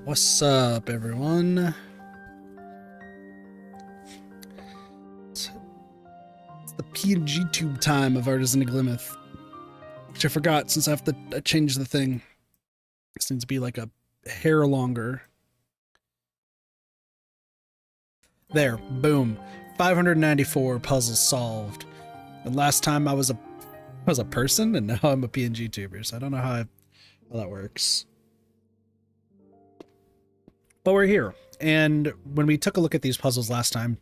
What's up, everyone? It's the PNG tube time of Artisan of Glimmith, which I forgot since I change the thing. This needs to be like a hair longer. There, boom. 594 puzzles solved. And last time I was a person, and now I'm a PNG tuber, so I don't know how that works. But we're here. And when we took a look at these puzzles last time,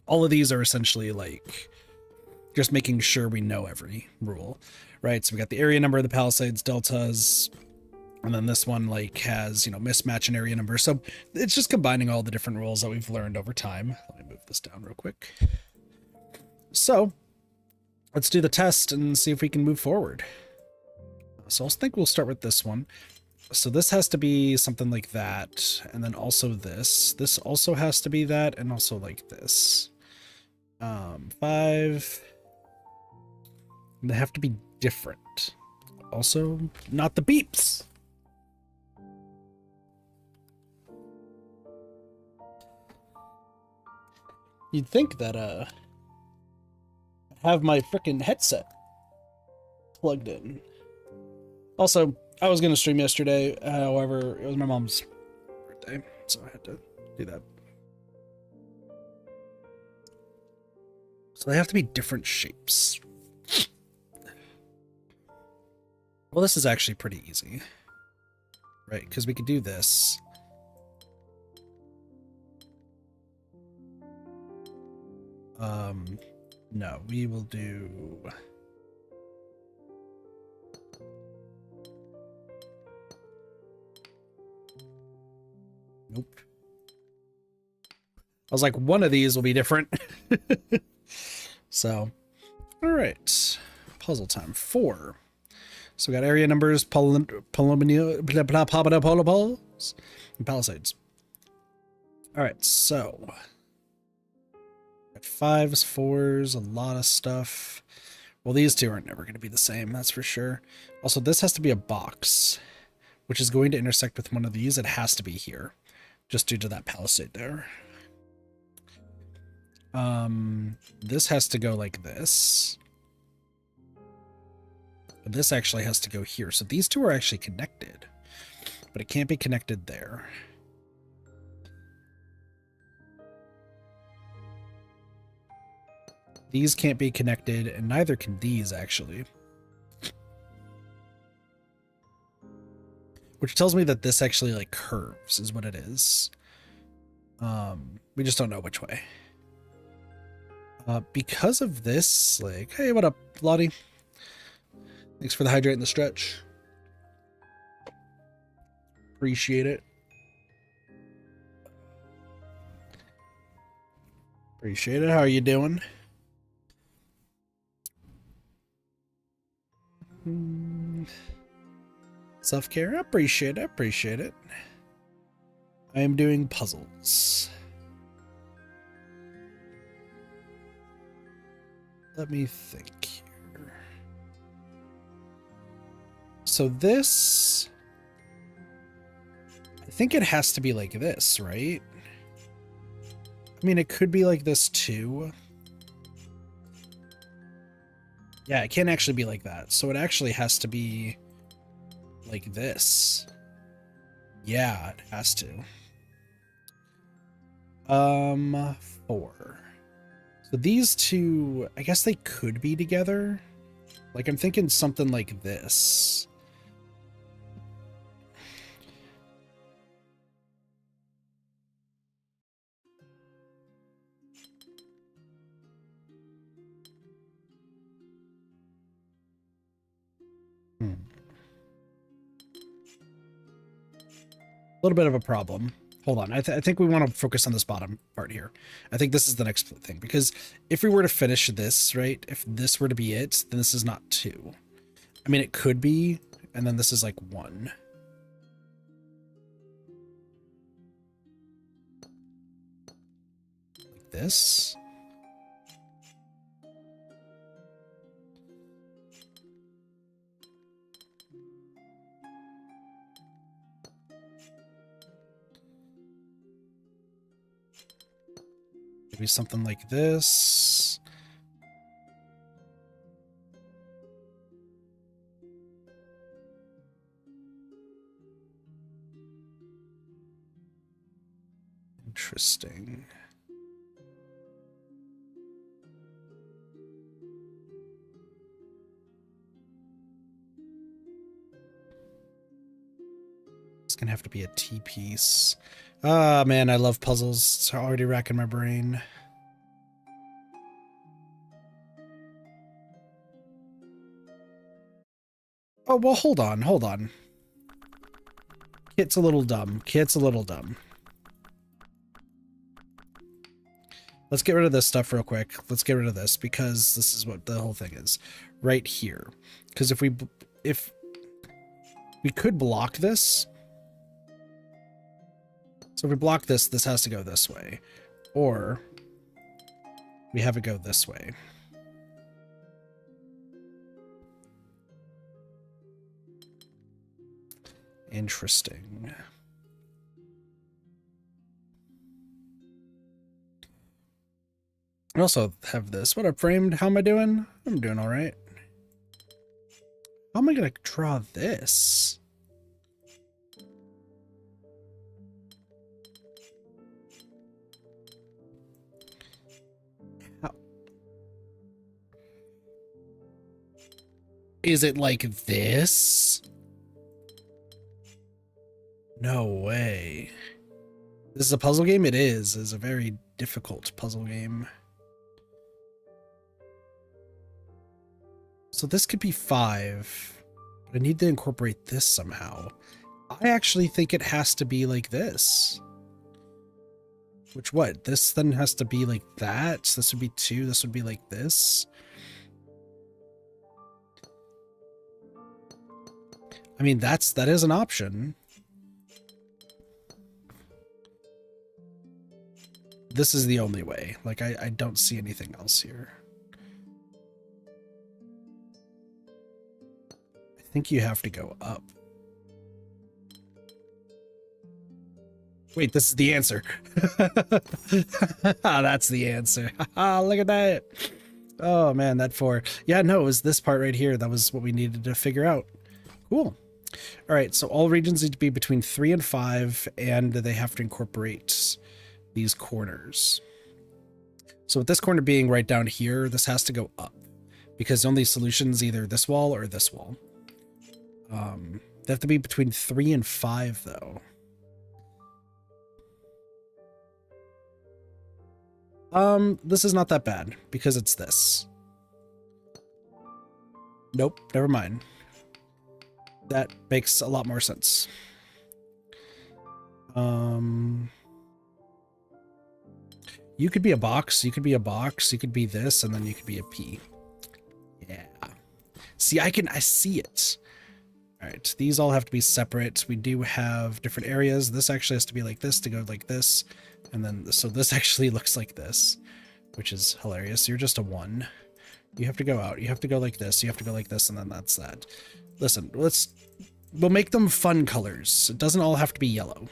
all of these are essentially like just making sure we know every rule, right? So we got the area number of the Palisades, deltas, and then this one like has, mismatch and area number. So it's just combining all the different rules that we've learned over time. Let me move this down real quick. So let's do the test and see if we can move forward. So I think we'll start with this one. So this has to be something like that, and then also this. This also has to be that, and also like this. 5. They have to be different. Also, not the beeps. You'd think that I have my freaking headset plugged in. Also, I was gonna stream yesterday, however, it was my mom's birthday, so I had to do that. So they have to be different shapes. Well, this is actually pretty easy, right? Because we could do this. No, we will do... Nope. I was like, one of these will be different. So, all right. Puzzle time 4. So we got area numbers, and Palisades. All right, so got 5s, 4s, a lot of stuff. Well, these two are never going to be the same, that's for sure. Also, this has to be a box, which is going to intersect with one of these. It has to be here, just due to that palisade there. This has to go like this. This actually has to go here. So these two are actually connected, but it can't be connected there. These can't be connected, and neither can these, actually. Which tells me that this actually, like, curves, is what it is. We just don't know which way. Because of this, like, hey, what up, Lottie? Thanks for the hydrate and the stretch. Appreciate it. Appreciate it. How are you doing? Self-care. I appreciate it. I appreciate it. I am doing puzzles. Let me think here. So this, I think it has to be like this, right? I mean, it could be like this too. Yeah, it can't actually be like that. So it actually has to be like this. Yeah, it has to. 4. So these two, I guess they could be together. Like, I'm thinking something like this. A little bit of a problem. Hold on. I think we want to focus on this bottom part here. I think this is the next thing, because if we were to finish this, right, if this were to be it, then this is not 2. I mean, it could be, and then this is like 1. Like this. Maybe something like this. Interesting. It's gonna have to be a T piece. Ah, man, I love puzzles. It's already racking my brain. Oh, well, hold on, hold on. Kit's a little dumb. Kit's a little dumb. Let's get rid of this stuff real quick. Let's get rid of this because this is what the whole thing is right here. Because if we could block this. So if we block this, this has to go this way, or we have it go this way. Interesting. I also have this. What up, Framed? How am I doing? I'm doing all right. How am I going to draw this? How? Is it like this? No way. This is a puzzle game? It is. It's a very difficult puzzle game. So this could be 5, but I need to incorporate this somehow. I actually think it has to be like this. Which what? This then has to be like that. So this would be 2. This would be like this. I mean, that is an option. This is the only way. Like, I don't see anything else here. I think you have to go up. Wait, this is the answer. That's the answer. Look at that. Oh man, that 4. Yeah, no, it was this part right here. That was what we needed to figure out. Cool. All right, so all regions need to be between 3 and 5, and they have to incorporate these corners. So with this corner being right down here, this has to go up because the only solution is either this wall or this wall. They have to be between 3 and 5 though. This is not that bad because it's this. Nope, never mind. That makes a lot more sense. You could be a box, you could be a box, you could be this, and then you could be a P. Yeah. See, I see it. All right, these all have to be separate. We do have different areas. This actually has to be like this to go like this. And then, so this actually looks like this, which is hilarious. You're just a 1. You have to go out. You have to go like this. You have to go like this, and then that's that. Listen, we'll make them fun colors. It doesn't all have to be yellow.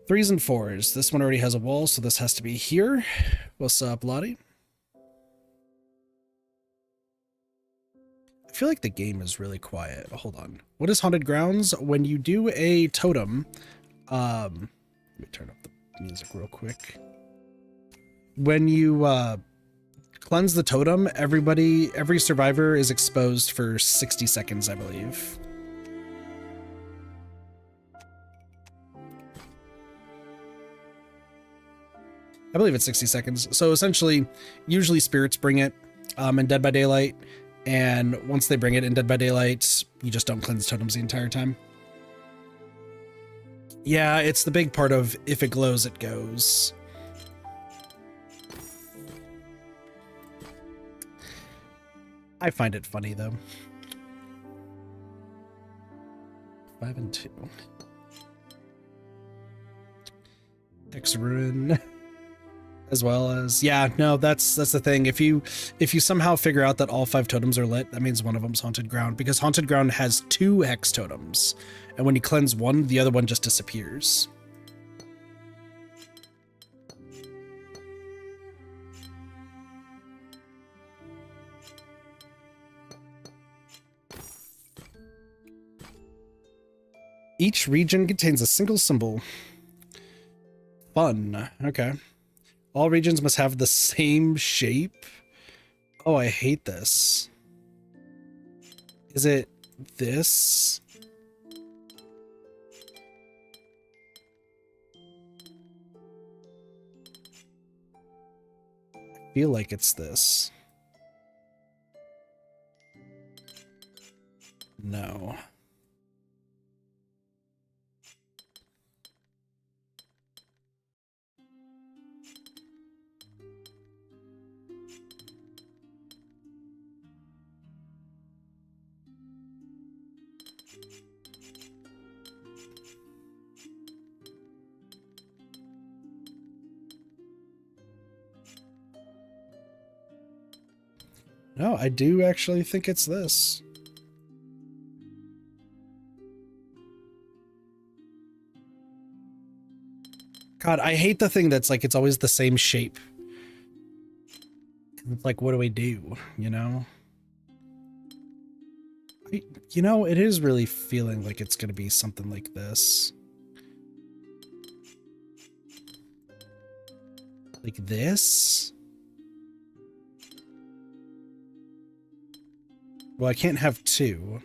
3s and 4s. This one already has a wall, so this has to be here. What's up, Lottie? I feel like the game is really quiet. Hold on. What is Haunted Grounds? When you do a totem, let me turn up the music real quick. When you cleanse the totem, every survivor is exposed for 60 seconds, I believe. I believe it's 60 seconds. So essentially, usually spirits bring it in Dead by Daylight. And once they bring it in Dead by Daylight, you just don't cleanse totems the entire time. Yeah, it's the big part of if it glows, it goes. I find it funny, though. 5 and 2. X-Ruin. As well as, yeah, no, that's the thing. If you somehow figure out that all 5 totems are lit, that means one of them's Haunted Ground, because Haunted Ground has 2 hex totems, and when you cleanse one, the other one just disappears. Each region contains a single symbol. Fun. Okay. All regions must have the same shape. Oh, I hate this. Is it this? I feel like it's this. No. No, I do actually think it's this. God, I hate the thing that's like, it's always the same shape. It's like, what do we do? You know? You know, it is really feeling like it's going to be something like this. Like this? Well, I can't have two.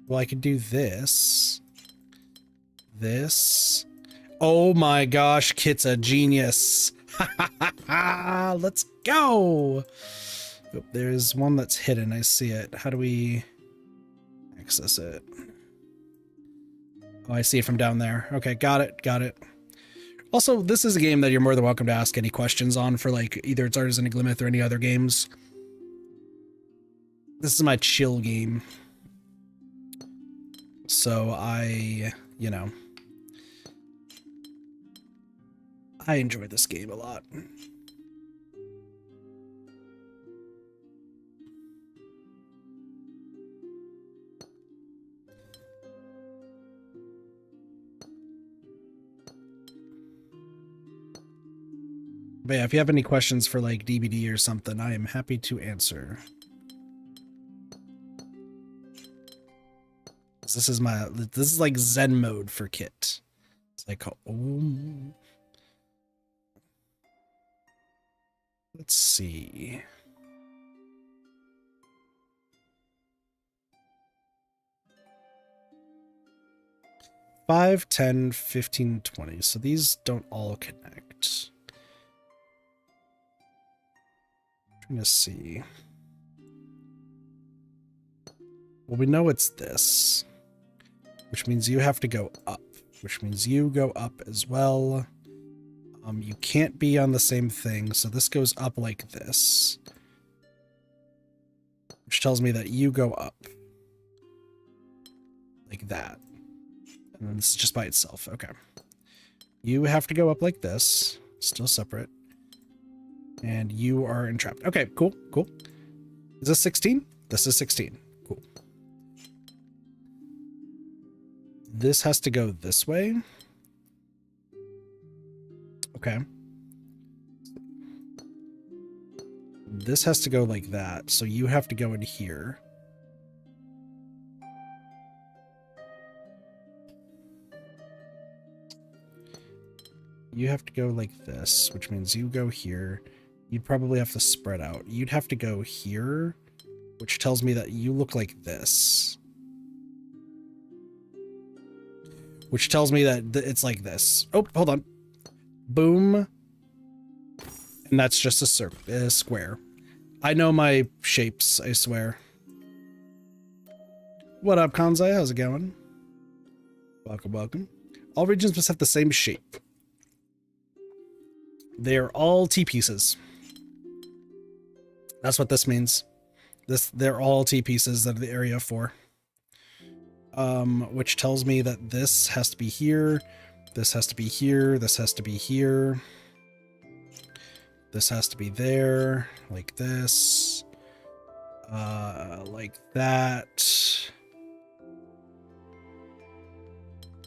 Well, I could do this. This. Oh my gosh, Kit's a genius. Let's go. Oh, there's one that's hidden. I see it. How do we access it? Oh, I see it from down there. Okay, got it. Got it. Also, this is a game that you're more than welcome to ask any questions on for, like, either it's Artisan of Glimmith or any other games. This is my chill game. So you know, I enjoy this game a lot. But yeah, if you have any questions for like DBD or something, I am happy to answer. This is like Zen mode for Kit. It's like, oh. Let's see. Five, 10, 15, 20. So these don't all connect. I'm trying to see. Well, we know it's this, which means you have to go up, which means you go up as well. You can't be on the same thing, so this goes up like this, which tells me that you go up like that. And then this is just by itself. Okay. You have to go up like this, still separate. And you are entrapped. Okay, cool, cool. Is this 16? This is 16. Cool. This has to go this way. Okay. This has to go like that, so you have to go in here. You have to go like this, which means you go here. You'd probably have to spread out. You'd have to go here, which tells me that you look like this. Which tells me that it's like this. Oh, hold on. Boom. And that's just a square. I know my shapes, I swear. What up, Kanzai? How's it going? Welcome, welcome. All regions must have the same shape. They're all T-pieces. That's what this means. They're all T-pieces of the area 4. Which tells me that this has to be here, this has to be here, this has to be here, this has to be there, like this, like that,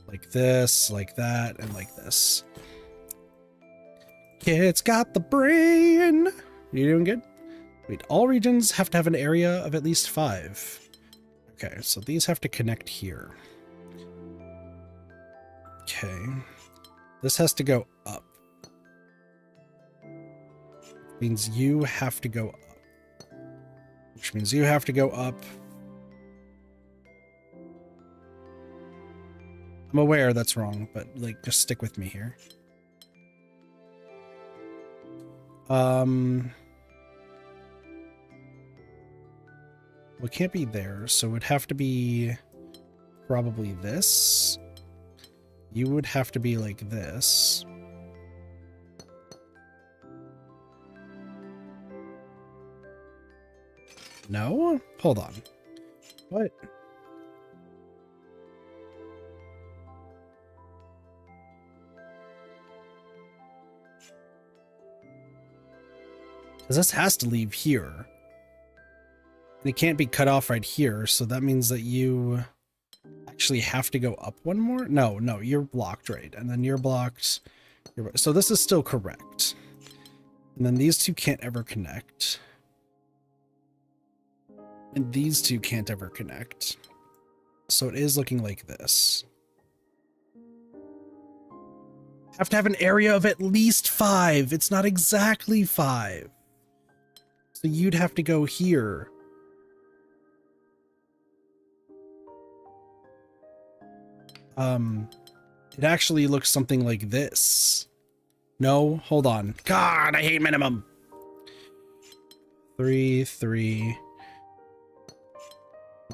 like this, like that, and like this. Kid's got the brain. You doing good? Wait, all regions have to have an area of at least 5. Okay, so these have to connect here. Okay. This has to go up. Means you have to go up. Which means you have to go up. I'm aware that's wrong, but like just stick with me here. We can't be there, so it would have to be probably this. You would have to be like this. No? Hold on. What? Because this has to leave here. It can't be cut off right here, so that means that you actually have to go up one more? No, you're blocked, right? And then you're blocked. So this is still correct. And then these two can't ever connect. And these two can't ever connect. So it is looking like this. Have to have an area of at least 5. It's not exactly 5. So you'd have to go here. It actually looks something like this. No, hold on. God, I hate minimum. 3, 3.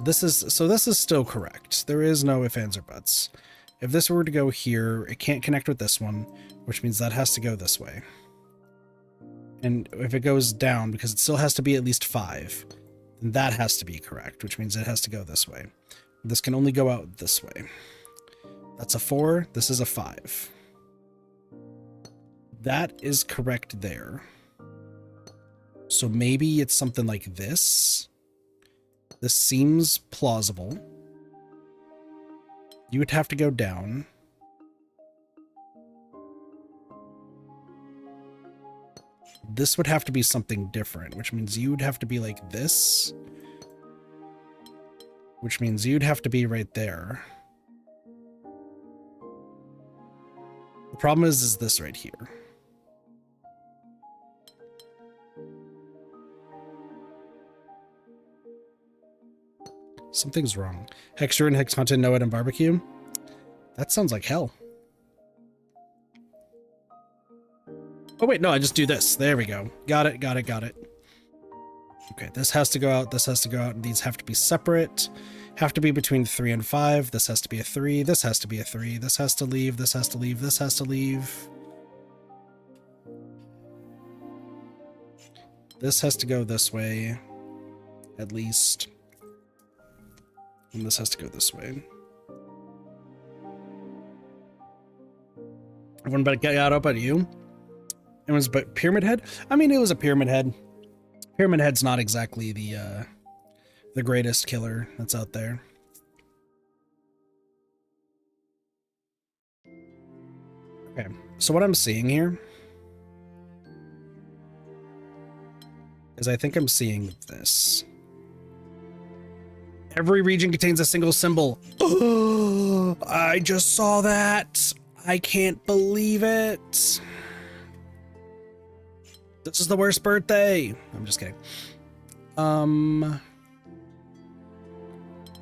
This is still correct. There is no ifs, ands, or buts. If this were to go here, it can't connect with this one, which means that has to go this way. And if it goes down, because it still has to be at least 5, then that has to be correct, which means it has to go this way. This can only go out this way. That's a 4. This is a 5. That is correct there. So maybe it's something like this. This seems plausible. You would have to go down. This would have to be something different, which means you would have to be like this. Which means you'd have to be right there. The problem is this right here. Something's wrong. Hexture and Hex Hunted, Noah and barbecue. That sounds like hell. Oh wait, no, I just do this. There we go. Got it. Okay, this has to go out, this has to go out, and these have to be separate. Have to be between 3 and 5. This has to be a 3. This has to be a 3. This has to leave. This has to leave. This has to leave. This has to go this way, at least. And this has to go this way. Everyone but got up at you. It was but Pyramid Head? I mean, it was a Pyramid Head. Pyramid Head's not exactly the greatest killer that's out there. Okay, so what I'm seeing here is I think I'm seeing this. Every region contains a single symbol. Oh, I just saw that. I can't believe it. This is the worst birthday. I'm just kidding.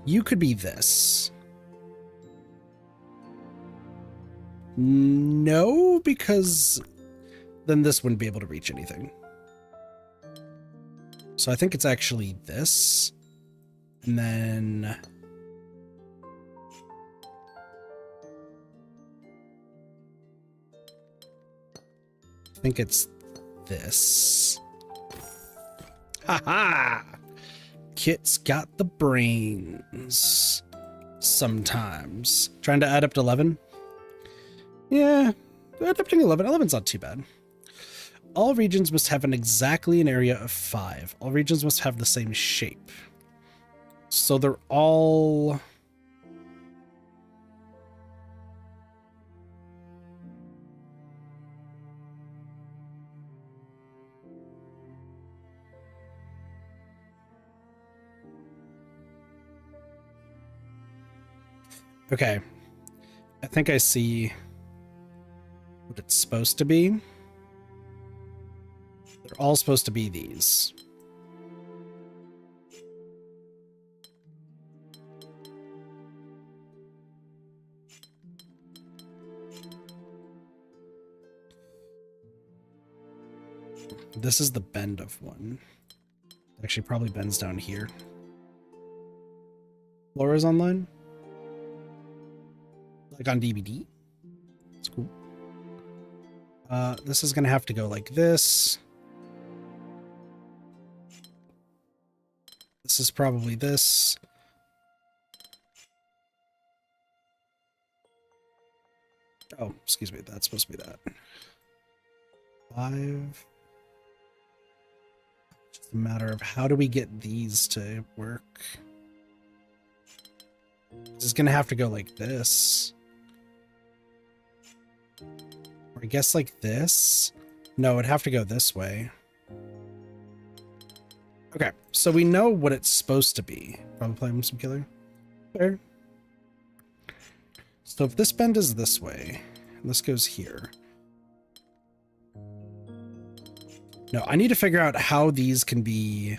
You could be this. No, because then this wouldn't be able to reach anything. So I think it's actually this. And then I think it's this. Haha! Kit's got the brains. Sometimes. Trying to add up to 11? Yeah, adapting 11. 11's not too bad. All regions must have exactly an area of 5. All regions must have the same shape. So they're all... Okay. I think I see what it's supposed to be. They're all supposed to be these. This is the bend of one. Actually, probably bends down here. Laura's online? Like on DVD? That's cool. This is gonna have to go like this. This is probably this. Oh, excuse me, that's supposed to be that. 5. Just a matter of how do we get these to work? This is gonna have to go like this. Or I guess like this? No, it'd have to go this way. Okay, so we know what it's supposed to be. Probably playing some killer. There. So if this bend is this way, and this goes here. No, I need to figure out how these can be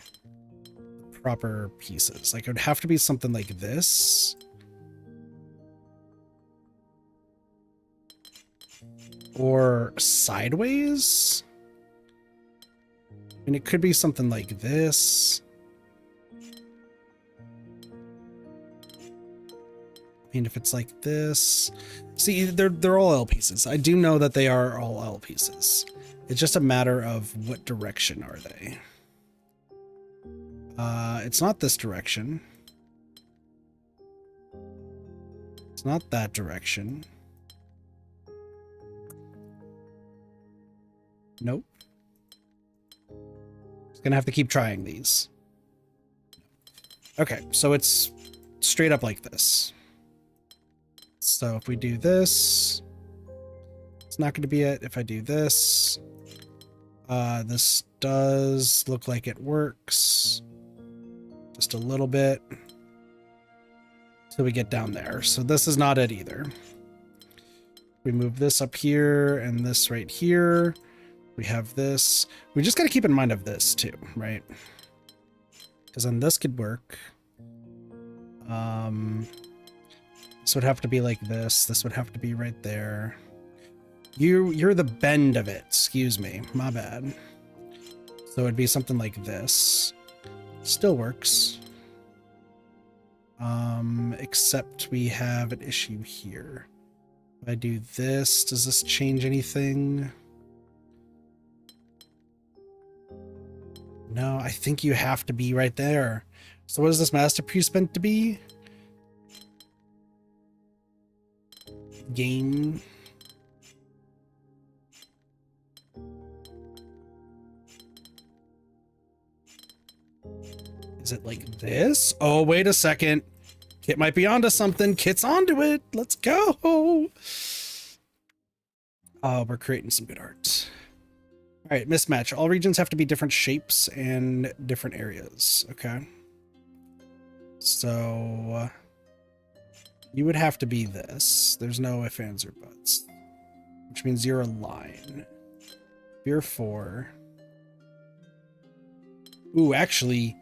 proper pieces. Like it would have to be something like this. Or sideways. I mean, it could be something like this. I mean, if it's like this. See, they're all L pieces. I do know that they are all L pieces. It's just a matter of what direction are they. It's not this direction. It's not that direction. Nope. Gonna have to keep trying these. Okay, so it's straight up like this. So if we do this, it's not going to be it. If I do this, this does look like it works. Just a little bit. Till we get down there. So this is not it either. We move this up here and this right here. We have this. We just got to keep in mind of this too, right? Because then this could work. This would have to be like this. This would have to be right there. You're the bend of it. Excuse me. My bad. So it'd be something like this. Still works. Except we have an issue here. If I do this, does this change anything? No, I think you have to be right there. So what is this masterpiece meant to be? Game. Is it like this? Oh, wait a second. Kit might be onto something. Kit's onto it. Let's go. Oh, we're creating some good art. All right, mismatch. All regions have to be different shapes and different areas. Okay. So you would have to be this. There's no ifs, ands, or buts. Which means you're a line. You're 4. Ooh, actually,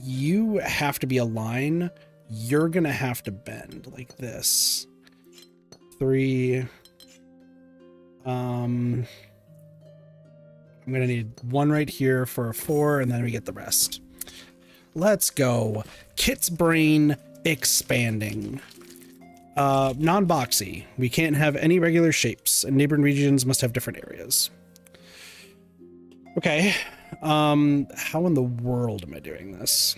you have to be a line. You're going to have to bend like this. 3. I'm going to need 1 right here for a 4, and then we get the rest. Let's go. Kit's brain expanding. Non-boxy. We can't have any regular shapes, and neighboring regions must have different areas. Okay. How in the world am I doing this?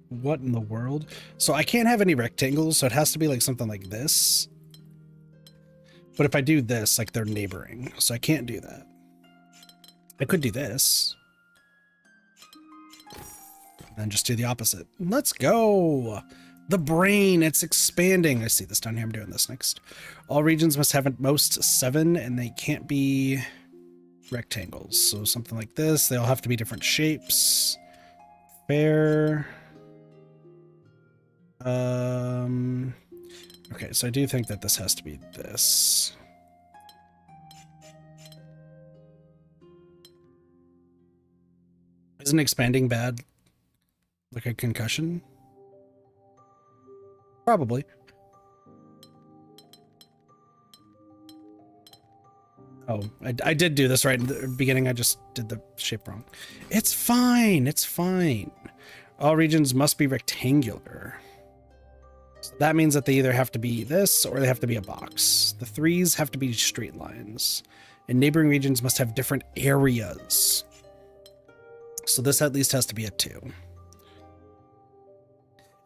What in the world? So I can't have any rectangles, so it has to be like something like this. But if I do this, like they're neighboring, so I can't do that. I could do this. And just do the opposite. Let's go. The brain, it's expanding. I see this down here. I'm doing this next. All regions must have at most 7, and they can't be rectangles. So something like this. They all have to be different shapes. Fair. Okay, so I do think that this has to be this. Isn't expanding bad? Like a concussion? Probably. Oh, I did do this right in the beginning. I just did the shape wrong. It's fine. It's fine. All regions must be rectangular. So that means that they either have to be this or they have to be a box. The 3s have to be straight lines. And neighboring regions must have different areas. So this at least has to be a 2.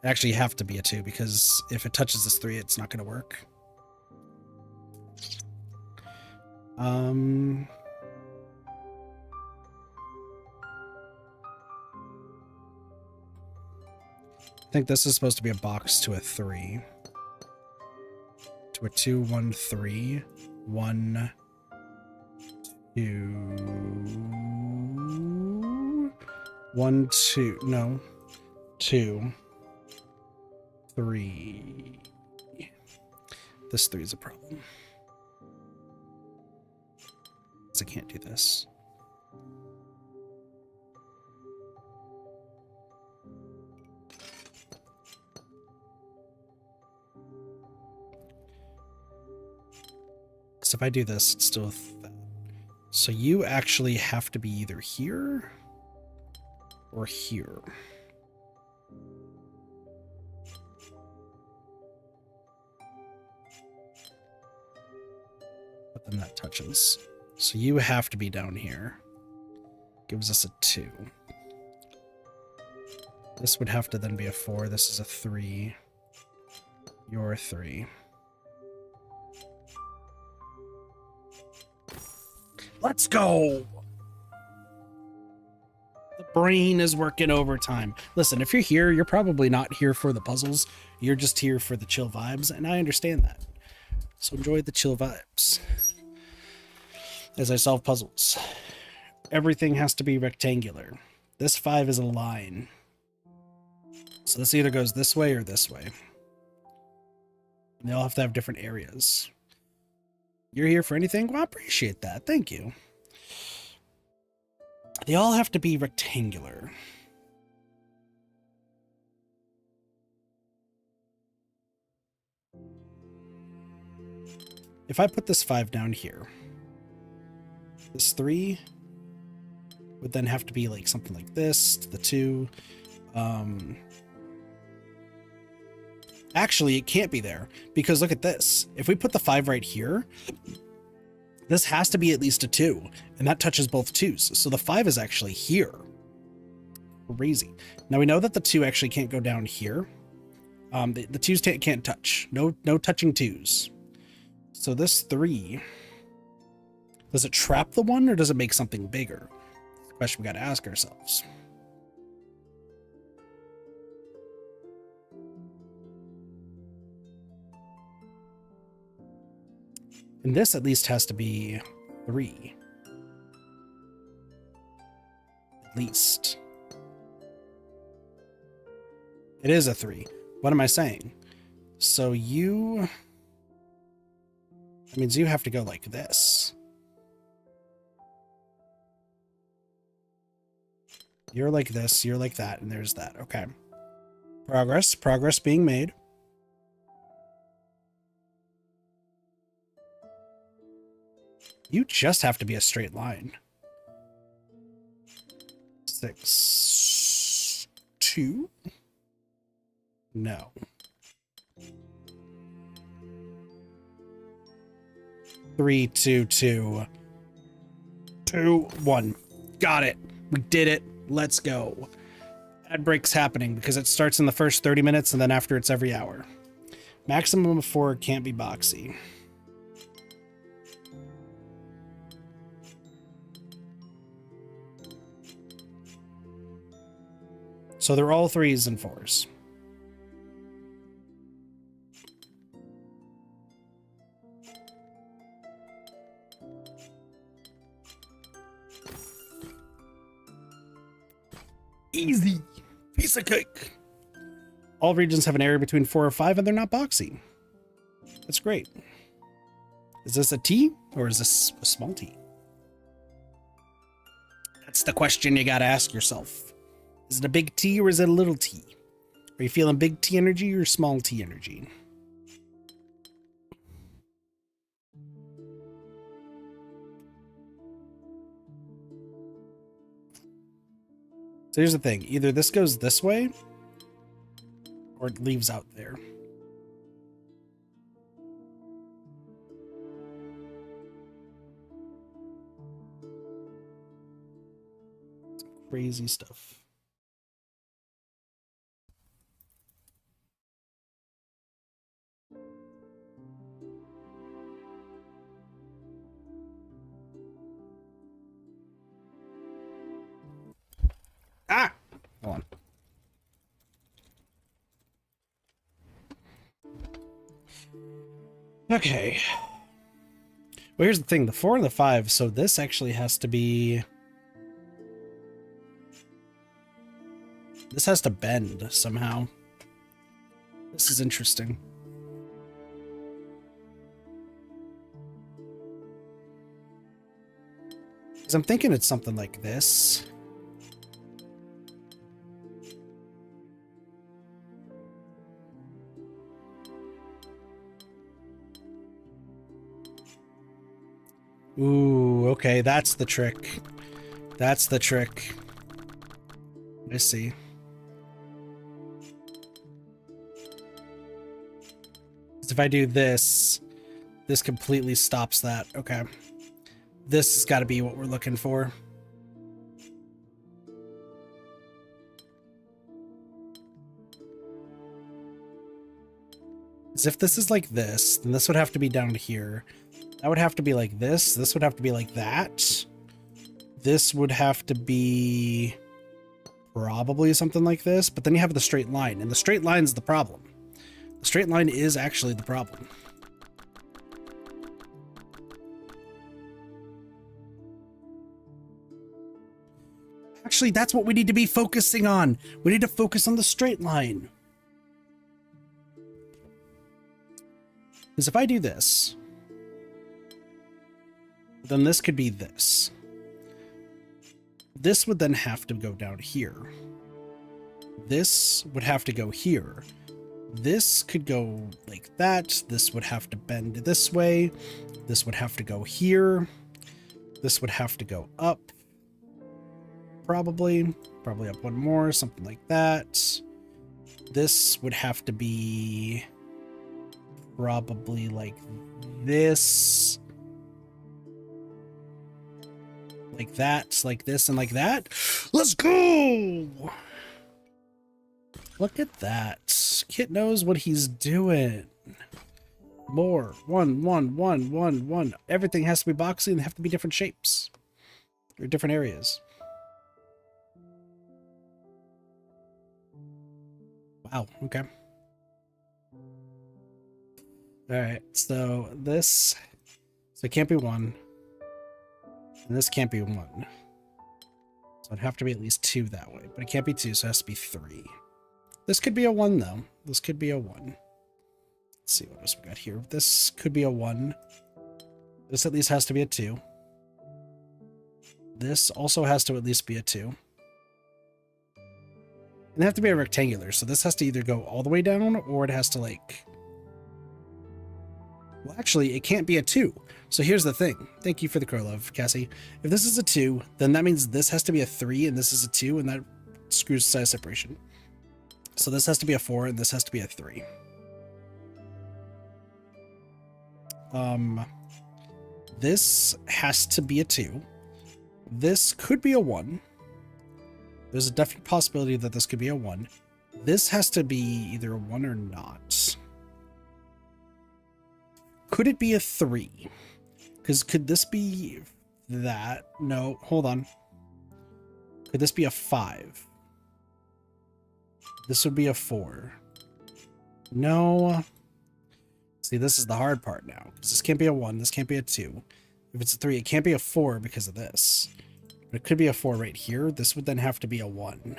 It actually have to be a 2 because if it touches this 3, it's not going to work. I think this is supposed to be a box to a 3. To a 2, 1, 3. 1, 2. 1, 2. No. 2. 3. This 3 is a problem. I can't do this. So if I do this, it's still that. So you actually have to be either here or here. But then that touches. So you have to be down here. Gives us a 2. This would have to then be a 4. This is a 3. You're 3. Let's go! The brain is working overtime. Listen, if you're here, you're probably not here for the puzzles. You're just here for the chill vibes, and I understand that. So enjoy the chill vibes. As I solve puzzles. Everything has to be rectangular. This 5 is a line. So this either goes this way or this way. And they all have to have different areas. You're here for anything? Well, I appreciate that. Thank you. They all have to be rectangular. If I put this 5 down here, this 3 would then have to be like something like this to the 2. Actually, it can't be there because look at this. If we put the 5 right here, this has to be at least a 2, and that touches both 2s. So the 5 is actually here. Crazy. Now we know that the 2 actually can't go down here. The 2s can't touch. No touching 2s. So this 3, does it trap the 1 or does it make something bigger? That's the question we got to ask ourselves. And this at least has to be 3. At least. It is a 3. What am I saying? So you... That means you have to go like this. You're like this, you're like that, and there's that. Okay. Progress being made. You just have to be a straight line. 6, 2. No. 3, 2, 2. 2, 1. Got it. We did it. Let's go. Ad break's happening because it starts in the first 30 minutes and then after it's every hour. Maximum of 4 can't be boxy. So they're all 3s and 4s. Easy. Piece of cake. All regions have an area between 4 or 5, and they're not boxy. That's great. Is this a T, or is this a small T? That's the question you gotta ask yourself. Is it a big T, or is it a little t? Are you feeling big T energy or small T energy? So here's the thing. Either this goes this way, or it leaves out there. Crazy stuff. Ah! Hold on. Okay. Well, here's the thing. The 4 and the 5, so this actually has to be... This has to bend somehow. This is interesting. Because I'm thinking it's something like this. Ooh, okay, that's the trick. That's the trick. I see. If I do this, this completely stops that. Okay. This has got to be what we're looking for. As if this is like this, then this would have to be down here. That would have to be like this. This would have to be like that. This would have to be probably something like this, but then you have the straight line, and the straight line is the problem. The straight line is actually the problem. Actually, that's what we need to be focusing on. We need to focus on the straight line. Because if I do this, then this could be this. This would then have to go down here. This would have to go here. This could go like that. This would have to bend this way. This would have to go here. This would have to go up. Probably up one more, something like that. This would have to be probably like this. Like that, like this, and like that. Let's go! Look at that. Kit knows what he's doing. More. One. Everything has to be boxy and they have to be different shapes. Or different areas. Wow, okay. Alright, so this... So it can't be 1. And this can't be 1. So it'd have to be at least 2 that way. But it can't be 2, so it has to be 3. This could be a 1, though. This could be a 1. Let's see what else we got here. This could be a 1. This at least has to be a 2. This also has to at least be a 2. And they have to be a rectangular, so this has to either go all the way down, or it has to, like... Well, actually, it can't be a 2. So here's the thing. Thank you for the crow love, Cassie. If this is a 2, then that means this has to be a 3, and this is a 2, and that screws size separation. So this has to be a 4, and this has to be a 3. This has to be a 2. This could be a 1. There's a definite possibility that this could be a 1. This has to be either a 1 or not. Could it be a 3? Because could this be that? No, hold on. Could this be a 5? This would be a 4. No. See, this is the hard part now. Because this can't be a 1. This can't be a 2. If it's a 3, it can't be a 4 because of this. But it could be a 4 right here. This would then have to be a 1.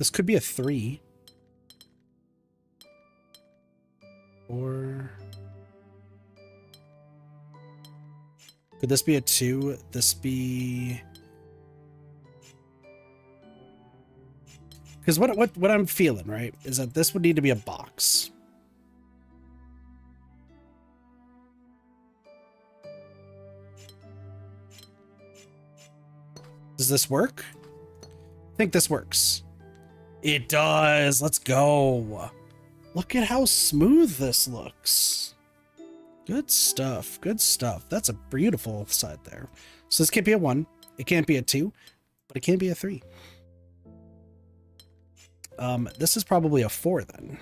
This could be a 3. Or could this be a 2? This be... Because what I'm feeling, right, is that this would need to be a box. Does this work? I think this works. It does. Let's go. Look at how smooth this looks. Good stuff. Good stuff. That's a beautiful side there. So this can't be a 1. It can't be a 2, but it can be a 3. This is probably a 4 then.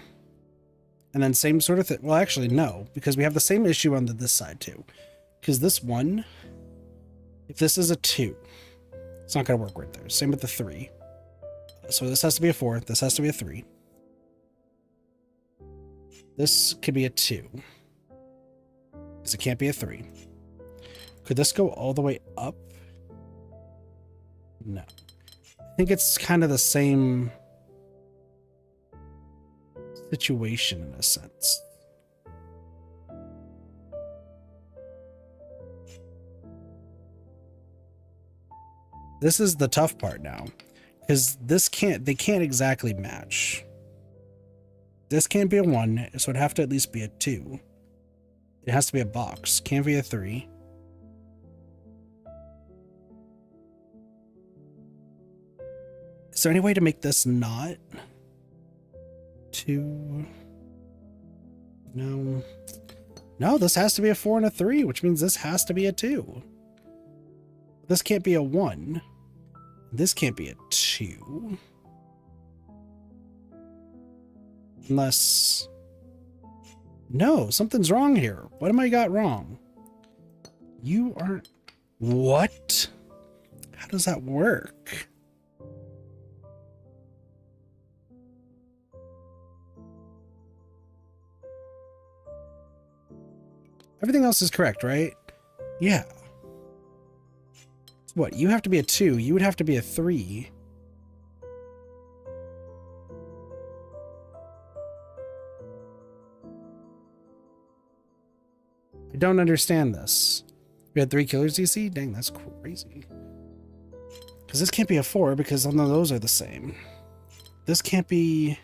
And then same sort of thing. Well, actually, no, because we have the same issue on this side too. Because this 1, if this is a 2, it's not going to work right there. Same with the 3. So this has to be a 4. This has to be a 3. This could be a 2. Because it can't be a 3. Could this go all the way up? No. I think it's kind of the same situation in a sense. This is the tough part now, because they can't exactly match. This can't be a 1, so it'd have to at least be a 2. It has to be a box. Can't be a 3. Is there any way to make this not 2? No. No, this has to be a 4 and a 3, which means this has to be a 2. This can't be a 1. This can't be a 2. Unless... No, something's wrong here. What am I got wrong? You aren't... What? How does that work? Everything else is correct, right? Yeah. What? You have to be a 2. You would have to be a 3. I don't understand this. We had 3 killers, DC? Dang, that's crazy. Because this can't be a 4 because none of those are the same. This can't be...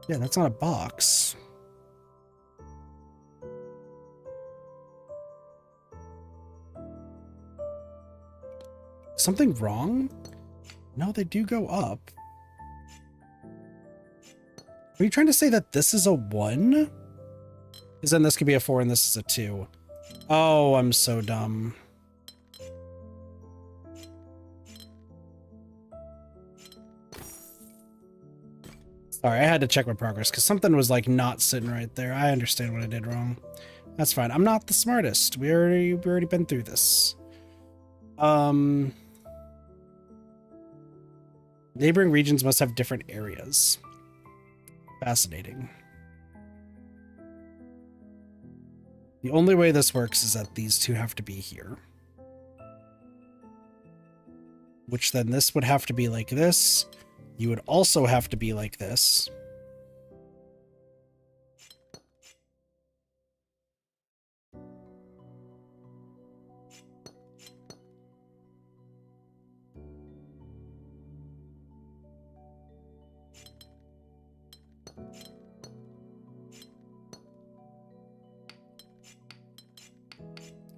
Yeah, that's not a box. Something wrong? No, they do go up. Are you trying to say that this is a 1? Because then this could be a 4 and this is a 2. Oh, I'm so dumb. Sorry, I had to check my progress because something was like not sitting right there. I understand what I did wrong. That's fine. I'm not the smartest. We already been through this. Neighboring regions must have different areas. Fascinating. The only way this works is that these two have to be here. Which then this would have to be like this. You would also have to be like this.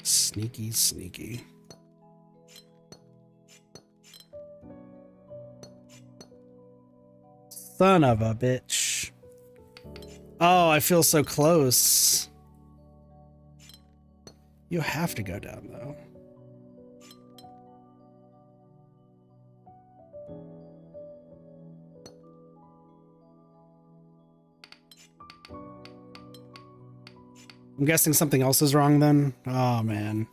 Sneaky, sneaky. Son of a bitch. Oh, I feel so close. You have to go down, though. I'm guessing something else is wrong then. Oh, man.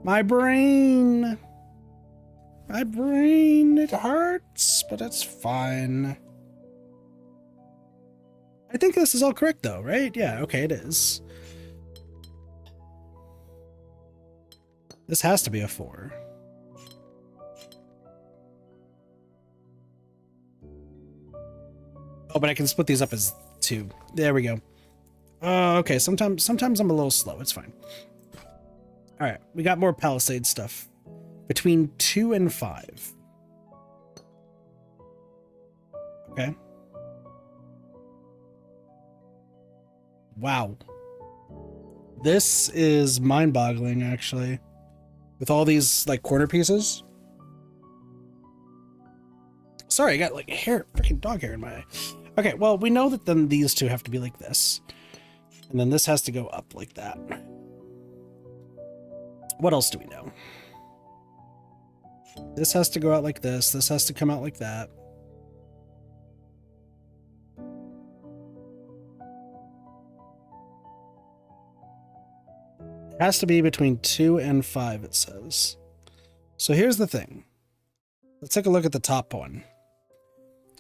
My brain. My brain. It hurts, but it's fine. I think this is all correct, though, right? Yeah, okay, it is. This has to be a 4. Oh, but I can split these up as 2. There we go. Okay, sometimes I'm a little slow. It's fine. All right, we got more palisade stuff. Between 2 and 5. Okay. Wow. This is mind-boggling, actually. With all these, like, corner pieces. Sorry, I got, like, hair, freaking dog hair in my eye. Okay, well, we know that then these two have to be like this. And then this has to go up like that. What else do we know? This has to go out like this. This has to come out like that. It has to be between 2 and 5, it says. So here's the thing. Let's take a look at the top one.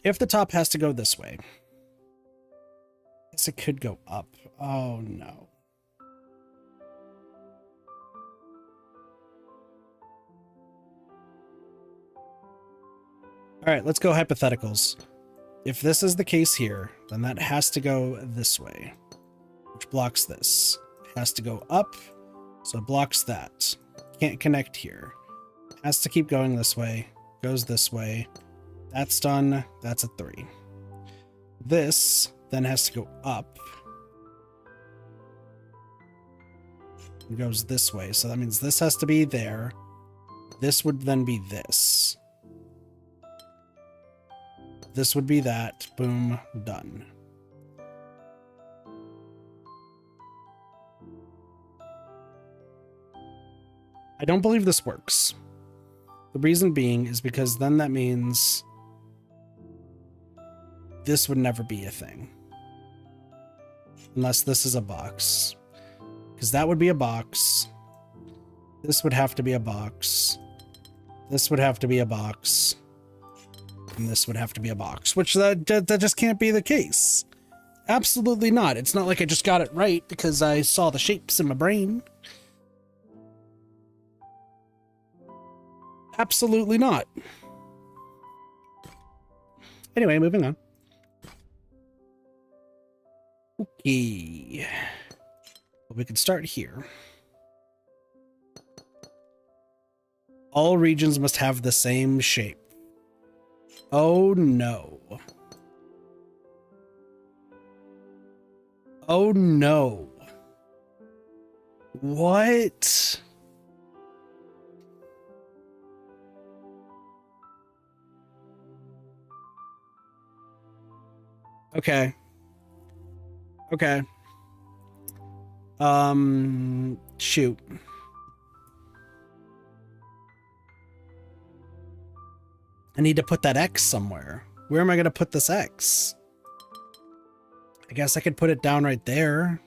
If the top has to go this way, I guess it could go up. Oh no. All right, let's go hypotheticals. If this is the case here, then that has to go this way, which blocks this. It has to go up, so it blocks that. Can't connect here. Has to keep going this way, goes this way. That's done. That's a 3. This then has to go up. It goes this way, so that means this has to be there. This would then be this. This would be that. Boom. Done. I don't believe this works. The reason being is because then that means this would never be a thing. Unless this is a box. Because that would be a box. This would have to be a box. This would have to be a box. And this would have to be a box. Which that just can't be the case. Absolutely not. It's not like I just got it right because I saw the shapes in my brain. Absolutely not. Anyway, moving on. Okay. Well, we can start here. All regions must have the same shape. Oh no. Oh no. What? Okay. Okay. Shoot. I need to put that X somewhere. Where am I going to put this X? I guess I could put it down right there.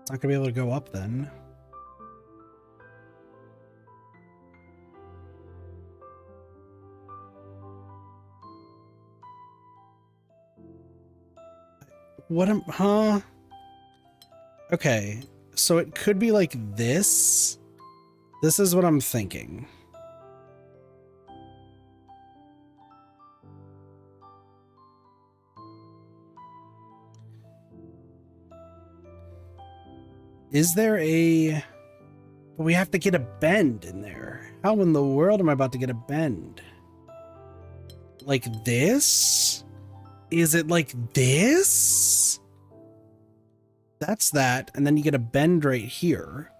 It's not going to be able to go up then. What am, huh? Okay, so it could be like this. This is what I'm thinking. Is there a... But we have to get a bend in there. How in the world am I about to get a bend? Like this? Is it like this? That's that, and then you get a bend right here.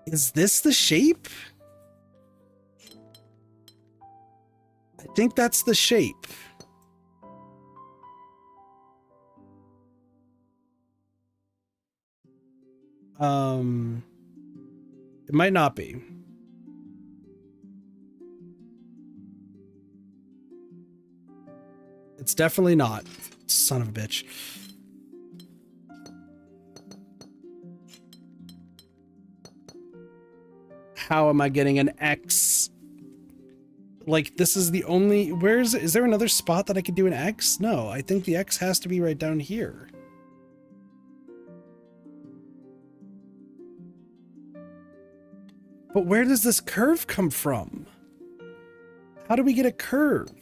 Is this the shape? I think that's the shape. It might not be. It's definitely not. Son of a bitch. How am I getting an X? Like, this is the only... Is there another spot that I could do an X? No, I think the X has to be right down here. But where does this curve come from? How do we get a curve?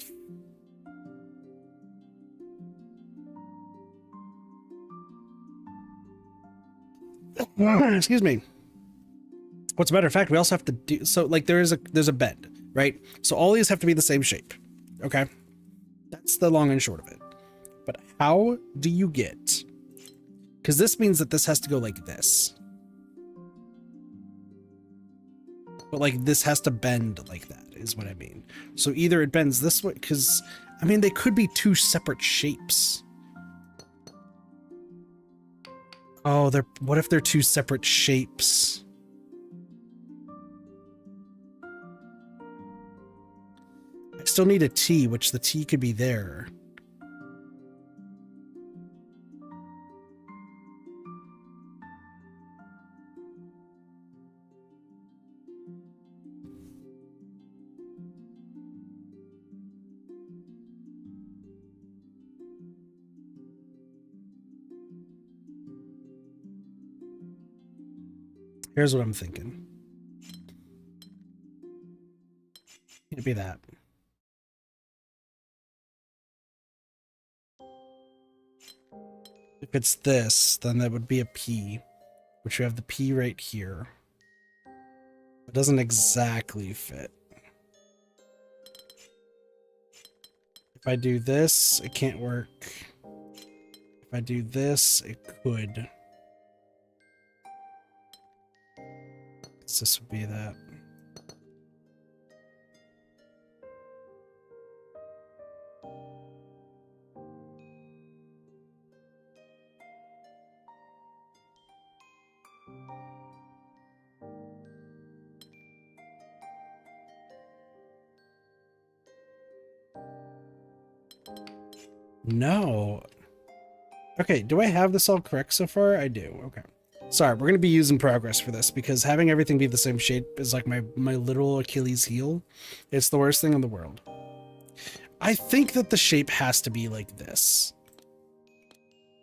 Excuse me. What's a matter of fact, we also have to do, so like there's a bend, right? So all these have to be the same shape. Okay. That's the long and short of it. But how do you get, because this means that this has to go like this. But like this has to bend like that is what I mean. So either it bends this way, because I mean, they could be two separate shapes. Oh, what if they're two separate shapes? I still need a T, which the T could be there. Here's what I'm thinking. It'd be that. If it's this, then that would be a P, which we have the P right here. It doesn't exactly fit. If I do this, it can't work. If I do this, it could. This would be that. No. Okay, do I have this all correct so far? I do. Okay. Sorry, we're going to be using progress for this because having everything be the same shape is like my literal Achilles heel. It's the worst thing in the world. I think that the shape has to be like this.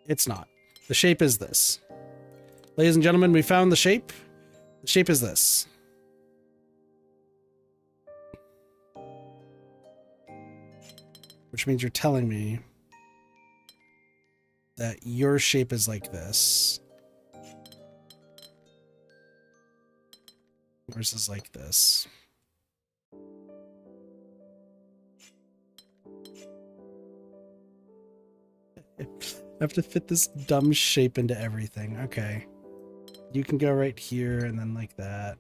It's not. The shape is this. Ladies and gentlemen, we found the shape. The shape is this. Which means you're telling me that your shape is like this. Yours is like this. I have to fit this dumb shape into everything. Okay. You can go right here and then like that.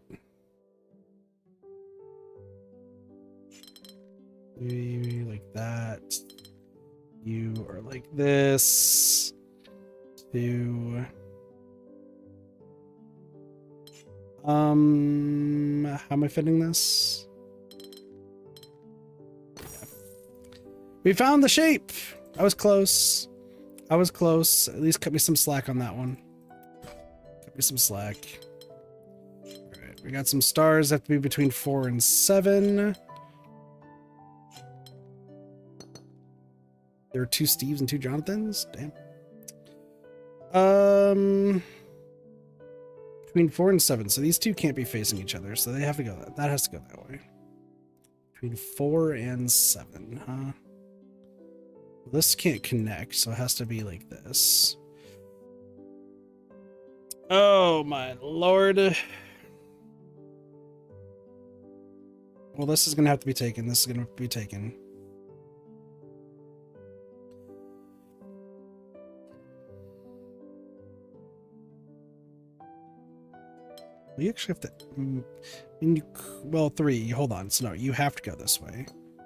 Maybe like that. You are like this. To how am I fitting this? Yeah. We found the shape. I was close. I was close. At least cut me some slack on that one. Cut me some slack. All right, we got some stars that have to be between 4 and 7. There are 2 Steves and 2 Jonathans. Damn. Between 4 and 7. So these two can't be facing each other. So they have to go. That has to go that way. Between 4 and 7, huh? Well, this can't connect, so it has to be like this. Oh my lord. Well, this is gonna have to be taken. This is gonna be taken. You actually have to. Well, 3. Hold on. So no, you have to go this way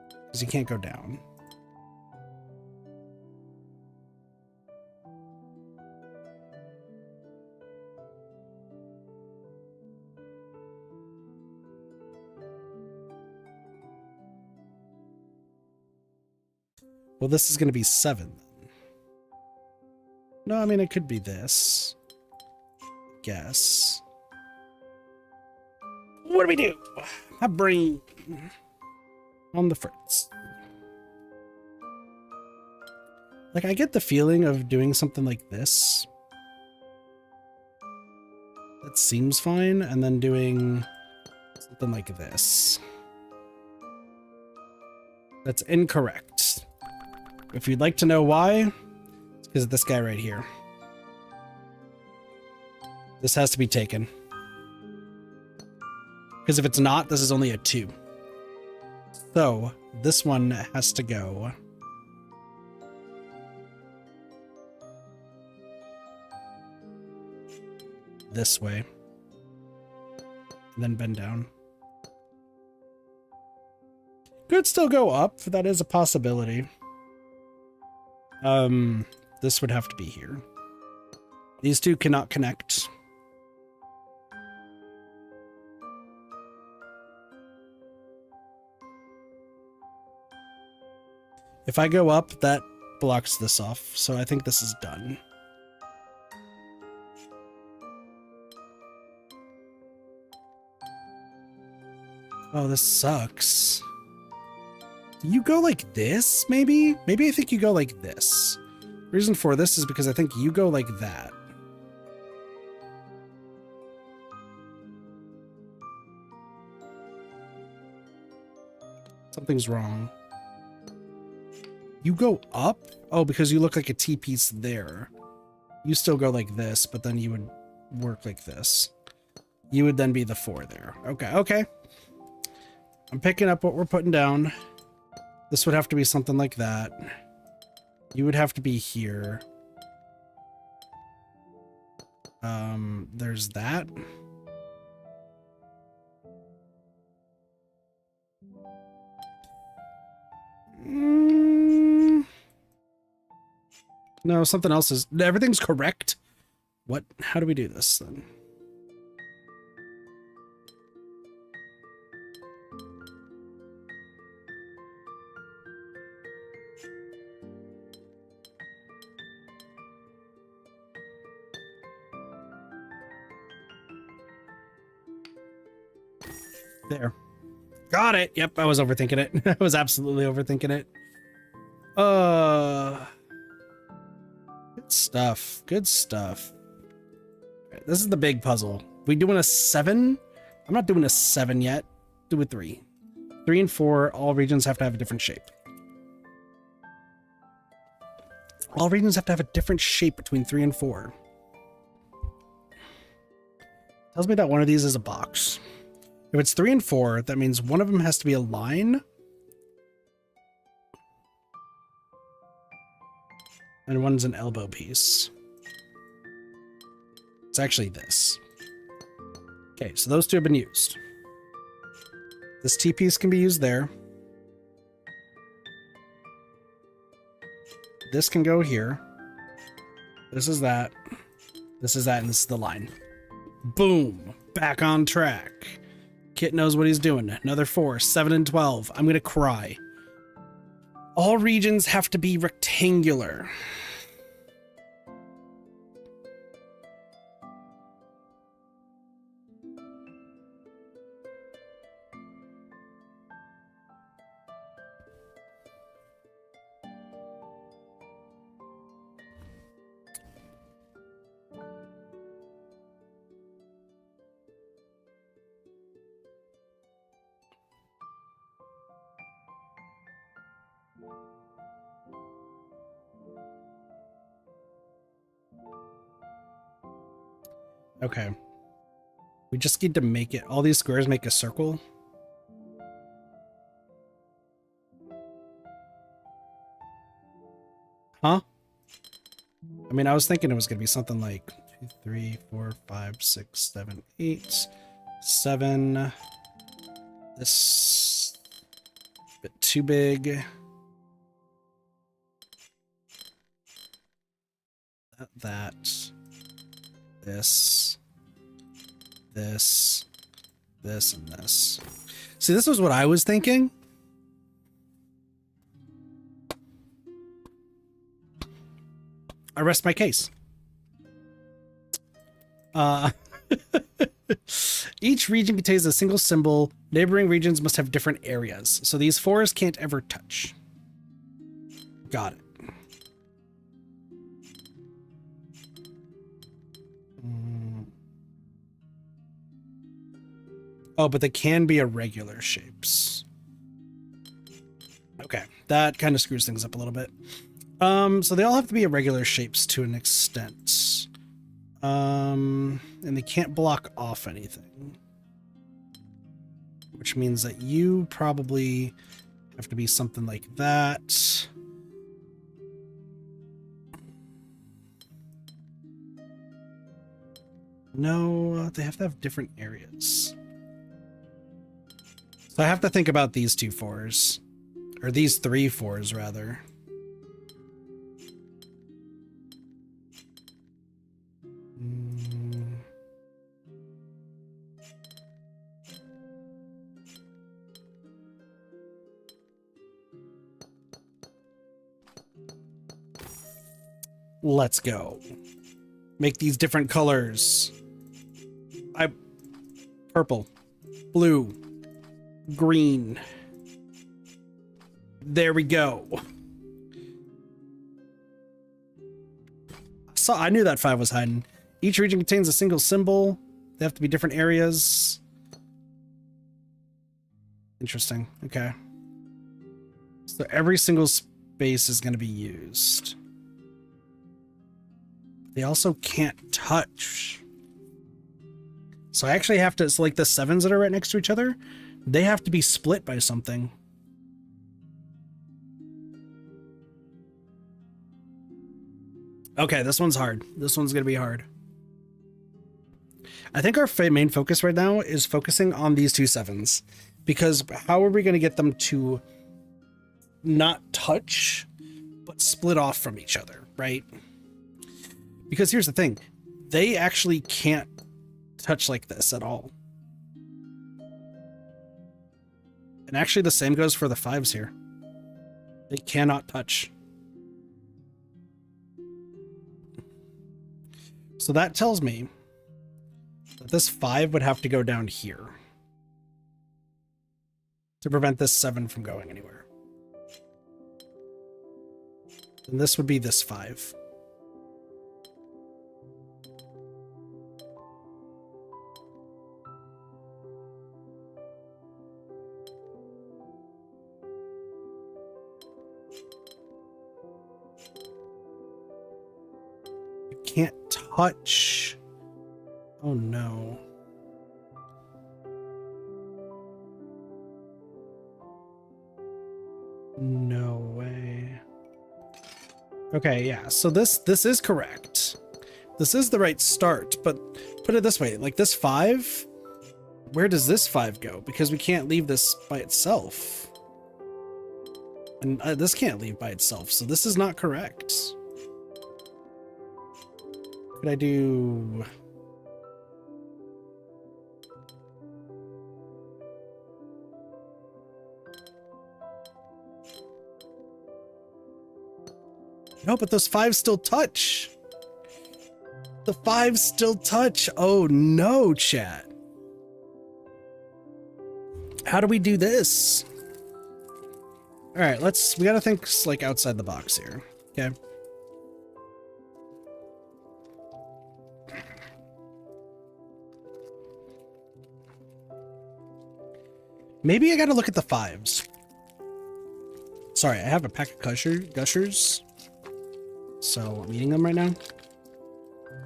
because you can't go down. Well, this is going to be 7. No, I mean, it could be this. Guess. What do we do? My brain on the fritz. Like, I get the feeling of doing something like this. That seems fine. And then doing something like this. That's incorrect. If you'd like to know why, it's because of this guy right here. This has to be taken. Because if it's not, this is only a 2. So this one has to go. This way. And then bend down. Could still go up. That is a possibility. This would have to be here. These two cannot connect. If I go up, that blocks this off, so I think this is done. Oh, this sucks. You go like this, maybe? Maybe I think you go like this. Reason for this is because I think you go like that. Something's wrong. You go up? Oh, because you look like a T-piece there. You still go like this, but then you would work like this. You would then be the 4 there. Okay, okay. I'm picking up what we're putting down. This would have to be something like that. You would have to be here. There's that. No, something else is... Everything's correct. What? How do we do this then? There. Got it. Yep, I was overthinking it. I was absolutely overthinking it. Good stuff. Good stuff. Right, this is the big puzzle. We doing a 7? I'm not doing a 7 yet. Do a 3. 3 and 4, all regions have to have a different shape. All regions have to have a different shape between 3 and 4. Tells me that one of these is a box. If it's 3 and 4, that means one of them has to be a line. And one's an elbow piece. It's actually this. Okay, so those two have been used. This T-piece can be used there. This can go here. This is that. This is that, and this is the line. Boom! Back on track. Kit knows what he's doing. Another 4, 7 and 12. I'm gonna cry. All regions have to be rectangular. Okay. We just need to make it, all these squares make a circle. Huh? I mean, I was thinking it was going to be something like 2, 3, 4, 5, 6, 7, 8, 7. This a bit too big. That. This, and this. See, this was what I was thinking. I rest my case. Each region contains a single symbol. Neighboring regions must have different areas. So these 4s can't ever touch. Got it. Oh, but they can be irregular shapes. Okay, that kind of screws things up a little bit. So they all have to be irregular shapes to an extent. And they can't block off anything. Which means that you probably have to be something like that. No, they have to have different areas. So I have to think about these 2 4s. Or these 3 4s, rather. Let's go. Make these different colors. Purple, blue, green. There we go. I knew that 5 was hiding. Each region contains a single symbol. They have to be different areas. Interesting. Okay. So every single space is going to be used. They also can't touch. So I actually have to, so like the 7s that are right next to each other, they have to be split by something. Okay, this one's hard. This one's going to be hard. I think our main focus right now is focusing on these 2 7s. Because how are we going to get them to not touch, but split off from each other, right? Because here's the thing. They actually can't touch like this at all. And actually the same goes for the 5s here. They cannot touch. So that tells me that this 5 would have to go down here to prevent this 7 from going anywhere. And this would be this 5. Can't touch. Oh no. No way. Okay, yeah. So this is correct. This is the right start, but put it this way, like this 5, where does this 5 go? Because we can't leave this by itself. And this can't leave by itself, so this is not correct. Could I do... No, but those 5 still touch. The 5 still touch. Oh no, chat. How do we do this? All right, we gotta think like outside the box here. Okay. Maybe I gotta look at the 5s. Sorry, I have a pack of gushers. So I'm eating them right now.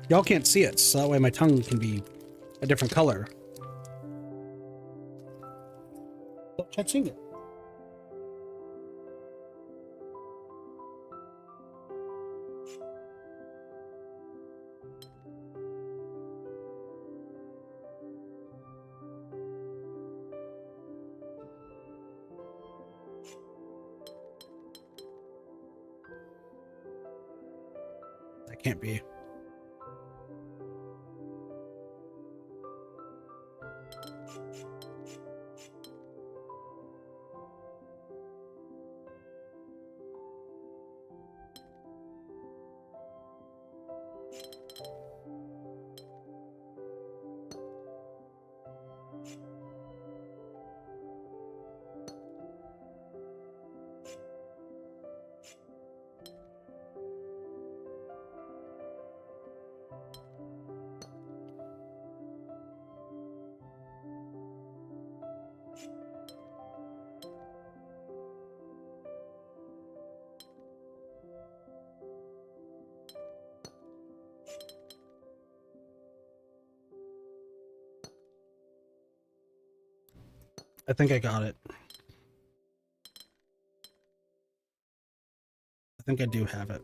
Y'all can't see it, so that way my tongue can be a different color. Oh, chat's seeing it. That can't be. I think I got it. I think I do have it.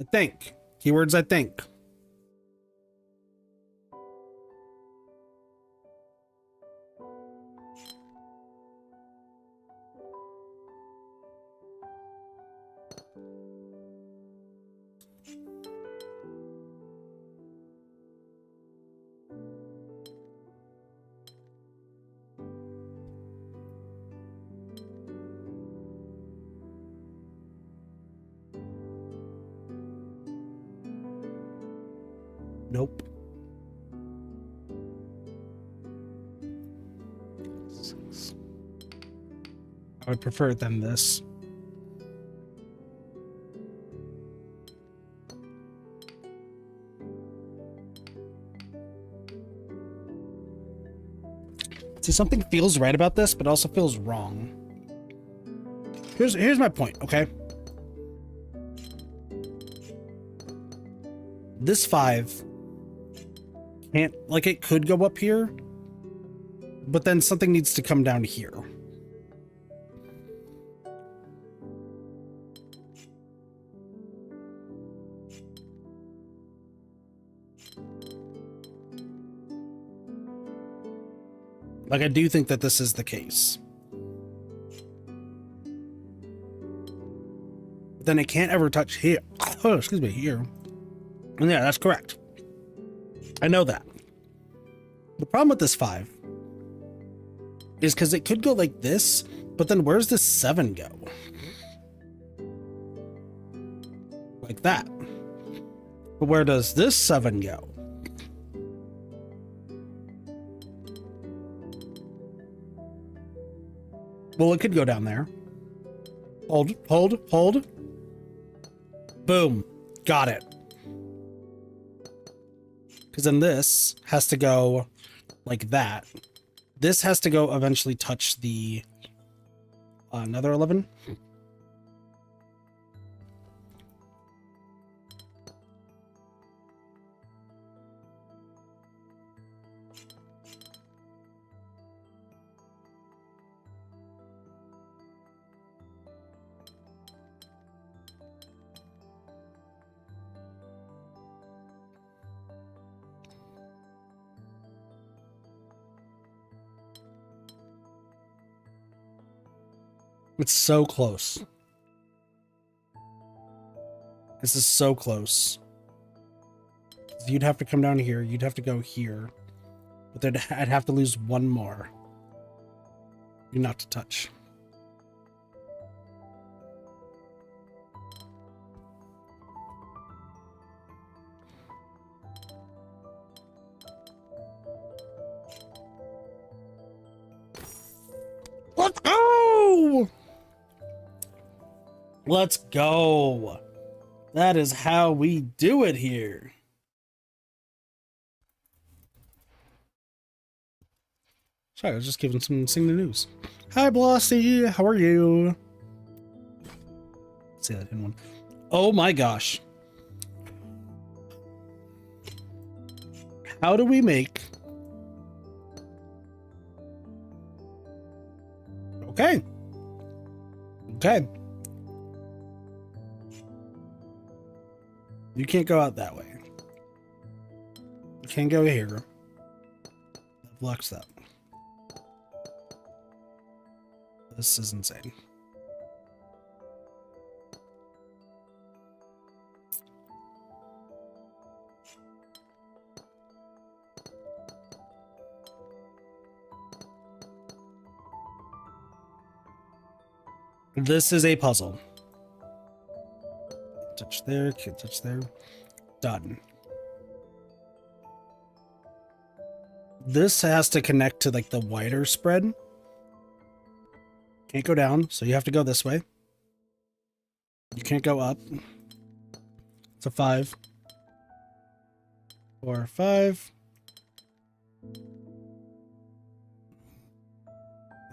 I think. Keywords, I think. Nope. I would prefer it than this. See, something feels right about this, but also feels wrong. Here's my point, okay? This 5 can't, like, it could go up here, but then something needs to come down here. Like, I do think that this is the case. Then it can't ever touch here. Oh, excuse me, here. And yeah, that's correct. I know that. The problem with this 5 is because it could go like this, but then where's this 7 go? Like that. But where does this 7 go? Well, it could go down there. Hold, hold, hold. Boom. Got it. Because then this has to go like that. This has to go eventually touch the another 11. It's so close. This is so close. You'd have to come down here. You'd have to go here. But then I'd have to lose one more. You're not to touch. Let's go! Let's go. That is how we do it here. Sorry, I was just giving sing the news. Hi, Blossy. How are you? Let's see that in one. Oh my gosh. How do we make... Okay. Okay. You can't go out that way. You can't go here. That blocks that. This is insane. This is a puzzle. Touch there, can't touch there. Done. This has to connect to like the wider spread. Can't go down, so you have to go this way. You can't go up. It's a 5. 4, 5.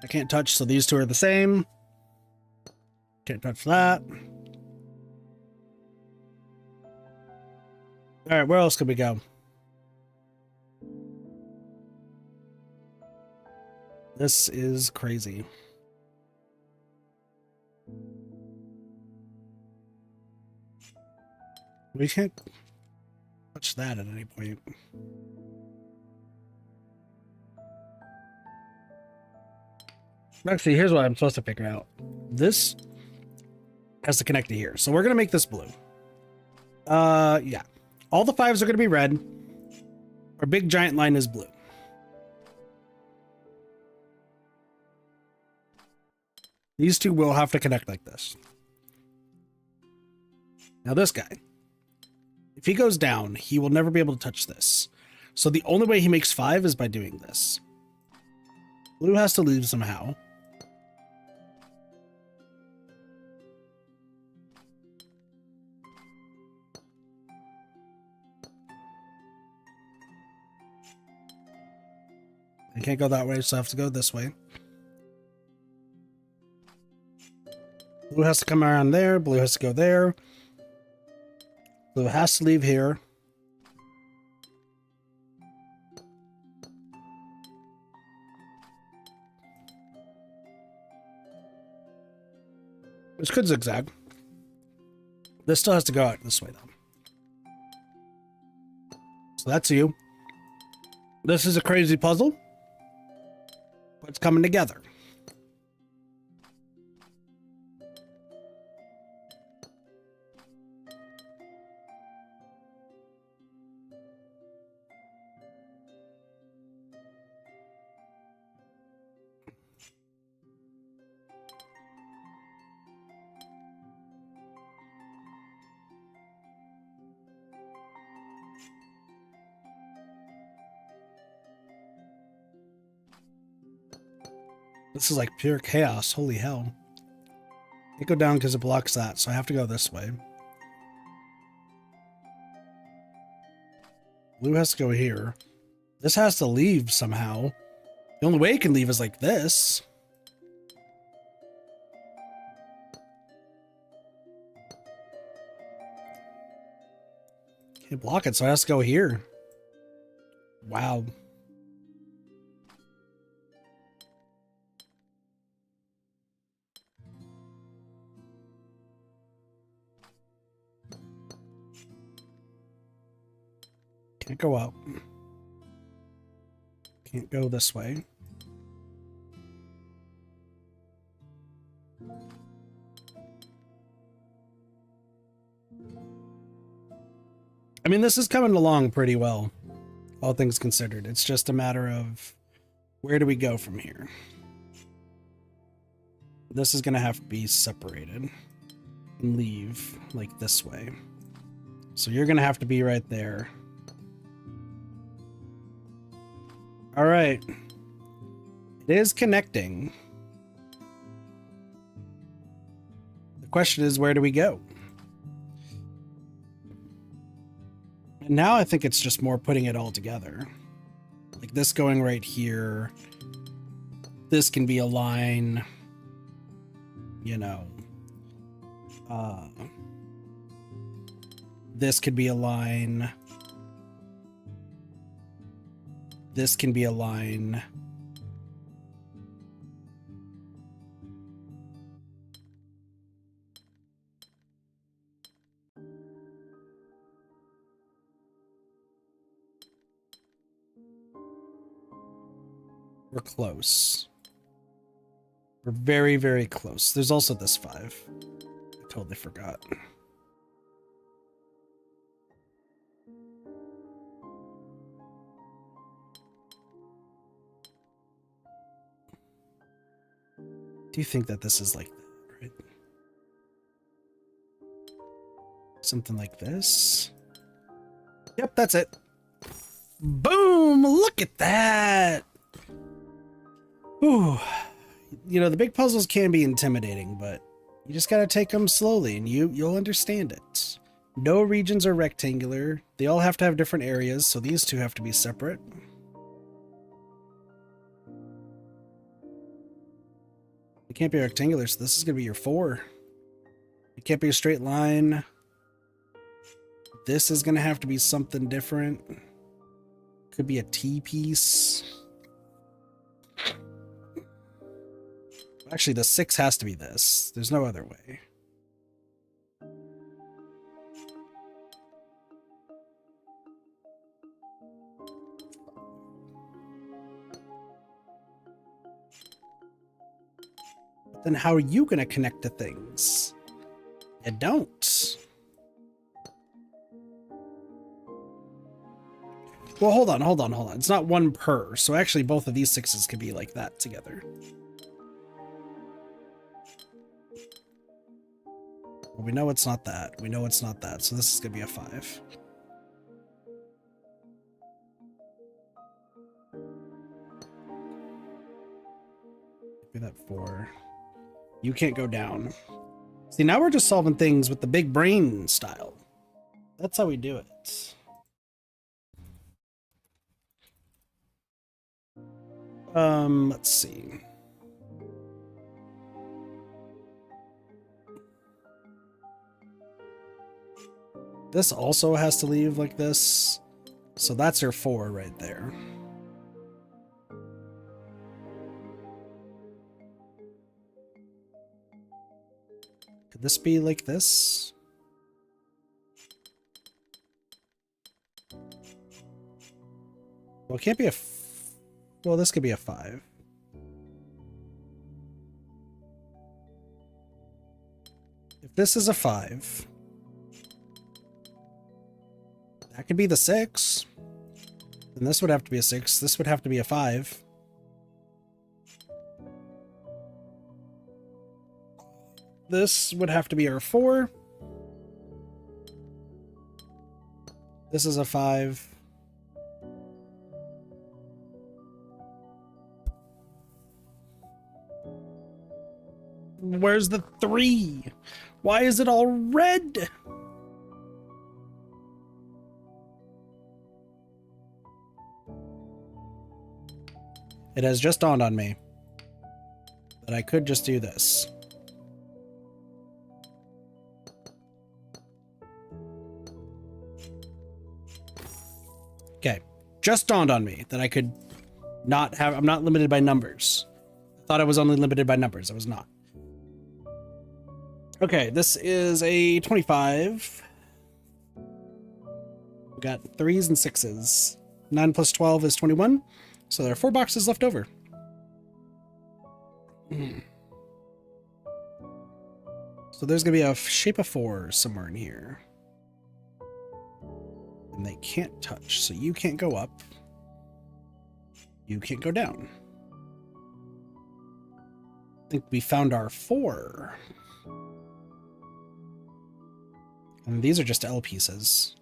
I can't touch, so these two are the same. Can't touch that. All right, where else could we go? This is crazy. We can't touch that at any point. Actually, here's what I'm supposed to figure out. This has to connect to here. So we're going to make this blue. Yeah. All the 5s are going to be red. Our big giant line is blue. These two will have to connect like this. Now this guy, if he goes down, he will never be able to touch this. So the only way he makes 5 is by doing this. Blue has to leave somehow. I can't go that way, so I have to go this way. Blue has to come around there. Blue has to go there. Blue has to leave here. This could zigzag. This still has to go out this way, though. So that's you. This is a crazy puzzle. But it's coming together. This is like pure chaos. Holy hell. Can't go down because it blocks that, so I have to go this way. Blue has to go here. This has to leave somehow. The only way it can leave is like this. Can't block it, so it has to go here. Wow. Can't go up. Can't go this way. I mean, this is coming along pretty well, all things considered. It's just a matter of where do we go from here? This is going to have to be separated and leave like this way. So you're going to have to be right there. All right. It is connecting. The question is, where do we go? And now I think it's just more putting it all together. Like this going right here. This can be a line, you know. This could be a line. This can be a line. We're close. We're very, very close. There's also this 5. I totally forgot. Do you think that this is like that, right? Something like this? Yep, that's it. Boom! Look at that! Ooh. You know, the big puzzles can be intimidating, but you just gotta take them slowly and you'll understand it. No regions are rectangular. They all have to have different areas, so these two have to be separate. It can't be rectangular, so this is gonna be your 4. It can't be a straight line. This is gonna have to be something different. Could be a T piece. Actually, the 6 has to be this. There's no other way. But then how are you going to connect to things? You don't. Well, hold on. It's not one per. So actually both of these 6s could be like that together. Well, we know it's not that. We know it's not that. So this is going to be a 5. Do that 4. You can't go down. See, now we're just solving things with the big brain style. That's how we do it. Let's see. This also has to leave like this. So that's your 4 right there. Could this be like this? Well, it can't be a... Well, this could be a 5. If this is a 5, that could be the 6. And this would have to be a 6. This would have to be a 5. This would have to be our 4. This is a 5. Where's the 3? Why is it all red? It has just dawned on me that I could just do this. Okay, just dawned on me that I could not have... I'm not limited by numbers. I thought I was only limited by numbers. I was not. Okay, this is a 25. We got 3s and 6s. 9 plus 12 is 21. So there are 4 boxes left over. So there's going to be a shape of 4 somewhere in here. And they can't touch, so you can't go up. You can't go down. I think we found our 4. And these are just L pieces.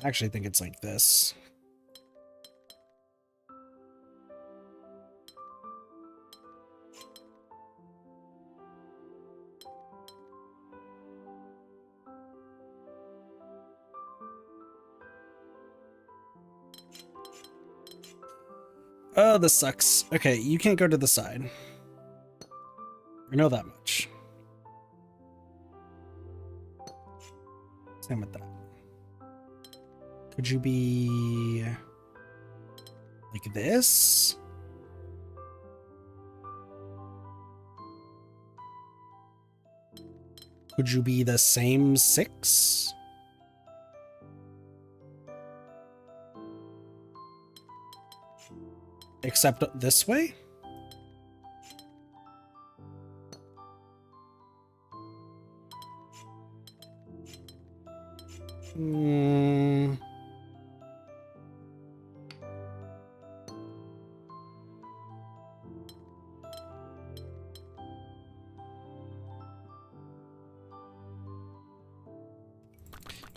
I actually think it's like this. Oh, this sucks. Okay, you can't go to the side. I know that much. Same with that. Could you be like this? Could you be the same 6? Except this way?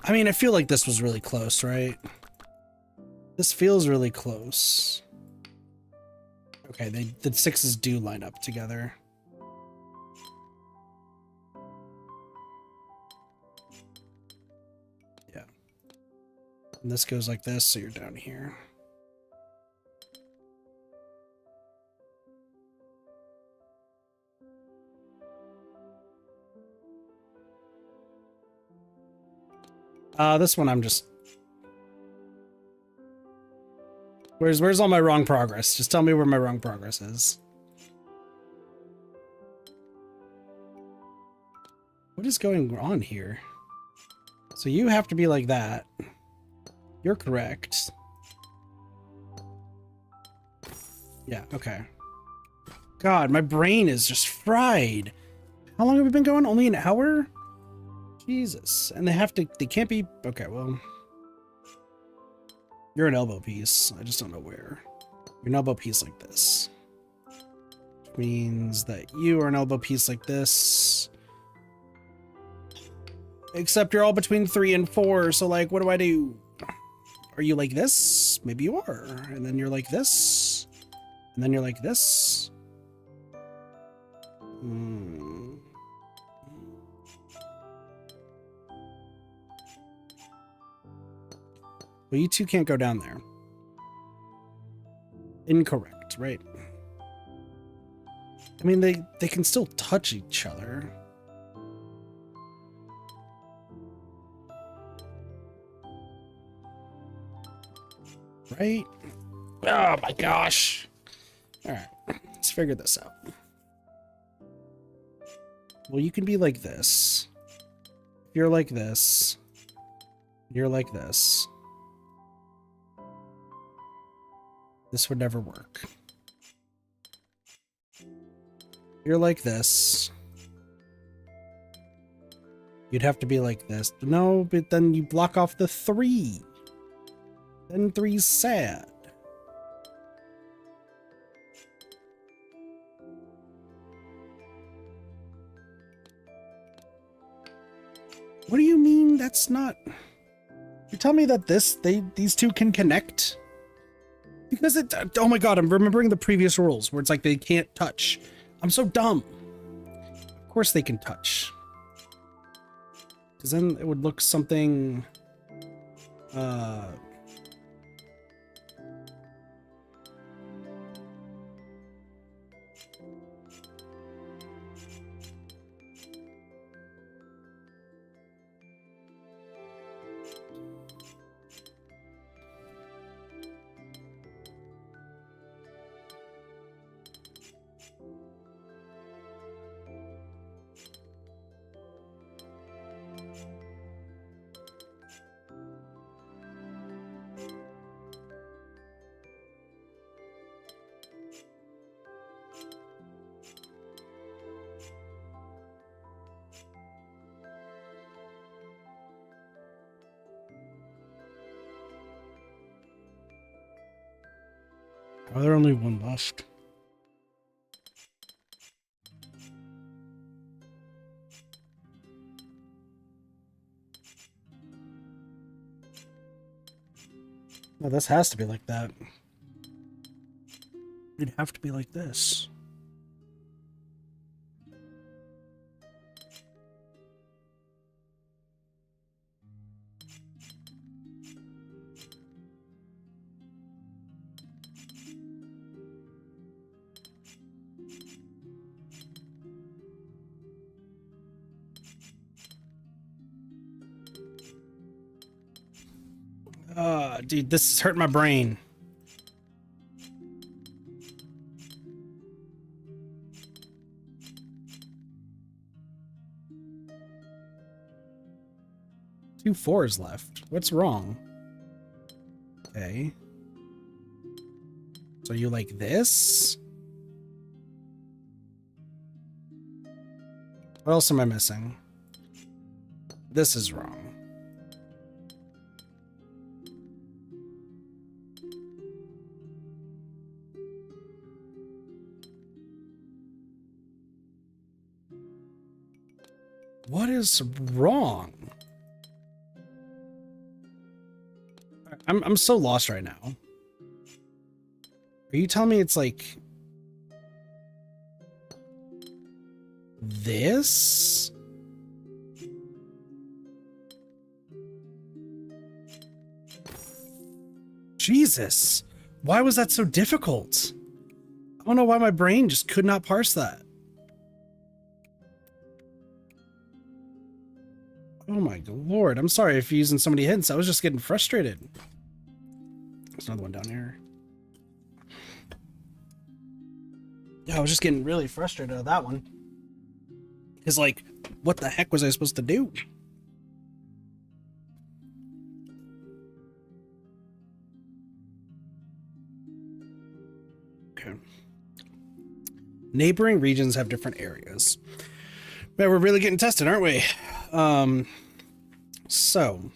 I mean, I feel like this was really close, right? This feels really close. Okay, the 6s do line up together. And this goes like this, so you're down here. This one I'm just... Where's all my wrong progress? Just tell me where my wrong progress is. What is going on here? So you have to be like that. You're correct. Yeah, okay. God, my brain is just fried. How long have we been going? Only an hour? Jesus. And they can't be, okay, well. You're an elbow piece. I just don't know where. You're an elbow piece like this. Which means that you are an elbow piece like this. Except you're all between 3 and 4, so like, what do I do? Are you like this? Maybe you are. And then you're like this. And then you're like this. Well, you two can't go down there. Incorrect, right? I mean, they can still touch each other. Right? Oh my gosh. All right, let's figure this out. Well, you can be like this. If you're like this, you're like this. This would never work. You're like this. You'd have to be like this. No, but then you block off the 3. Then 3's sad. What do you mean that's not... You tell me that these two can connect? Because it... Oh my god, I'm remembering the previous rules where it's like they can't touch. I'm so dumb. Of course they can touch. Because then it would look something... Oh, there's only one left. Well, this has to be like that. It'd have to be like this. Dude, this is hurting my brain. Two 4s left. What's wrong? Okay. So you like this? What else am I missing? This is wrong. What is wrong? I'm so lost right now. Are you telling me it's like this? Jesus. Why was that so difficult? I don't know why my brain just could not parse that. Oh my lord. I'm sorry if you're using so many hints. I was just getting frustrated. There's another one down here. Yeah, I was just getting really frustrated at that one. It's like, what the heck was I supposed to do? Okay. Neighboring regions have different areas. Man, we're really getting tested, aren't we? So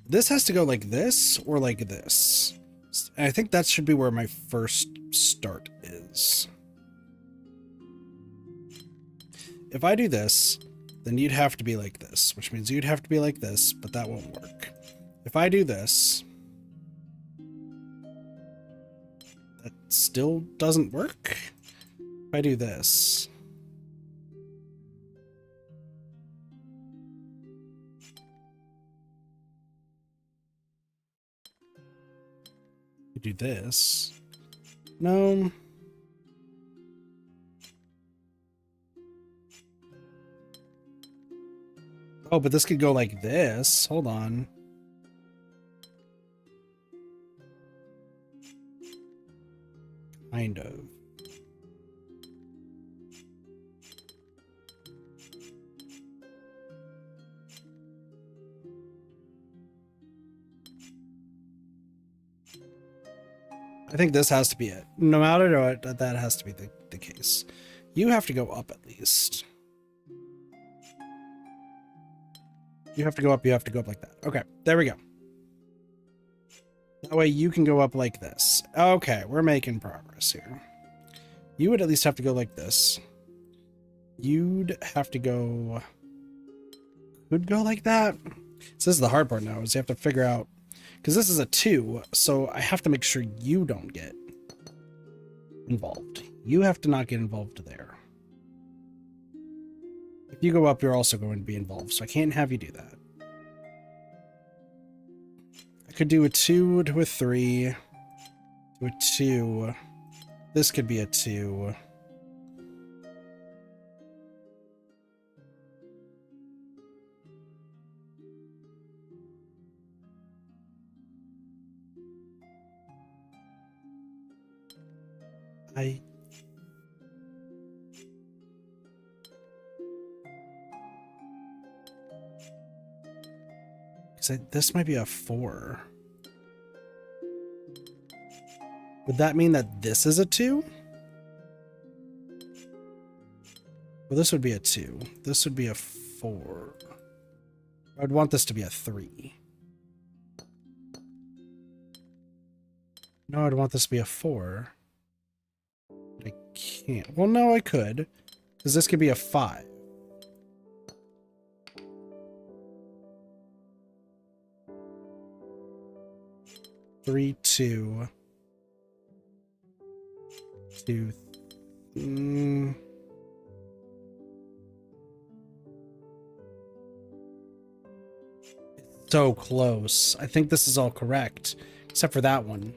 this has to go like this or like this. And I think that should be where my first start is. If I do this, then you'd have to be like this, which means you'd have to be like this, but that won't work. If I do this, that still doesn't work. If I do this, I do this, no. Oh, but this could go like this. Hold on. Kind of. I think this has to be it. No matter what, that has to be the case. You have to go up at least. You have to go up like that. Okay, there we go. That way you can go up like this. Okay, we're making progress here. You would at least have to go like this. You'd have to go... Could go like that. So this is the hard part now, is you have to figure out... Because this is a 2, so I have to make sure you don't get involved. You have to not get involved there. If you go up, you're also going to be involved, so I can't have you do that. I could do a 2 to a 3 to a 2. This could be a 2. This might be a 4. Would that mean that this is a 2? Well, this would be a 2. This would be a 4. I'd want this to be a 3. No, I'd want this to be a 4. I can't. Well, no, I could. Because this could be a 5. Three, 2, 2. So close. I think this is all correct, except for that one.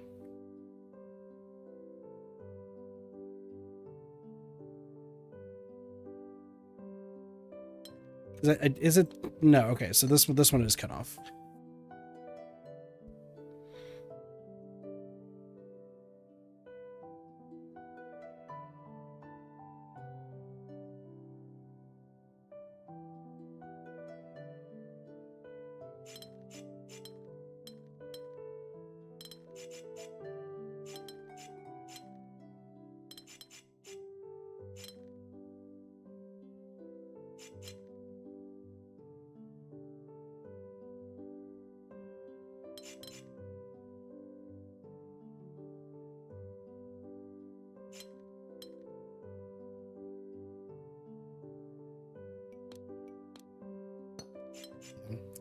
Is it? No. Okay. So this one is cut off.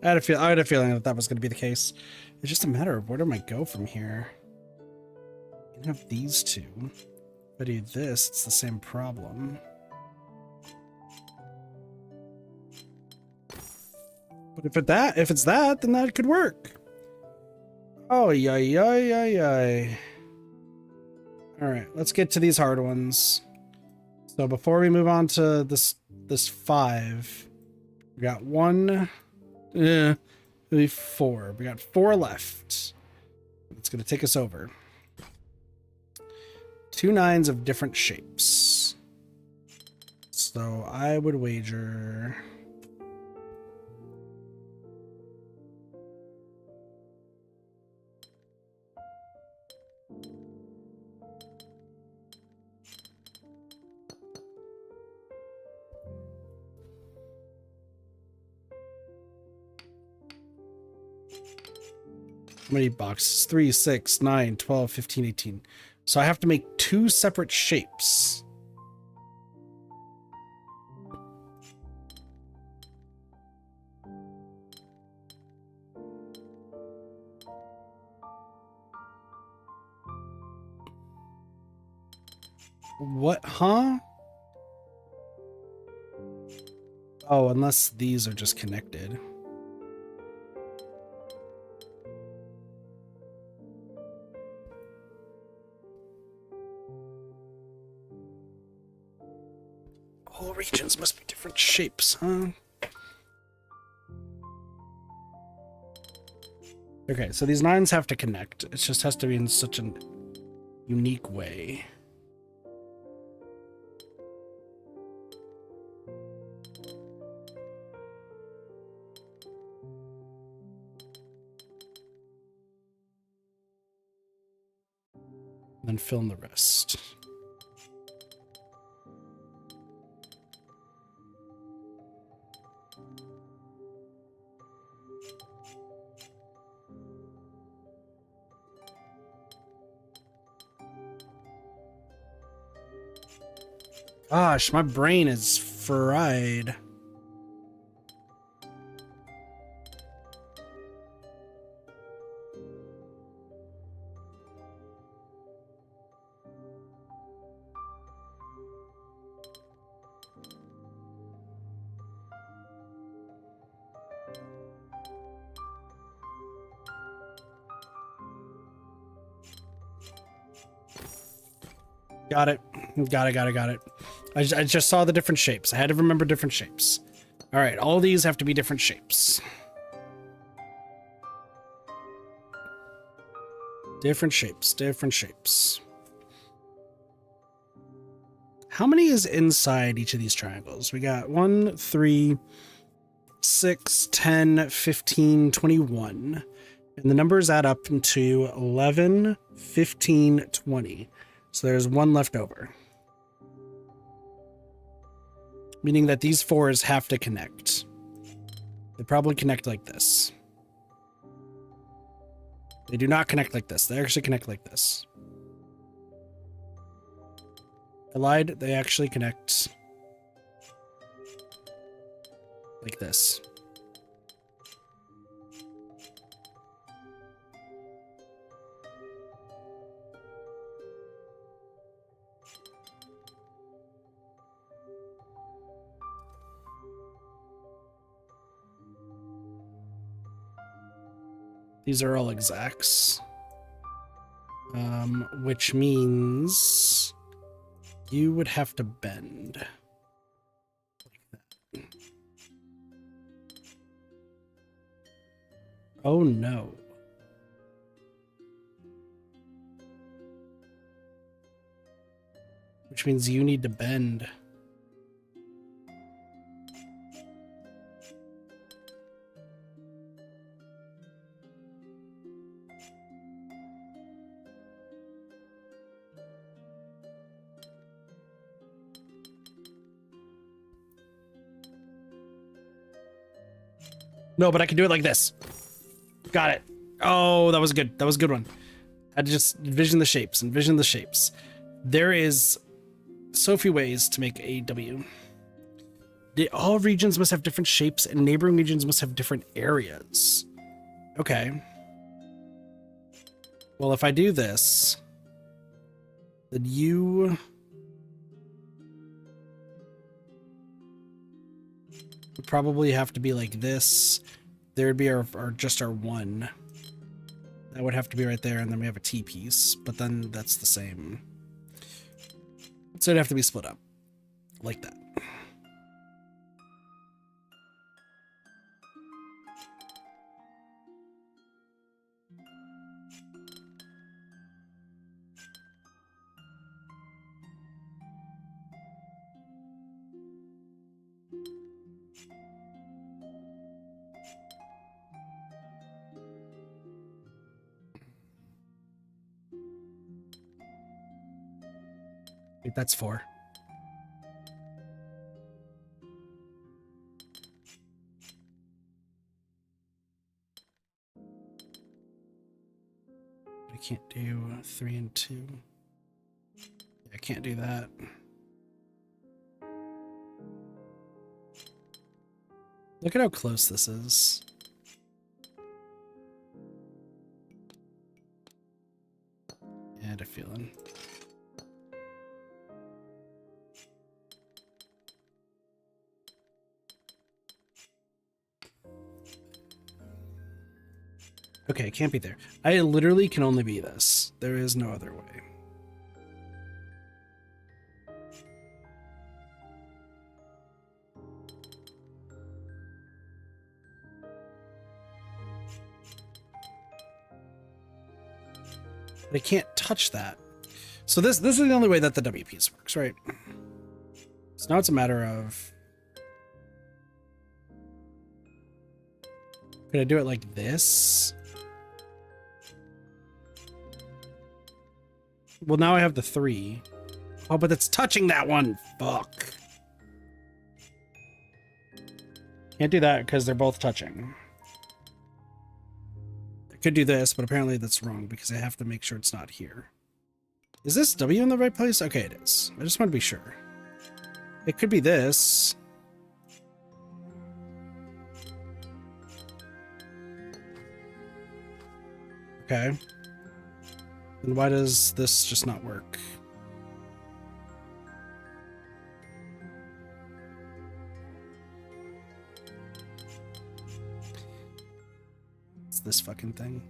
I had a feeling that that was going to be the case. It's just a matter of where do I go from here. I have these two. If I do this, it's the same problem. But if it's that, then that could work. Oh, yay. All right, let's get to these hard ones. So before we move on to this 5, we got 1, maybe 4. We got 4 left. It's gonna take us over. 2 9s of different shapes. So I would wager. How many boxes? 3, 6, 9, 12, 15, 18. So I have to make 2 separate shapes. What? Huh? Oh, unless these are just connected. All regions must be different shapes, huh? Okay, so these 9s have to connect. It just has to be in such a unique way. Then fill in the rest. Gosh, my brain is fried. Got it. Got it. I just saw the different shapes. I had to remember different shapes. All right, all these have to be different shapes. Different shapes. How many is inside each of these triangles? We got 1, 3, 6, 10, 15, 21. And the numbers add up into 11, 15, 20. So there's 1 left over. Meaning that these 4s have to connect. They probably connect like this. They do not connect like this. They actually connect like this. I lied. They actually connect like this. These are all exacts. Which means you would have to bend. Like that. Oh no. Which means you need to bend. No, but I can do it like this. Got it. Oh, that was good. That was a good one. I had to just envision the shapes. There is so few ways to make a W. All regions must have different shapes and neighboring regions must have different areas. Okay. Well, if I do this, then you would probably have to be like this. There'd be our just our 1. That would have to be right there, and then we have a T piece, but then that's the same. So it'd have to be split up like that. Wait, that's 4. I can't do 3 and 2. I can't do that. Look at how close this is. I had a feeling. Okay, it can't be there. I literally can only be this. There is no other way. But I can't touch that. So this is the only way that the W piece works, right? So now it's a matter of, could I do it like this? Well, now I have the 3. Oh, but it's touching that one. Fuck. Can't do that because they're both touching. I could do this, but apparently that's wrong because I have to make sure it's not here. Is this W in the right place? Okay, it is. I just want to be sure. It could be this. Okay. Then why does this just not work? It's this fucking thing.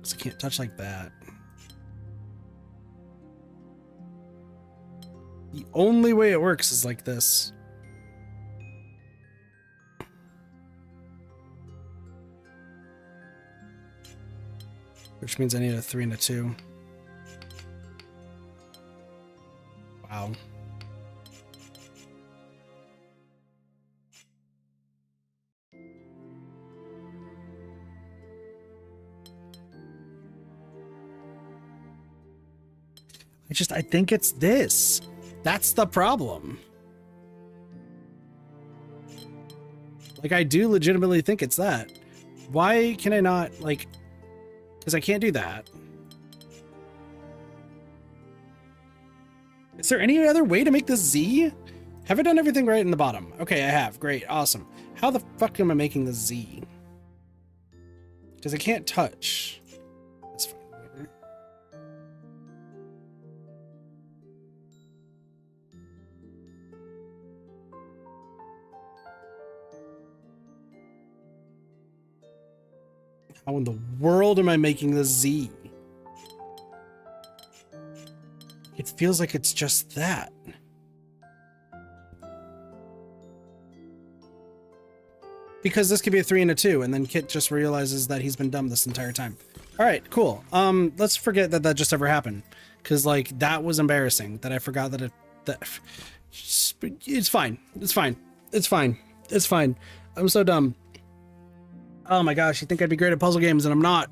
So I can't touch like that. The only way it works is like this. Which means I need a 3 and a 2. Wow. I think it's this. That's the problem. Like, I do legitimately think it's that. Why can I not, like... Because I can't do that. Is there any other way to make this Z? Have I done everything right in the bottom? Okay, I have. Great. Awesome. How the fuck am I making the Z? Because I can't touch. That's fine. How in the world am I making the Z? It feels like it's just that. Because this could be a 3 and a 2, and then Kit just realizes that he's been dumb this entire time. All right, cool. Let's forget that just ever happened, because like that was embarrassing. That I forgot that it's fine. It's fine. It's fine. It's fine. I'm so dumb. Oh my gosh, you think I'd be great at puzzle games, and I'm not.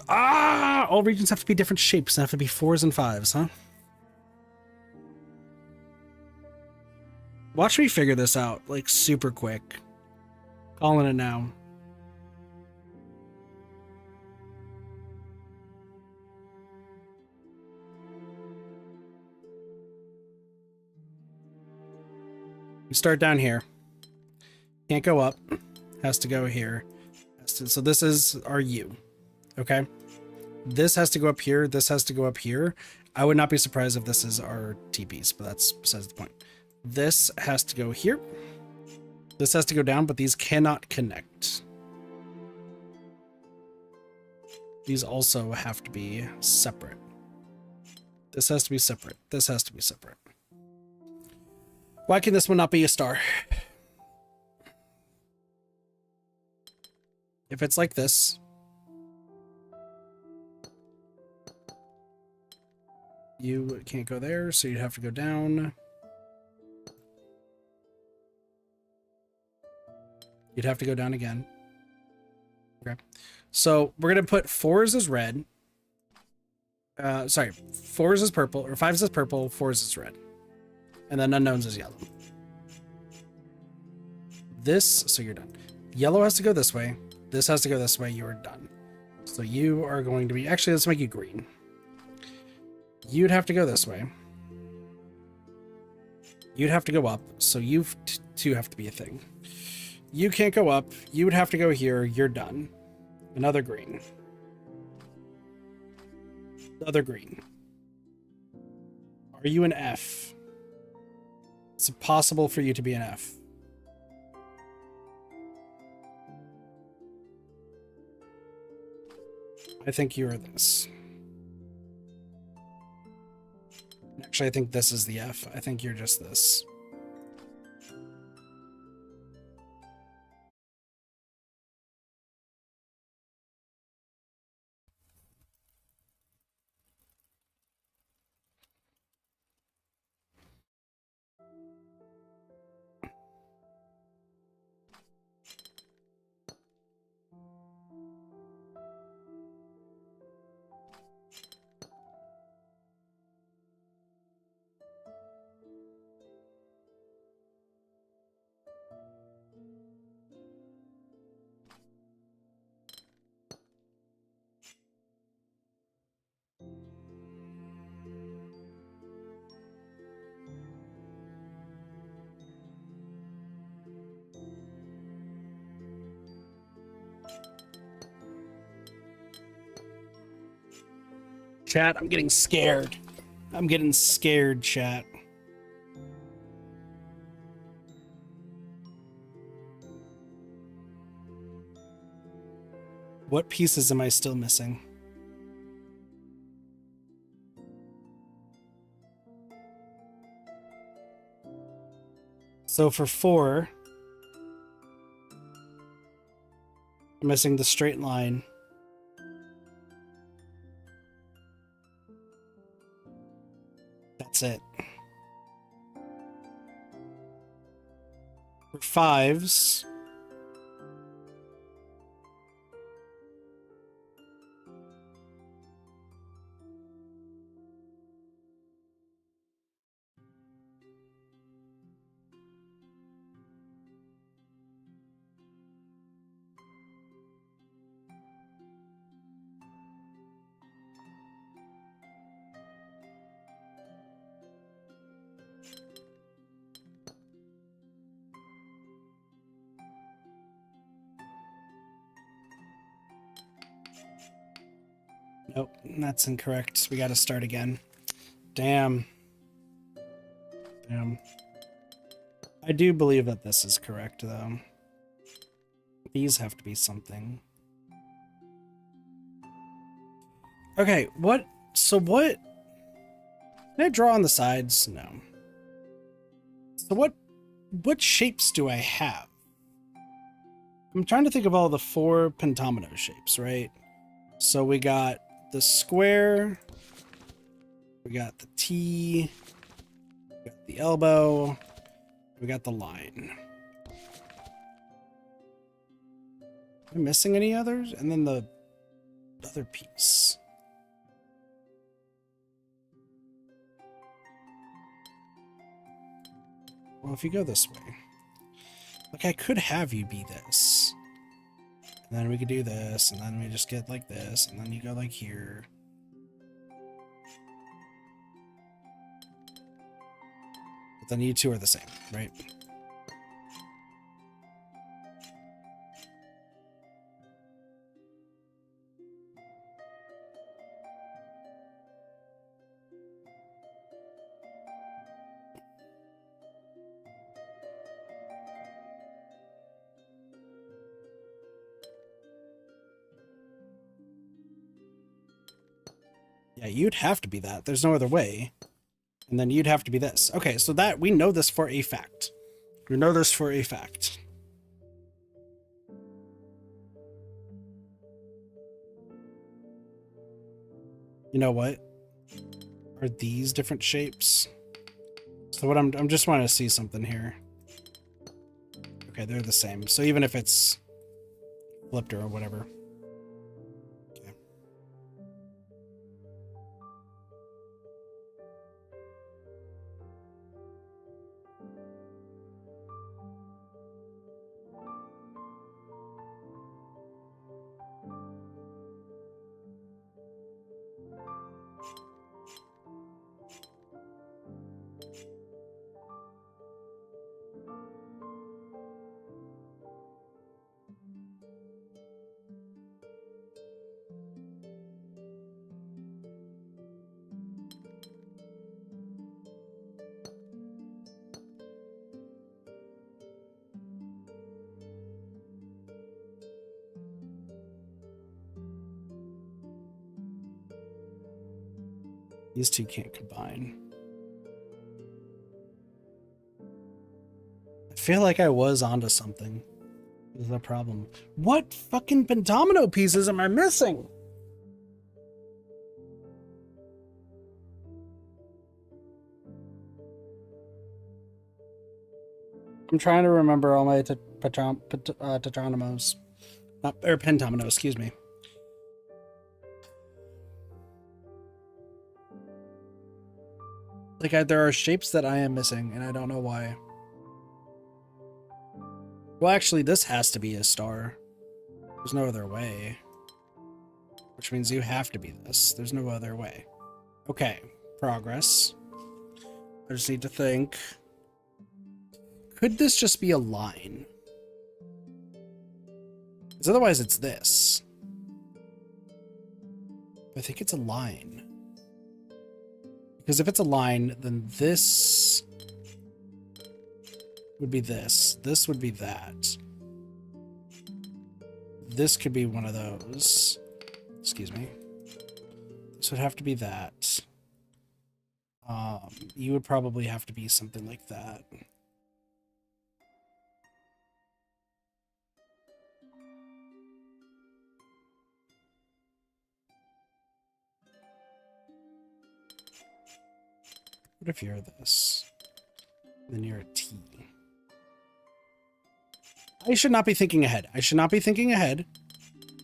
Ah! All regions have to be different shapes. They have to be 4s and 5s, huh? Watch me figure this out, like, super quick. Calling it now. We start down here. Can't go up. Has to go here. So this is our U. Okay? This has to go up here. This has to go up here. I would not be surprised if this is our T piece, but that's besides the point. This has to go here. This has to go down, but these cannot connect. these also have to be separate. This has to be separate. This has to be separate. Why can this one not be a star? If it's like this, you can't go there, so you'd have to go down. You'd have to go down again. Okay. So we're going to put 4s as red. Sorry, 4s as purple, or 5s as purple, 4s as red. And then unknowns is yellow. This, so you're done. Yellow has to go this way. This has to go this way. You're done. So you are going to be, actually, let's make you green. You'd have to go this way. You'd have to go up. So you two have to be a thing. You can't go up. You would have to go here. You're done. Another green. Another green. Are you an F? It's possible for you to be an F. I think you are this. Actually, I think this is the F. I think you're just this. Chat, I'm getting scared. I'm getting scared, chat. What pieces am I still missing? So for 4, I'm missing the straight line. That's it. For 5s, nope, that's incorrect. We got to start again. Damn. Damn. I do believe that this is correct, though. These have to be something. Okay, what? So what? Can I draw on the sides? No. So what shapes do I have? I'm trying to think of all the 4 pentomino shapes, right? So we got the square, we got the T, we got the elbow, we got the line. Am I missing any others? And then the other piece. Well, if you go this way, like I could have you be this. And then we could do this, and then we just get like this, and then you go like here. But then you two are the same, right? Yeah, you'd have to be that. There's no other way. And then you'd have to be this. Okay, so that we know this for a fact. We know this for a fact. You know what? Are these different shapes? So what I'm just wanting to see something here. Okay, they're the same. So even if it's flipped or whatever. Okay. These two can't combine. I feel like I was onto something. Is the problem? What fucking domino pieces am I missing? I'm trying to remember all my tetronyms. Or pentomino, excuse me. Like, there are shapes that I am missing, and I don't know why. Well, actually, this has to be a star. There's no other way. Which means you have to be this. There's no other way. Okay, progress. I just need to think. Could this just be a line? Because otherwise it's this. I think it's a line. Because if it's a line, then this would be this. This would be that. This could be one of those. Excuse me. This would have to be that. You would probably have to be something like that. What if you're this? Then you're a T. I should not be thinking ahead. I should not be thinking ahead.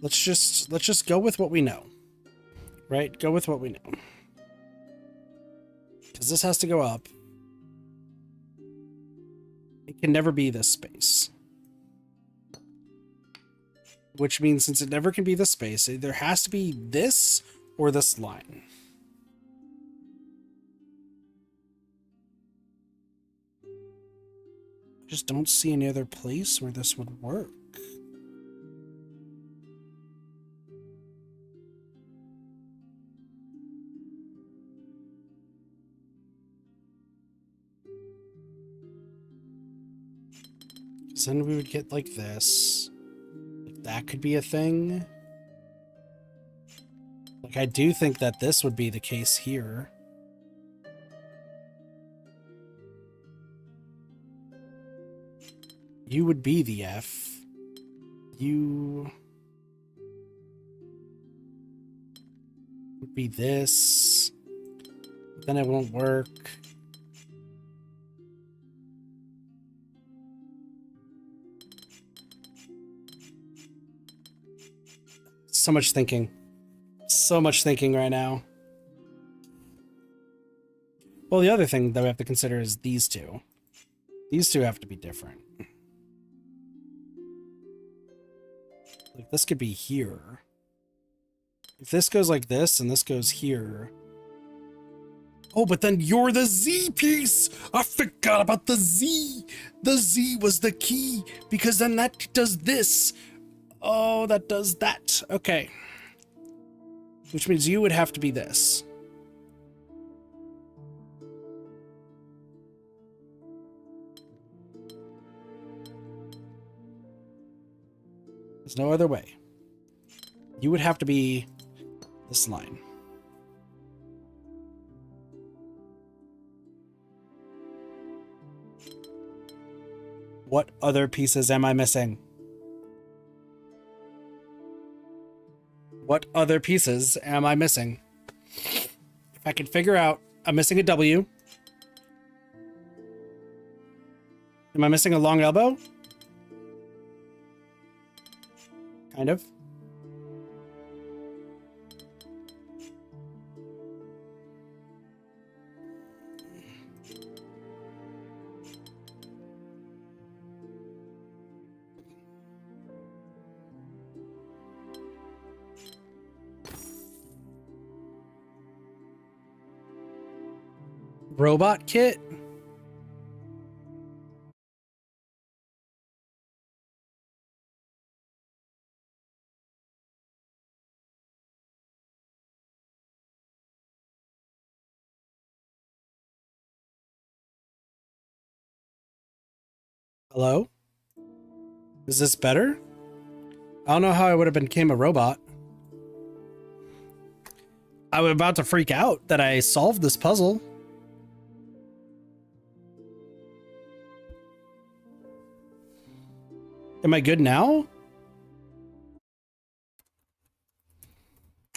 Let's just go with what we know. Right? Go with what we know. Because this has to go up. It can never be this space. Which means since it never can be this space, there has to be this or this line. I just don't see any other place where this would work. Because then we would get like this. Like that could be a thing. Like I do think that this would be the case here. You would be the F. You would be this. But then it won't work. So much thinking. So much thinking right now. Well, the other thing that we have to consider is these two. These two have to be different. Like this could be here. If this goes like this and this goes here. Oh, but then you're the Z piece. I forgot about the Z. The Z was the key because then that does this. Oh, that does that. Okay. Which means you would have to be this. There's no other way. You would have to be this line. What other pieces am I missing? What other pieces am I missing? If I can figure out, I'm missing a W. Am I missing a long elbow? Kind of. Robot kit? Hello? Is this better? I don't know how I would have became a robot. I was about to freak out that I solved this puzzle. Am I good now?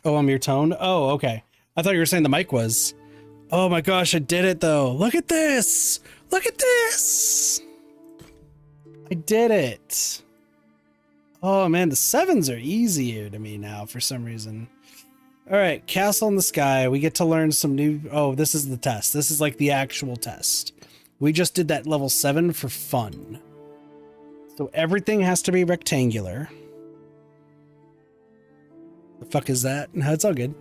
Oh, I'm your tone? Oh, okay. I thought you were saying the mic was. Oh my gosh, I did it though. Look at this. Look at this. I did it. Oh man, the 7s are easier to me now for some reason. All right, castle in the sky. We get to learn some new... Oh, this is the test. This is like the actual test. We just did that level 7 for fun. So everything has to be rectangular. The fuck is that? No, it's all good.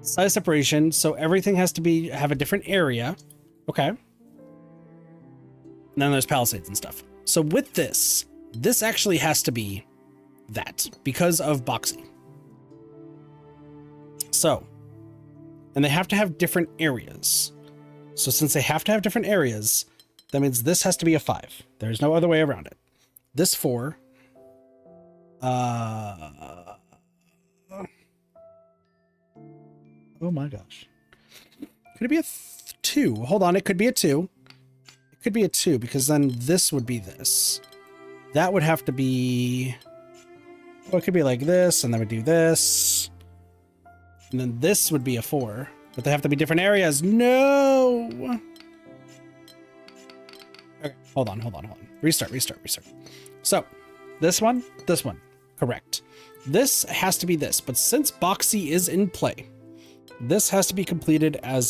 Size separation. So everything has to have a different area. Okay. And then there's palisades and stuff. So with this actually has to be that because of boxy. So, and they have to have different areas. So since they have to have different areas, that means this has to be a 5. There's no other way around it. This 4. Oh my gosh. Could it be a 2? Hold on, it could be a 2. It could be a 2 because then this would be this. That would have to be... Well, it could be like this, and then we do this. And then this would be a 4. But they have to be different areas. No! Okay, hold on. Restart. So, this one. Correct. This has to be this. But since boxy is in play, this has to be completed as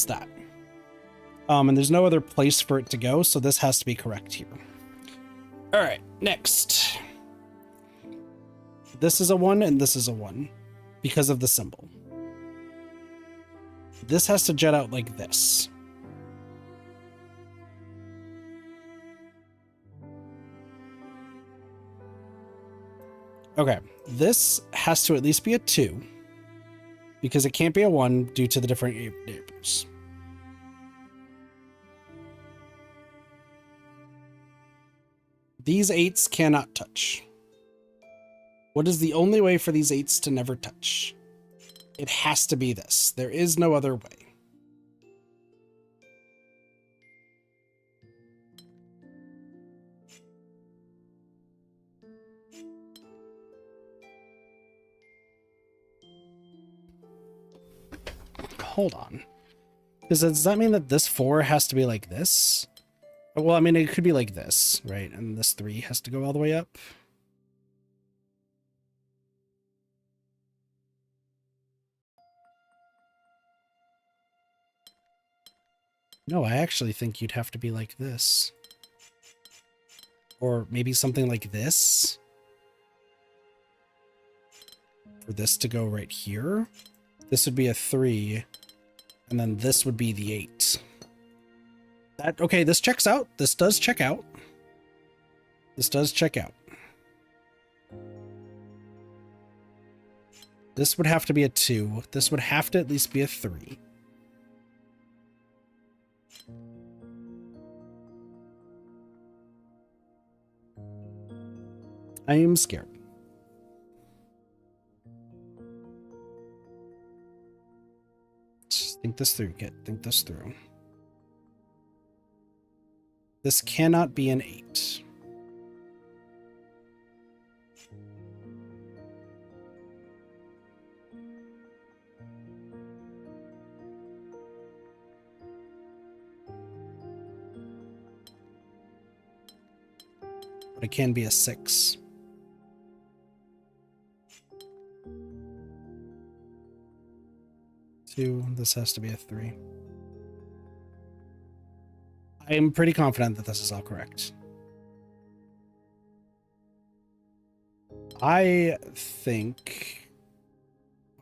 that. And there's no other place for it to go, so this has to be correct here. All right, next. This is a 1 and this is a 1 because of the symbol. This has to jet out like this. Okay, this has to at least be a 2 because it can't be a 1 due to the different neighbors. These 8s cannot touch. What is the only way for these 8s to never touch? It has to be this. There is no other way. Hold on. Does that mean that this 4 has to be like this? Well, I mean, it could be like this, right? And this 3 has to go all the way up. No, I actually think you'd have to be like this. Or maybe something like this. For this to go right here. This would be a 3. And then this would be the 8. Okay, this checks out. This does check out. This does check out. This would have to be a 2. This would have to at least be a 3. I am scared. Just think this through, kid. Think this through. This cannot be an 8. But it can be a 6. Two. This has to be a 3. I am pretty confident that this is all correct. I think...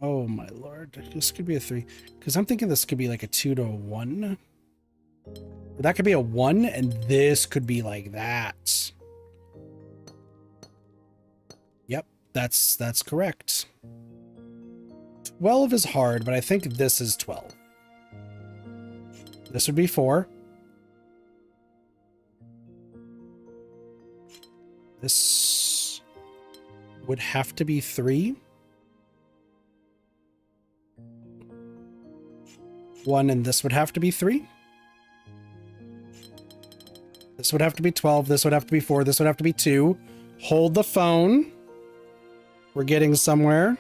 Oh my lord. This could be a 3. Because I'm thinking this could be like a 2 to a 1. That could be a 1, and this could be like that. Yep, that's correct. 12 is hard, but I think this is 12. This would be 4. This would have to be 3. 1, and this would have to be 3. This would have to be 12. This would have to be 4. This would have to be 2. Hold the phone. We're getting somewhere.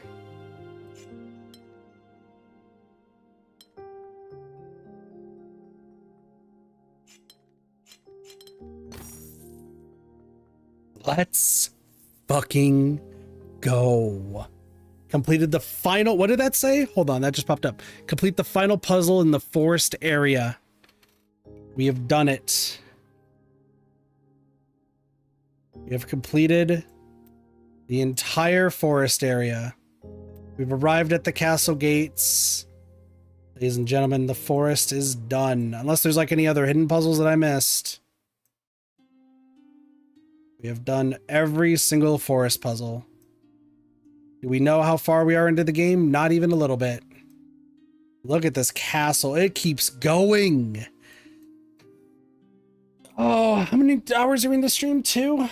Let's fucking go. Completed the final... What did that say? Hold on, that just popped up. Complete the final puzzle in the forest area. We have done it. We have completed the entire forest area. We've arrived at the castle gates. Ladies and gentlemen, the forest is done. Unless there's like any other hidden puzzles that I missed. We have done every single forest puzzle. Do we know how far we are into the game? Not even a little bit. Look at this castle. It keeps going. Oh, how many hours are we in the stream? 2?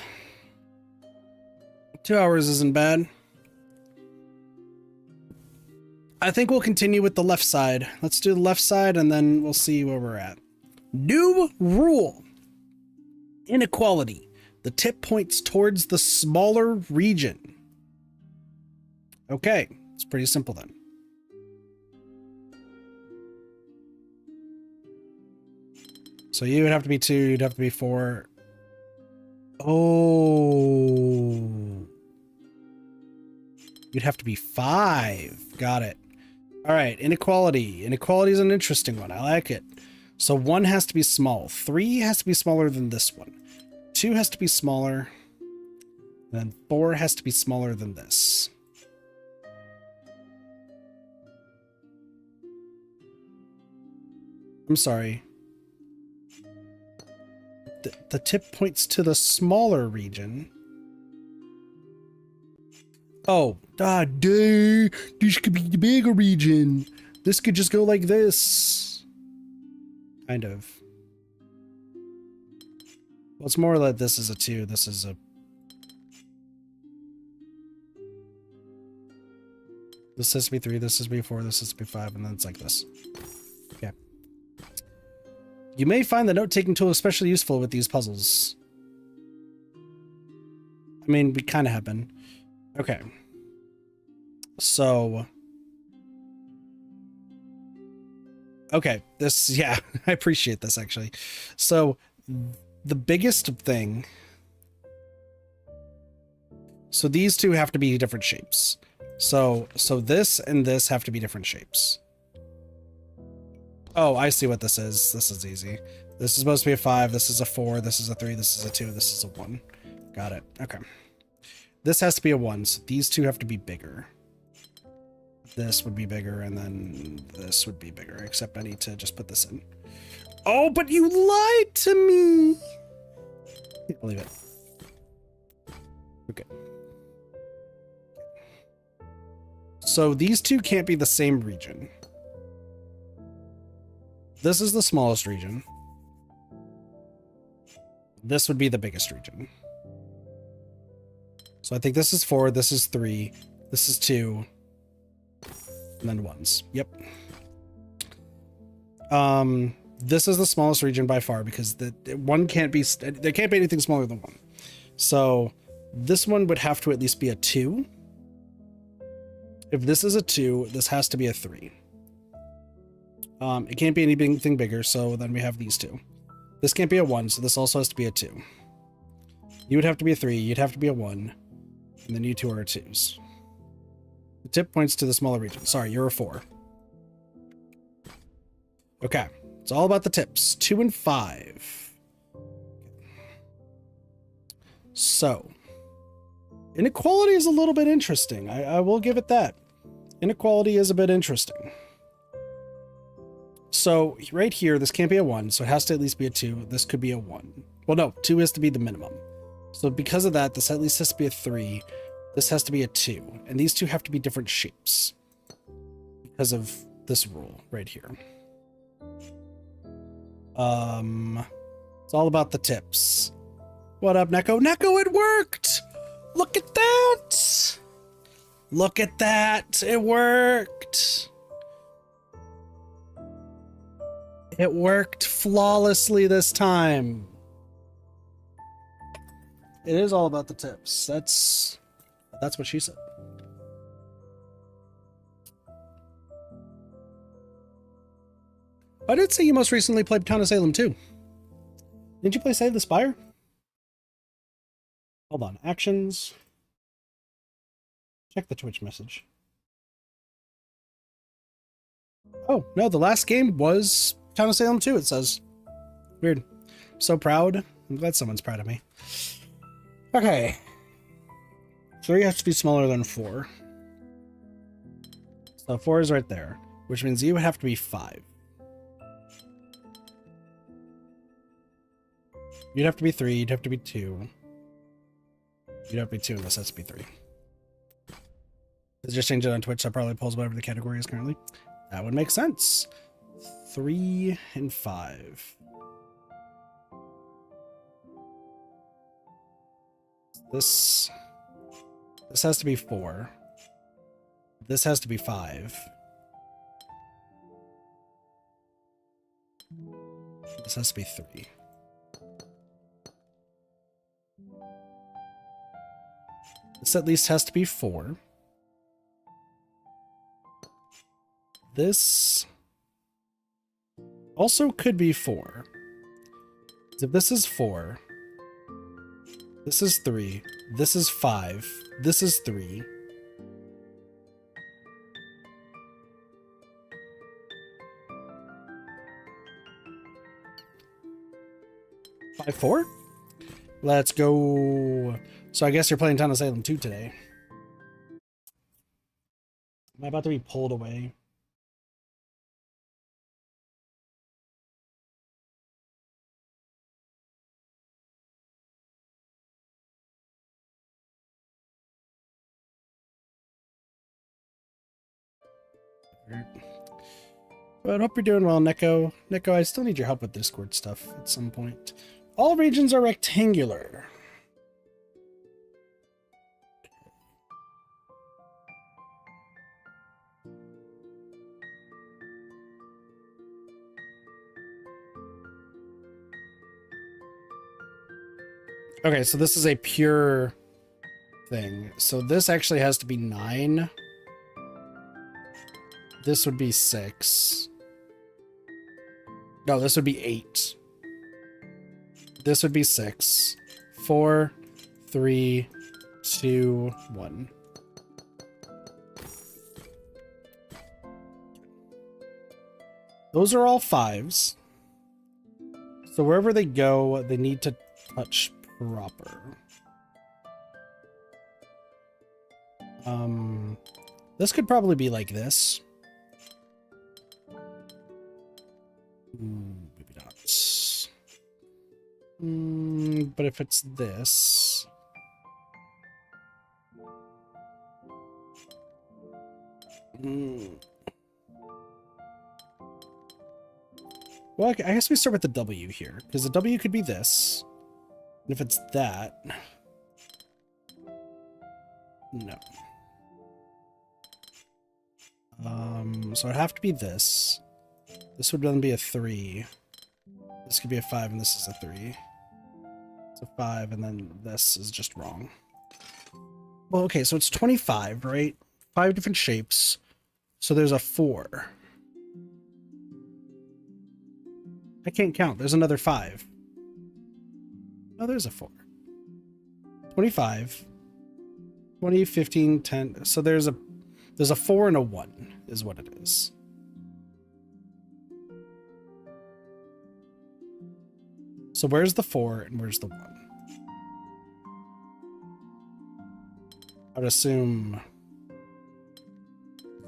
2 hours isn't bad. I think we'll continue with the left side. Let's do the left side and then we'll see where we're at. New rule. Inequality. The tip points towards the smaller region. Okay, it's pretty simple then. So you would have to be 2, you'd have to be 4. Oh. You'd have to be 5. Got it. All right, inequality. Inequality is an interesting one. I like it. So 1 has to be small. 3 has to be smaller than this one. 2 has to be smaller. And then 4 has to be smaller than this. I'm sorry. The tip points to the smaller region. Oh, this could be the bigger region. This could just go like this. Kind of. Well, it's more like this is a 2, this is a... This has to be 3, this has to be 4, this has to be 5, and then it's like this. Okay. You may find the note-taking tool especially useful with these puzzles. I mean, we kind of have been. Okay. So... Okay, this... Yeah, I appreciate this, actually. So... The biggest thing, so these two have to be different shapes. So this and this have to be different shapes. Oh, I see what this is. This is easy. This is supposed to be a 5. This is a 4. This is a 3. This is a 2. This is a 1. Got it. Okay. This has to be a 1. So these two have to be bigger. This would be bigger, and then this would be bigger, except I need to just put this in. Oh, but you lied to me! Can't believe it. Okay. So these two can't be the same region. This is the smallest region. This would be the biggest region. So I think this is 4, this is 3, this is 2, and then 1s. Yep. this is the smallest region by far because one can't be, there can't be anything smaller than 1. So this one would have to at least be a 2. If this is a 2, this has to be a 3. It can't be anything bigger, so then we have these 2. This can't be a 1, so this also has to be a 2. You would have to be a 3, you'd have to be a 1, and then you 2 are 2s. The tip points to the smaller region. Sorry, you're a 4. Okay, it's all about the tips. 2 and 5. So, inequality is a little bit interesting. I will give it that. Inequality is a bit interesting. So, right here, this can't be a 1, so it has to at least be a 2. This could be a 1. Well, no, 2 has to be the minimum. So because of that, this at least has to be a 3. This has to be a 2. And these 2 have to be different shapes. Because of this rule right here. It's all about the tips. What up, Neko? Neko, it worked! Look at that! Look at that! It worked! It worked flawlessly this time. It is all about the tips. That's what she said. I did say you most recently played Town of Salem too. Didn't you play Save the Spire? Hold on. Actions. Check the Twitch message. Oh, no, the last game was Town of Salem 2, it says. Weird. I'm so proud. I'm glad someone's proud of me. Okay. 3 has to be smaller than 4. So 4 is right there, which means you would have to be 5. You'd have to be 3, you'd have to be 2. You'd have to be 2, and this has to be 3. Let's just change it on Twitch, that probably pulls whatever the category is currently. That would make sense. 3 and 5. This has to be 4. This has to be 5. This has to be 3. This at least has to be 4. This also could be 4. If this is 4, this is 3, this is 5, this is 3. Five, 4? Let's go. So I guess you're playing Town of Salem 2 today. Am I about to be pulled away? But I hope you're doing well, Neko. Neko, I still need your help with Discord stuff at some point. All regions are rectangular. Okay, so this is a pure thing. So this actually has to be 9. This would be 6. No, this would be 8. This would be 6. 4, 3, 2, 1. Those are all 5s. So wherever they go, they need to touch proper. This could probably be like this. Maybe not. But if it's this... Well, I guess we start with the W here, because the W could be this. And if it's that... No. So it'd have to be this. This would then be a 3. This could be a 5 and this is a 3. It's a 5 and then this is just wrong. Well, okay, so it's 25, right? 5 different shapes. So there's a 4. I can't count. There's another 5. Oh, there's a 4. 25. 20, 15, 10. So there's a 4 and a 1 is what it is. So where's the 4 and where's the 1? I would assume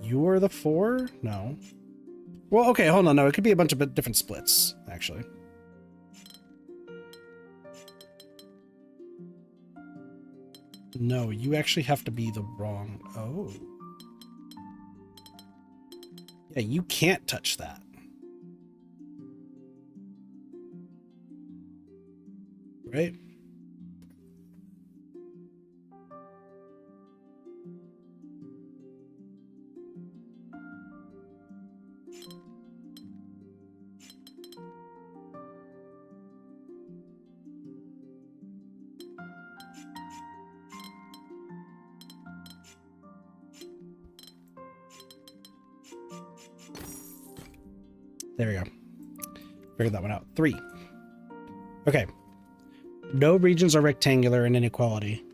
you're the 4? No. Well, okay, hold on. No, it could be a bunch of different splits, actually. No, you actually have to be the wrong... Oh. Yeah, you can't touch that. Right? There we go. Figured that one out. 3. Okay. No regions are rectangular in inequality.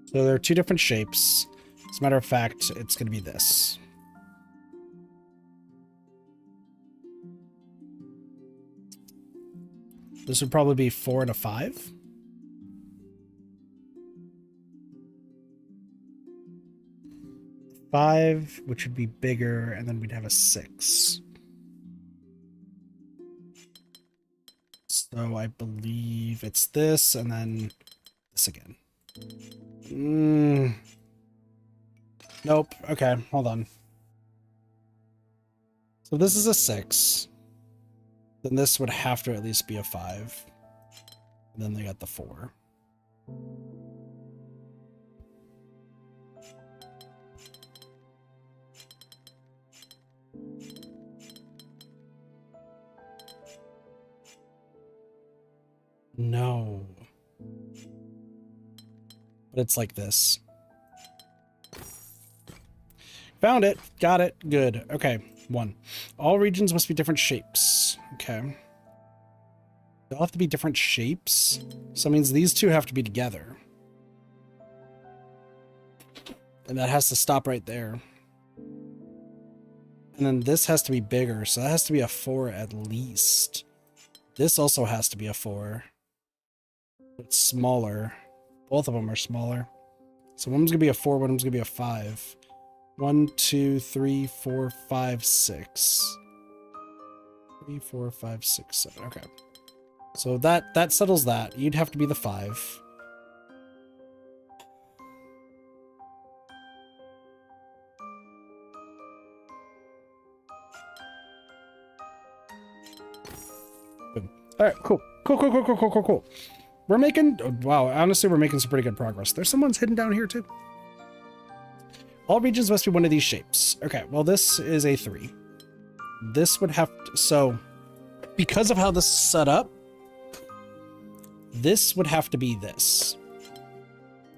So there are 2 different shapes. As a matter of fact, it's going to be this. This would probably be 4 and a 5. Five, which would be bigger, and then we'd have a 6. So I believe it's this, and then this again. Nope. Okay, hold on. So this is a 6. Then this would have to at least be a 5. And then they got the 4. No. But it's like this. Found it. Got it. Good. Okay. 1. All regions must be different shapes. Okay. They'll have to be different shapes. So that means these 2 have to be together. And that has to stop right there. And then this has to be bigger. So that has to be a 4 at least. This also has to be a 4. It's smaller. Both of them are smaller. So one's gonna be a 4, one's gonna be a 5. 1, 2, 3, 4, 5, 6. 3, 4, 5, 6, 7. Okay. So that settles that. You'd have to be the 5. Boom. All right, cool. Cool. We're making, wow, honestly, we're making some pretty good progress. There's some ones hidden down here too. All regions must be one of these shapes. Okay, well, this is a 3. This would have to, so because of how this is set up, this would have to be this.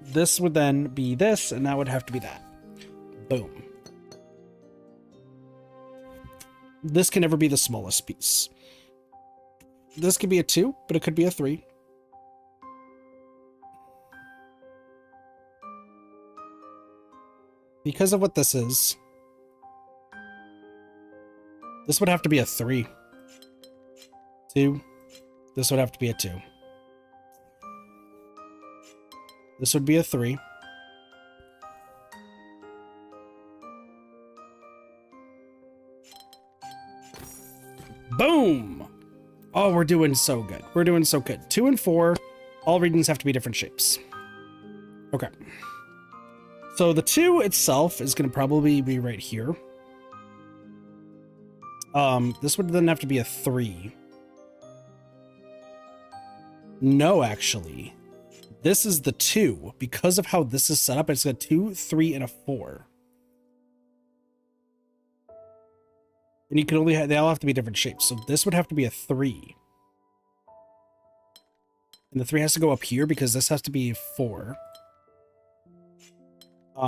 This would then be this, and that would have to be that. Boom. This can never be the smallest piece. This could be a 2, but it could be a 3. Because of what this is, this would have to be a 3. 2. This would have to be a 2. This would be a 3. Boom! Oh, we're doing so good. We're doing so good. 2 and 4, all regions have to be different shapes. Okay. So the 2 itself is going to probably be right here. This would then have to be a 3. No, actually. This is the 2. Because of how this is set up, it's a 2, 3, and a 4. And you can only they all have to be different shapes. So this would have to be a 3. And the 3 has to go up here because this has to be 4.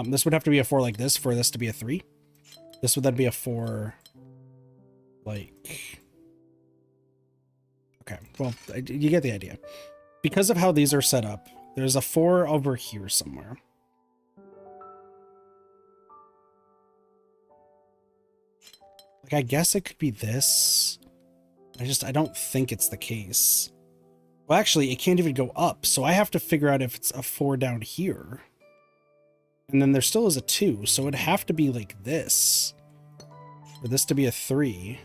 This would have to be a 4 like this for this to be a 3. This would then be a 4 like... Okay, well, you get the idea. Because of how these are set up, there's a 4 over here somewhere. Like, I guess it could be this. I don't think it's the case. Well, actually, it can't even go up, so I have to figure out if it's a 4 down here. And then there still is a 2, so it'd have to be like this. For this to be a 3.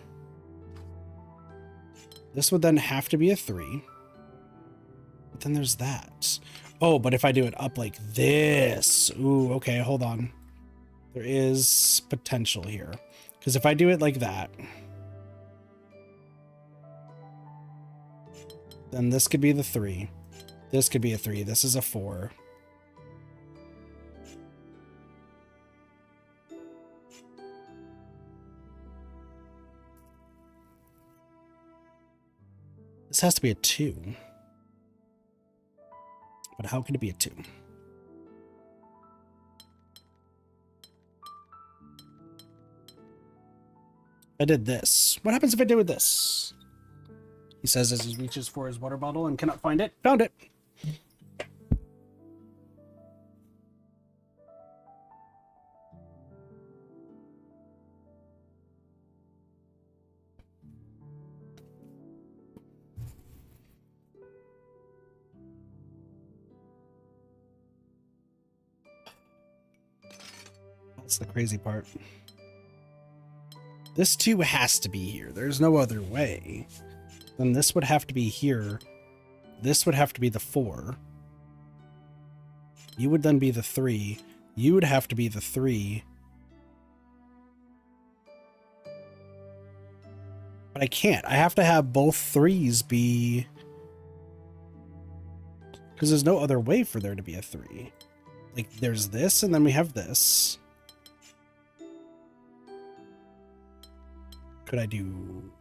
This would then have to be a 3. But then there's that. Oh, but if I do it up like this... Ooh, okay, hold on. There is potential here. Because if I do it like that... Then this could be the 3. This could be a 3. This is a 4. This has to be a 2. But how can it be a 2? I did this. What happens if I do with this? He says as he reaches for his water bottle and cannot find it. Found it. That's the crazy part. This 2 has to be here. There's no other way. Then this would have to be here. This would have to be the 4. You would then be the 3. You would have to be the 3. But I can't. I have to have both 3s be... Because there's no other way for there to be a 3. Like, there's this, and then we have this. Could I do...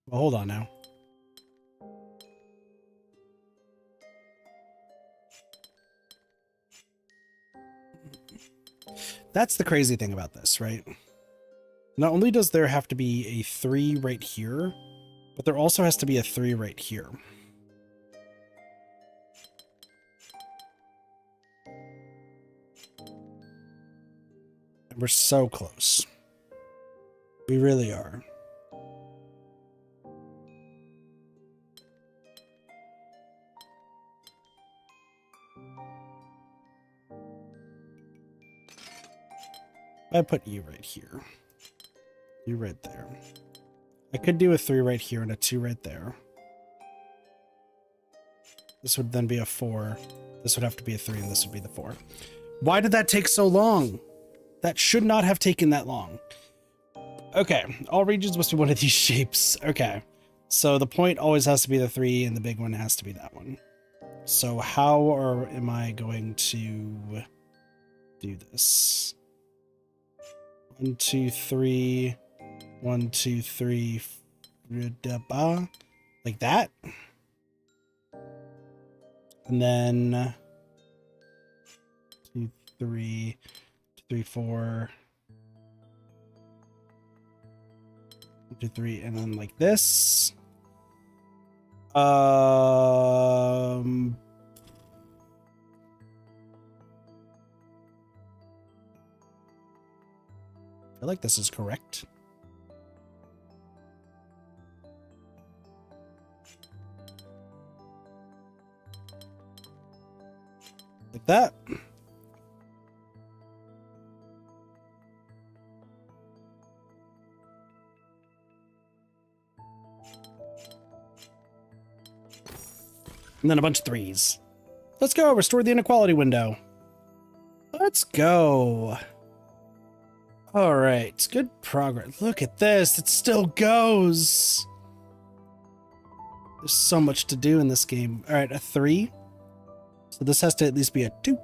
Well, hold on now. That's the crazy thing about this, right? Not only does there have to be a 3 right here, but there also has to be a 3 right here. And we're so close. We really are. I put you right here. You right there. I could do a 3 right here and a 2 right there. This would then be a 4. This would have to be a 3, and this would be the 4. Why did that take so long? That should not have taken that long. Okay, all regions must be one of these shapes. Okay, so the point always has to be the 3, and the big one has to be that one. So how am I going to do this? 1, 2, 3... 1, 2, 3, like that. And then 2, 3, 3, 4, 2, 3, and then like this. I feel like this is correct. Like that. And then a bunch of 3s. Let's go. Restore the inequality window. Let's go. All right. Good progress. Look at this. It still goes. There's so much to do in this game. All right. A 3. So this has to at least be a 2.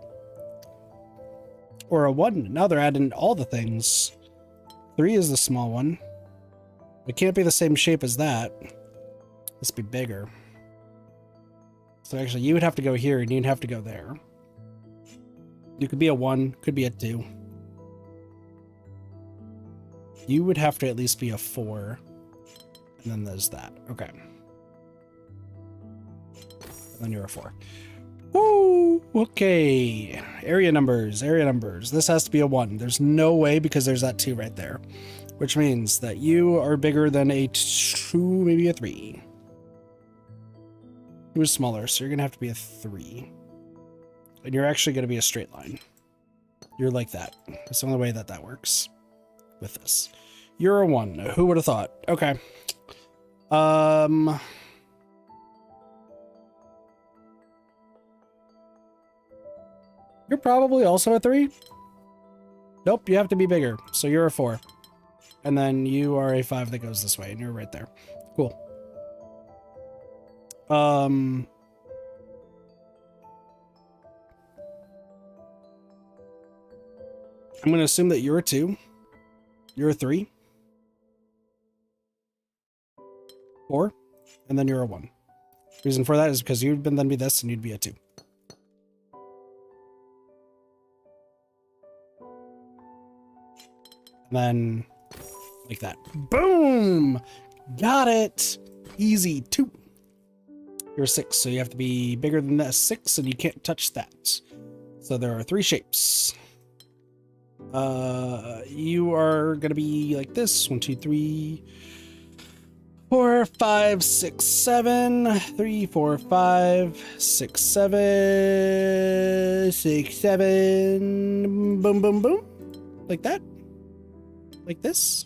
Or a 1. Now they're adding all the things. 3 is the small one. It can't be the same shape as that. Let's be bigger. So actually, you would have to go here, and you'd have to go there. You could be a 1, could be a 2. You would have to at least be a 4. And then there's that. Okay. And then you're a 4. Woo! Okay. Area numbers, area numbers. This has to be a 1. There's no way because there's that 2 right there. Which means that you are bigger than a 2, maybe a 3. 2 is smaller, so you're going to have to be a 3. And you're actually going to be a straight line. You're like that. That's the only way that that works with this. You're a 1. Who would have thought? Okay. You're probably also a 3. Nope, you have to be bigger. So you're a 4. And then you are a 5 that goes this way, and you're right there. Cool. I'm going to assume that you're a 2. You're a 3. 4. And then you're a 1. Reason for that is because you'd then be this, and you'd be a 2. And then like that. Boom! Got it! Easy. 2. You're a 6, so you have to be bigger than that 6, and you can't touch that. So there are 3 shapes. You are going to be like this. 1, 2, 3, 4, 5, 6, 7. 3, 4, 5, 6, 7. 6, 7. Boom, boom, boom. Like that. Like this.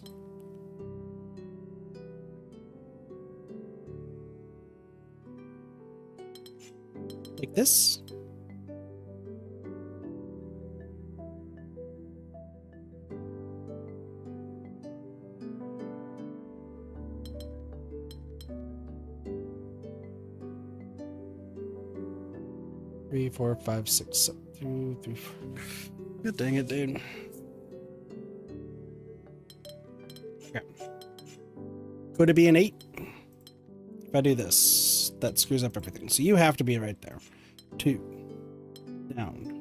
Like this. Three, 4, 5, 6, 7, 2, 3, 4. God dang it, dude. Okay. Could it be an 8? If I do this, that screws up everything. So you have to be right there. 2. Down.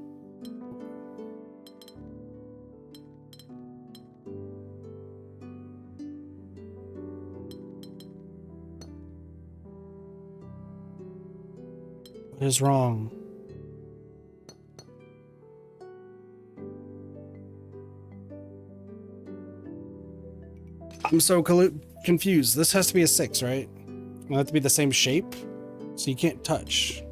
What is wrong? I'm so confused. This has to be a 6, right? It have to be the same shape, so you can't touch.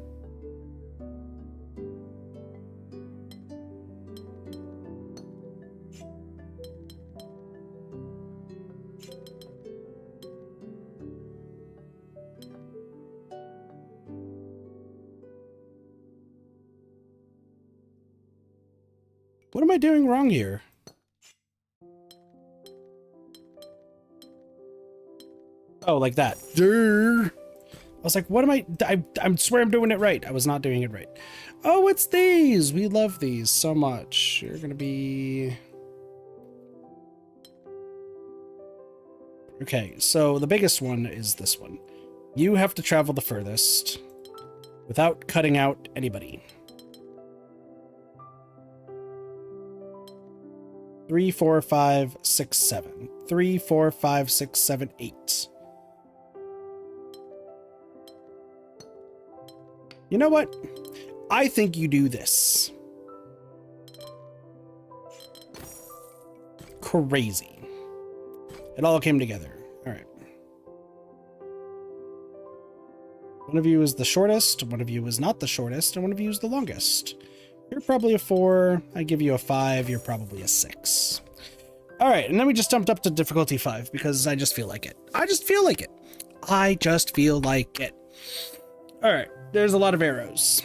What am I doing wrong here? Oh, like that. I was like, what am I swear I'm doing it right. I was not doing it right. Oh, it's these. We love these so much. You're going to be... Okay, so the biggest one is this one. You have to travel the furthest without cutting out anybody. 3, 4, 5, 6, 7. 3, 4, 5, 6, 7, 8. You know what? I think you do this. Crazy. It all came together. All right. One of you is the shortest, one of you is not the shortest, and one of you is the longest. You're probably a 4. I give you a 5. You're probably a 6. All right, and then we just jumped up to difficulty 5 because I just feel like it. I just feel like it. I just feel like it. All right, there's a lot of arrows.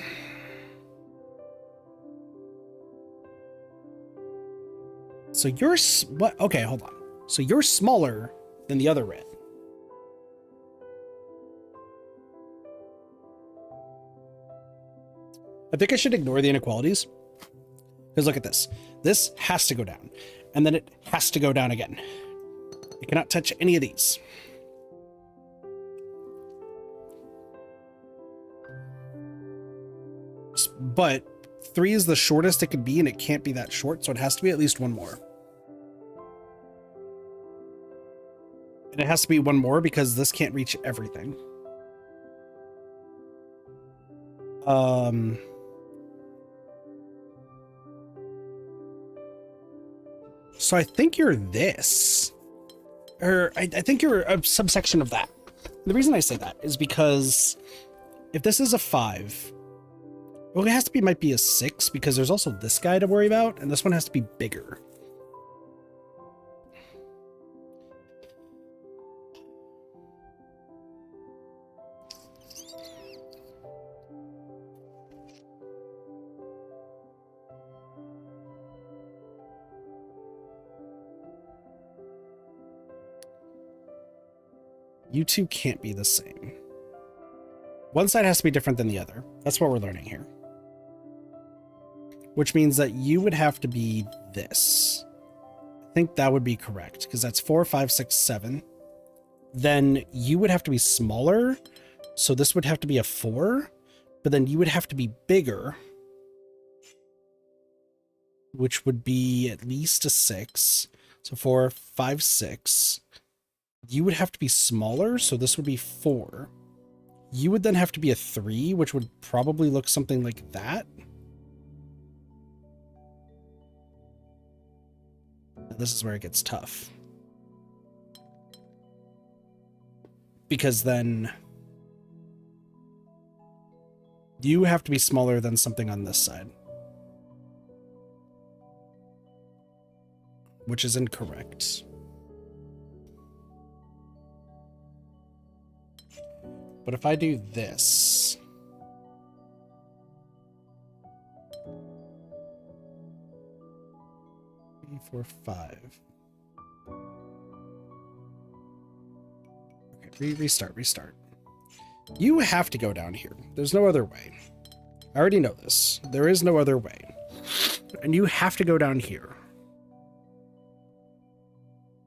So you're what? Okay, hold on. So you're smaller than the other red. I think I should ignore the inequalities. Because look at this. This has to go down. And then it has to go down again. It cannot touch any of these. But 3 is the shortest it could be, and it can't be that short, so it has to be at least one more. And it has to be one more because this can't reach everything. So I think you're this. Or I think you're a subsection of that. The reason I say that is because if this is a 5, well, it has to be, might be a 6 because there's also this guy to worry about, and this one has to be bigger. You two can't be the same. One side has to be different than the other. That's what we're learning here. Which means that you would have to be this. I think that would be correct because that's 4, 5, 6, 7. Then you would have to be smaller. So this would have to be a 4, but then you would have to be bigger, which would be at least a 6. So 4, 5, 6. You would have to be smaller, so this would be 4. You would then have to be a 3, which would probably look something like that. This is where it gets tough. Because then you have to be smaller than something on this side, which is incorrect. But if I do this, 3, 4, 5. Okay, restart. You have to go down here. There's no other way. I already know this. There is no other way. And you have to go down here.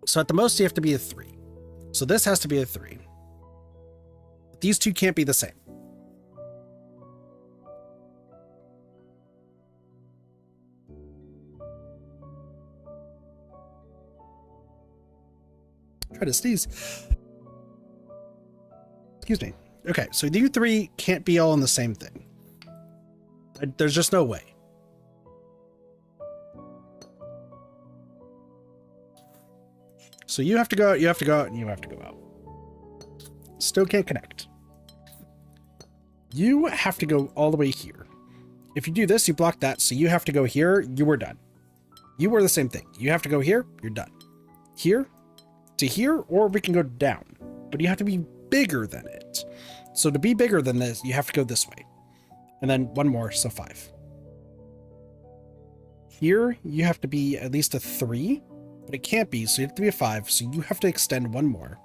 So at the most, you have to be a 3. So this has to be a 3. These two can't be the same. Try to sneeze. Excuse me. Okay, so you 3 can't be all in the same thing. There's just no way. So you have to go out, you have to go out, and you have to go out. Still can't connect. You have to go all the way here. If you do this, you block that, so you have to go here, you were done. You were the same thing. You have to go here, you're done. Here to here, or we can go down. But you have to be bigger than it. So to be bigger than this, you have to go this way. And then one more, so 5. Here, you have to be at least a 3, but it can't be, so you have to be a 5, so you have to extend one more.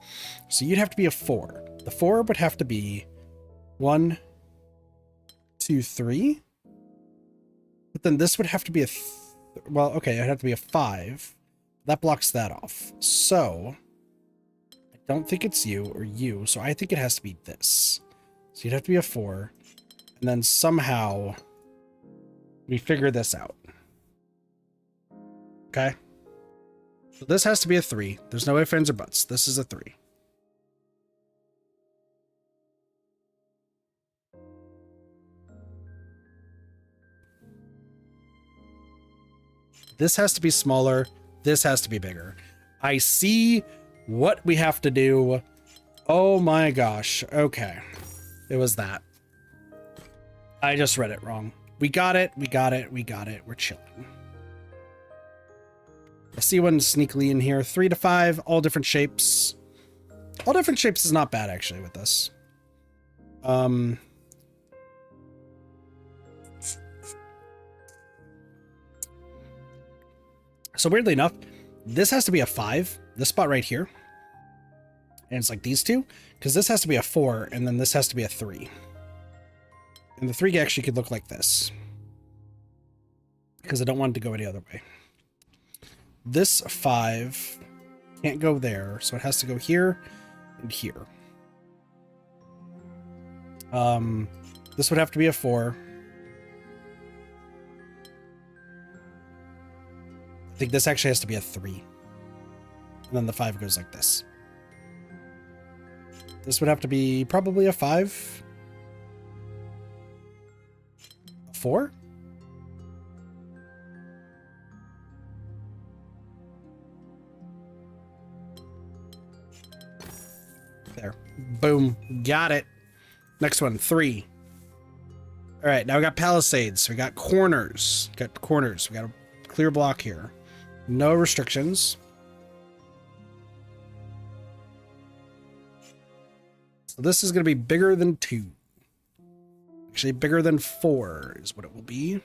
So you'd have to be a 4. The 4 would have to be 1, 2, 3. But then this would have to be a, well, okay, it'd have to be a 5. That blocks that off. So I don't think it's you or you, so I think it has to be this. So you'd have to be a 4. And then somehow we figure this out. Okay? So this has to be a 3. There's no ifs, ands, or buts. This is a 3. This has to be smaller. This has to be bigger. I see what we have to do. Oh my gosh. Okay. It was that. I just read it wrong. We got it. We got it. We got it. We're chilling. I see one sneakily in here. 3 to 5, all different shapes. All different shapes is not bad actually with this. So weirdly enough, this has to be a 5, this spot right here. And it's like these two, because this has to be a 4, and then this has to be a 3. And the 3 actually could look like this, because I don't want it to go any other way. This 5 Can't go there, so it has to go here and here. This would have to be a 4. I think this actually has to be a 3. And then the 5 goes like this. This would have to be probably a 5. A 4? There. Boom. Got it. Next one, 3. All right, now we got palisades. We got corners. We got a clear block here. No restrictions. So this is going to be bigger than 2. Actually, bigger than 4 is what it will be.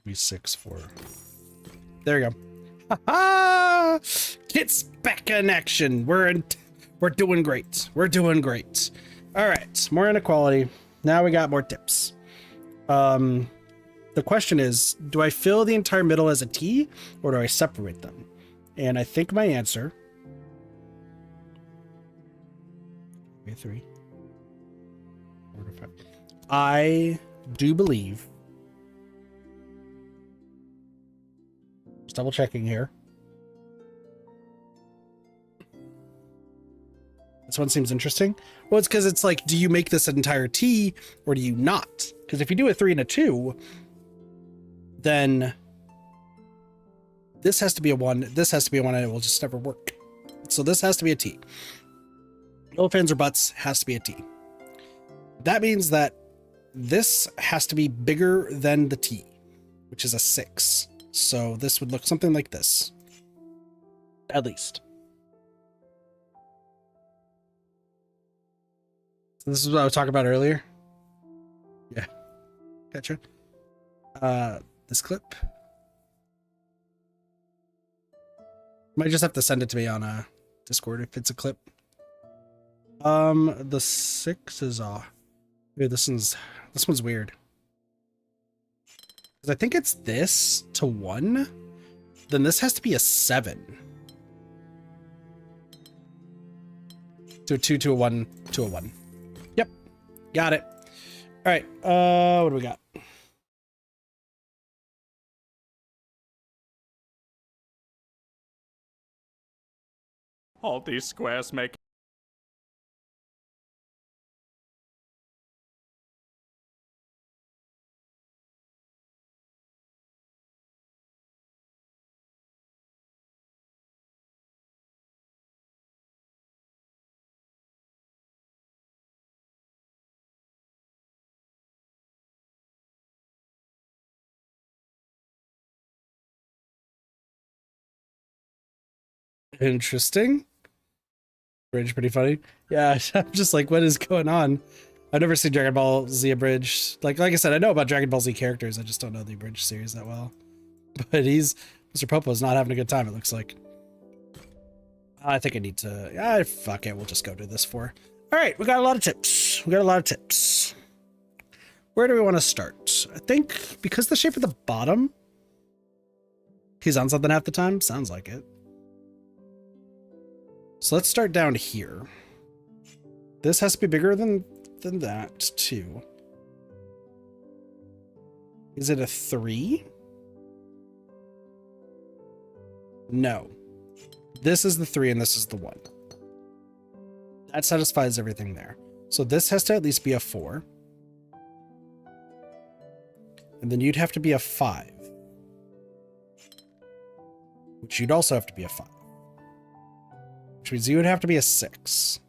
Be 6, 4. There you go. Ha-ha! Kit's back in action. We're doing great. We're doing great. All right, more inequality. Now we got more tips. The question is, do I fill the entire middle as a T, or do I separate them? And I think my answer. 3, 4 to 5. I do believe. Double checking here. This one seems interesting. Well, it's because it's like, do you make this an entire T or do you not? Because if you do a 3 and a 2, then this has to be a 1. This has to be a 1, and it will just never work. So this has to be a T. No fans or buts, has to be a T. That means that this has to be bigger than the T, which is a 6. So this would look something like this, at least. So this is what I was talking about earlier. Yeah, gotcha. This clip. Might just have to send it to me on Discord if it's a clip. The 6 is dude, this one's weird. I think it's this to 1. Then this has to be a 7. To a 2 to a 1 to a 1. Yep. Got it. All right. What do we got? All these squares make Interesting. Bridge pretty funny. Yeah, I'm just like, what is going on? I've never seen Dragon Ball Z abridged. Like I said, I know about Dragon Ball Z characters. I just don't know the abridged series that well. But Mr. Popo's not having a good time, it looks like. I think I need to, fuck it. We'll just go do this 4. All right, we got a lot of tips. Where do we want to start? I think because the shape of the bottom, he's on something half the time. Sounds like it. So let's start down here. This has to be bigger than that too. Is it a 3? No. This is the 3 and this is the 1. That satisfies everything there. So this has to at least be a 4. And then you'd have to be a 5. Which you'd also have to be a 5. Which means you would have to be a 6.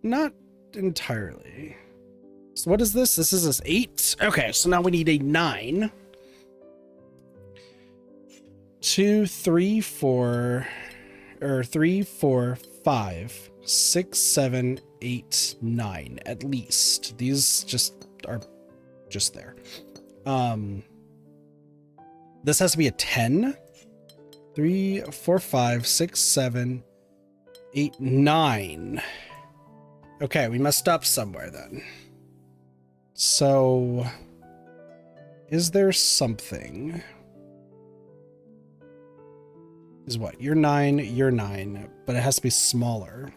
Not entirely. So what is this? This is 8. Okay, so now we need a 9. 2, 3, 4, or 3, 4, 5, 6, 7, 8, 9, at least. These just are just there. This has to be a 10. 3, 4, 5, 6, 7, 8, 9. Okay, we messed up somewhere then. So, is there something? Is what? You're 9, but it has to be smaller.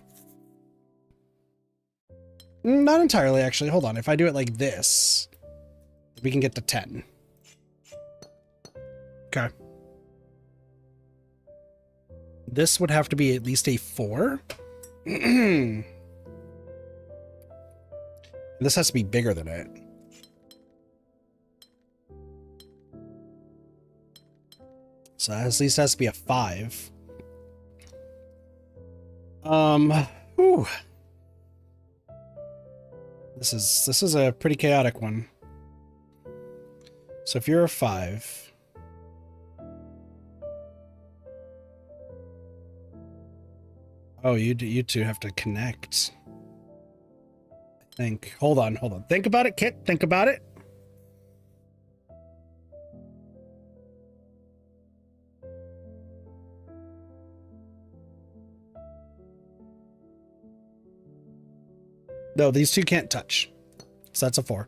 Not entirely, actually. Hold on. If I do it like this, we can get to 10. Okay. This would have to be at least a 4. This has to be bigger than it. So at least has to be a 5. Whew. This is a pretty chaotic one. So if you're a 5, oh, you two have to connect. I think. Hold on. Think about it, Kit. Think about it. No, these two can't touch. So that's a 4.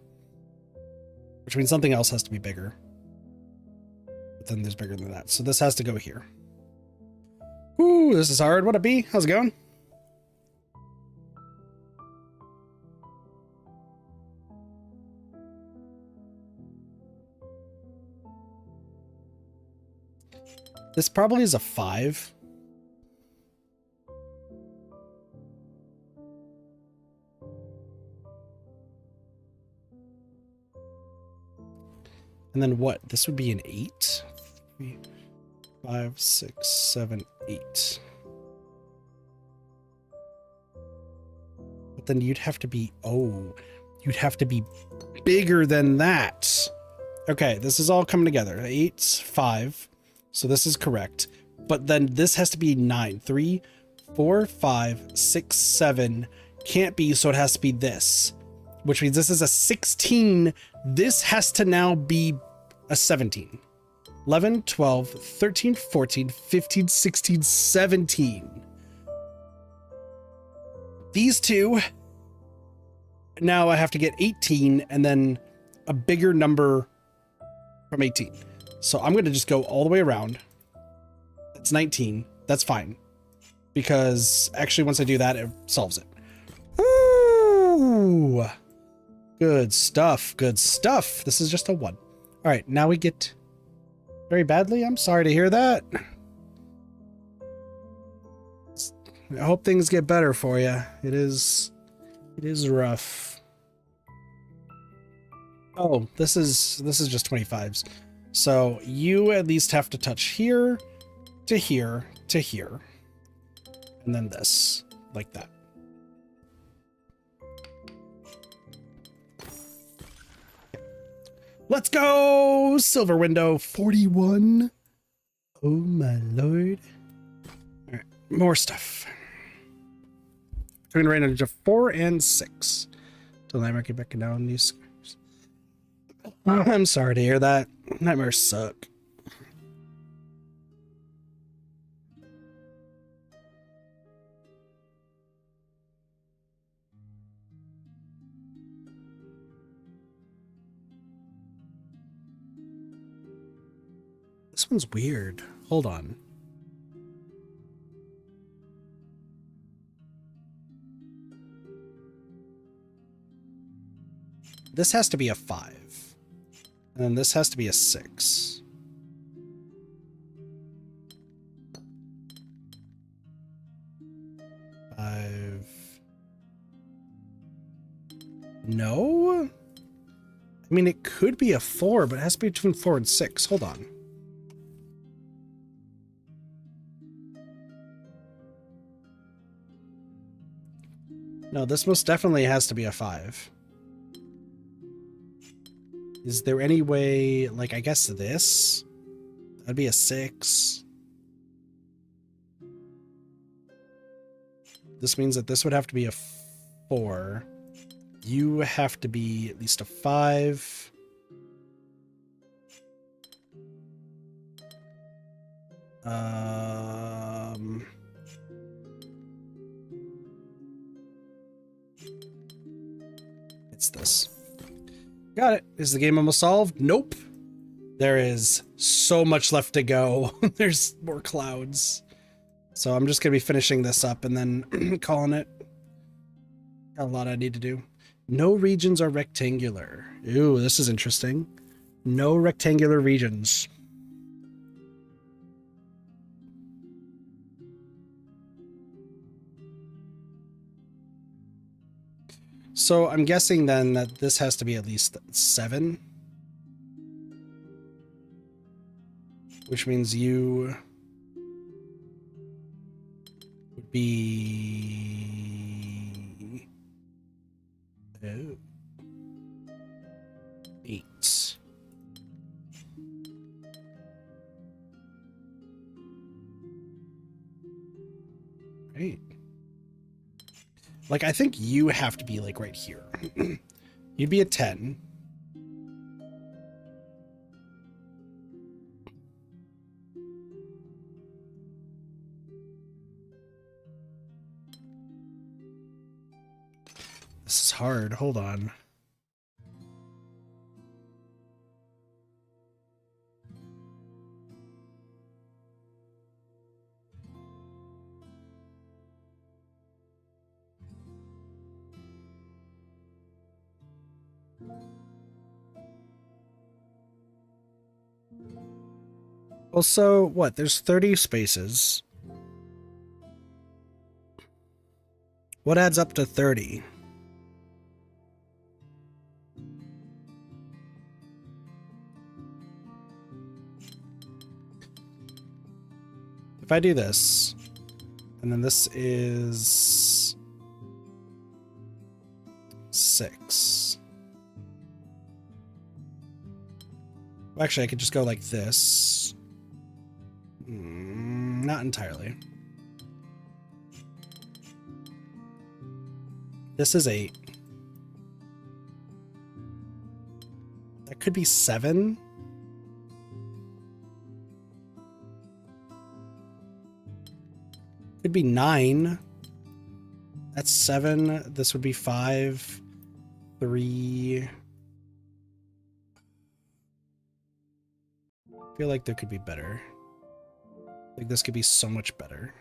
Which means something else has to be bigger. But then there's bigger than that. So this has to go here. Ooh, this is hard. What a B. How's it going? This probably is a 5. And then what? This would be an 8. 3, 5, 6, 7, 8. But then you'd have to be, you'd have to be bigger than that. Okay, this is all coming together. 8, 5. So this is correct. But then this has to be 9. 3, 4, 5, 6, 7. Can't be, so it has to be this. Which means this is a 16. This has to now be a 17. 11, 12, 13, 14, 15, 16, 17. These two. Now I have to get 18 and then a bigger number from 18. So I'm going to just go all the way around. That's 19. That's fine. Because actually once I do that, it solves it. Ooh. Good stuff. Good stuff. This is just a 1. All right, now we get very badly. I'm sorry to hear that. I hope things get better for you. It is rough. Oh, this is just 25s. So you at least have to touch here to here to here. And then this, like that. Let's go! Silver window 41. Oh my lord. All right, more stuff. Between range of 4 and 6. Till I mark it back down these squares. I'm sorry to hear that. Nightmares suck. This one's weird. Hold on. This has to be a 5. And then this has to be a 6. No? I mean, it could be a 4, but it has to be between 4 and 6. Hold on. No, this most definitely has to be a 5. Is there any way, like, I guess this? That'd be a 6. this means that this would have to be a 4. You have to be at least a 5. It's this. Got it. Is the game almost solved? Nope. There is so much left to go. There's more clouds. So I'm just going to be finishing this up and then calling it. Got a lot I need to do. No regions are rectangular. Ooh, this is interesting. No rectangular regions. So I'm guessing then that this has to be at least 7. Which means you would be 8. Right. Like, I think you have to be, like, right here. You'd be a 10. This is hard. Hold on. Well, so what? There's 30 spaces. What adds up to 30? If I do this, and then this is 6. Well, actually, I could just go like this. Not entirely. This is 8. That could be 7. Could be 9. That's 7. This would be 5. 3. I feel like there could be better. Like this could be so much better.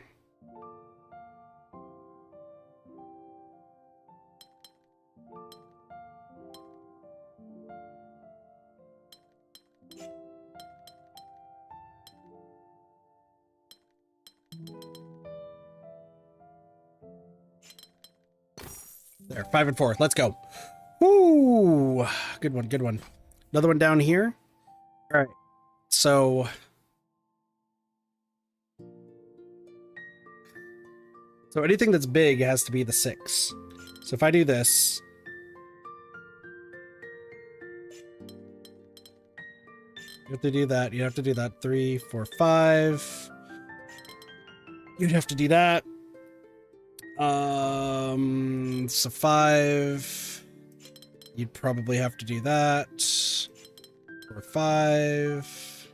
There, 5 and 4. Let's go. Woo! Good one, good one. Another one down here. All right. So anything that's big has to be the 6. So if I do this, you have to do that. You have to do that. 3, 4, 5. You'd have to do that. So 5. You'd probably have to do that. 4, 5.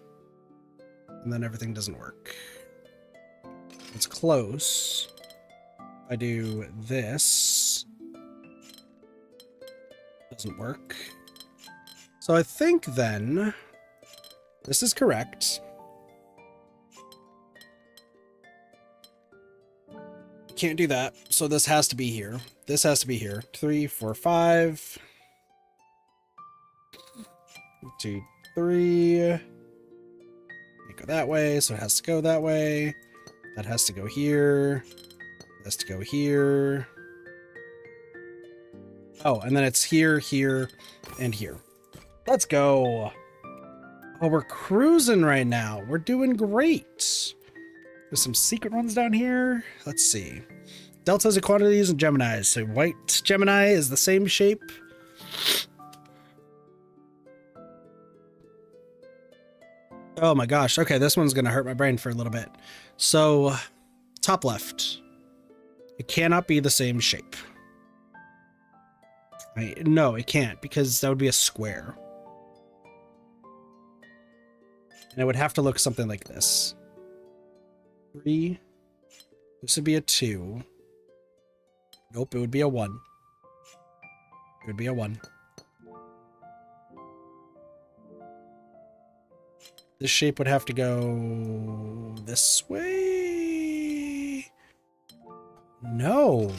And then everything doesn't work. It's close. I do this. Doesn't work. So I think then this is correct. Can't do that. So this has to be here. This has to be here. 3, 4, 5. 2, 3. Go that way, so it has to go that way. That has to go here. It has to go here. Oh, and then it's here, here, and here. Let's go. Oh, we're cruising right now. We're doing great. There's some secret ones down here. Let's see. Deltas of quantities and Geminis. So white Gemini is the same shape. Oh my gosh. Okay, this one's going to hurt my brain for a little bit. So top left It cannot be the same shape. No, it can't, because that would be a square. And it would have to look something like this. 3. This would be a 2. Nope, it would be a 1. It would be a 1. This shape would have to go this way. No.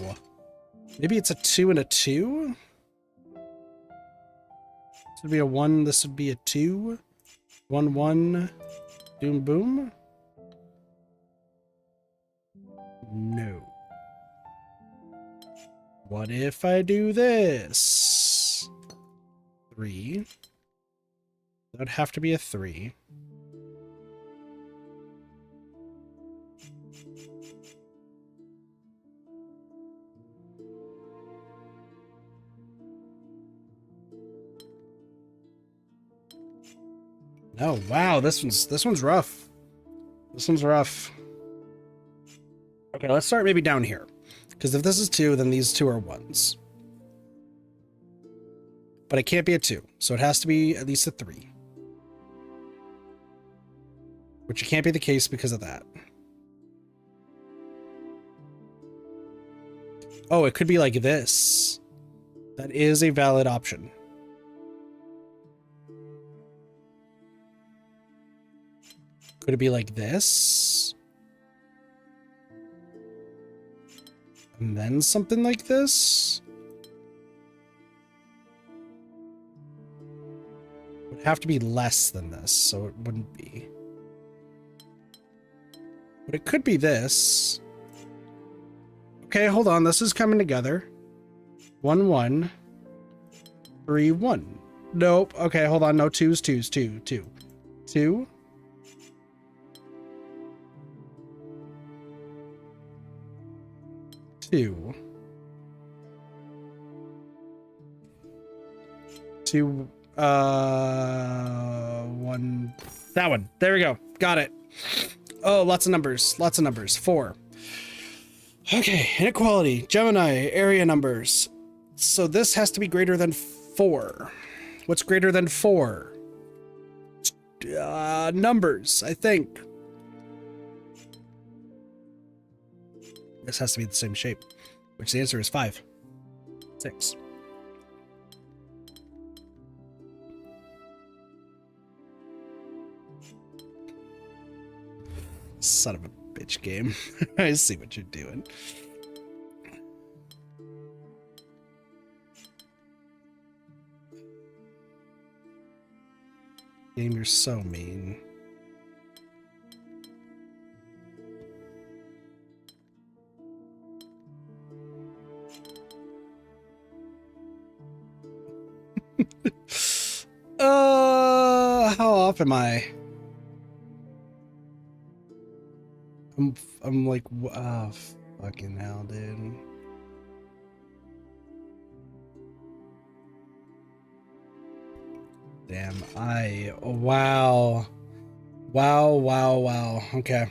Maybe it's a 2 and a 2? This would be a 1. This would be a 2. 1, 1. Doom, boom. No. What if I do this? 3. That would have to be a 3. Oh wow, this one's rough. This one's rough. Okay, let's start maybe down here. Because if this is 2, then these 2 are 1s. But it can't be a 2, so it has to be at least a 3. Which can't be the case because of that. Oh, it could be like this. That is a valid option. Could it be like this? And then something like this? It would have to be less than this, so it wouldn't be. But it could be this. Okay, hold on. This is coming together. 1, 1. 3, 1. Nope. Okay, hold on. No, 2s, 2s, 2, 2. 2. 2. 2. 1. That one. There we go. Got it. Oh, lots of numbers. Lots of numbers. 4. Okay, inequality. Gemini, area numbers. So this has to be greater than 4. What's greater than 4? Numbers, I think. This has to be the same shape, which the answer is 5. 6. Son of a bitch game. I see what you're doing. Game, you're so mean. How off am I? I'm like, oh, fucking hell, dude. Damn, wow. Wow. Okay.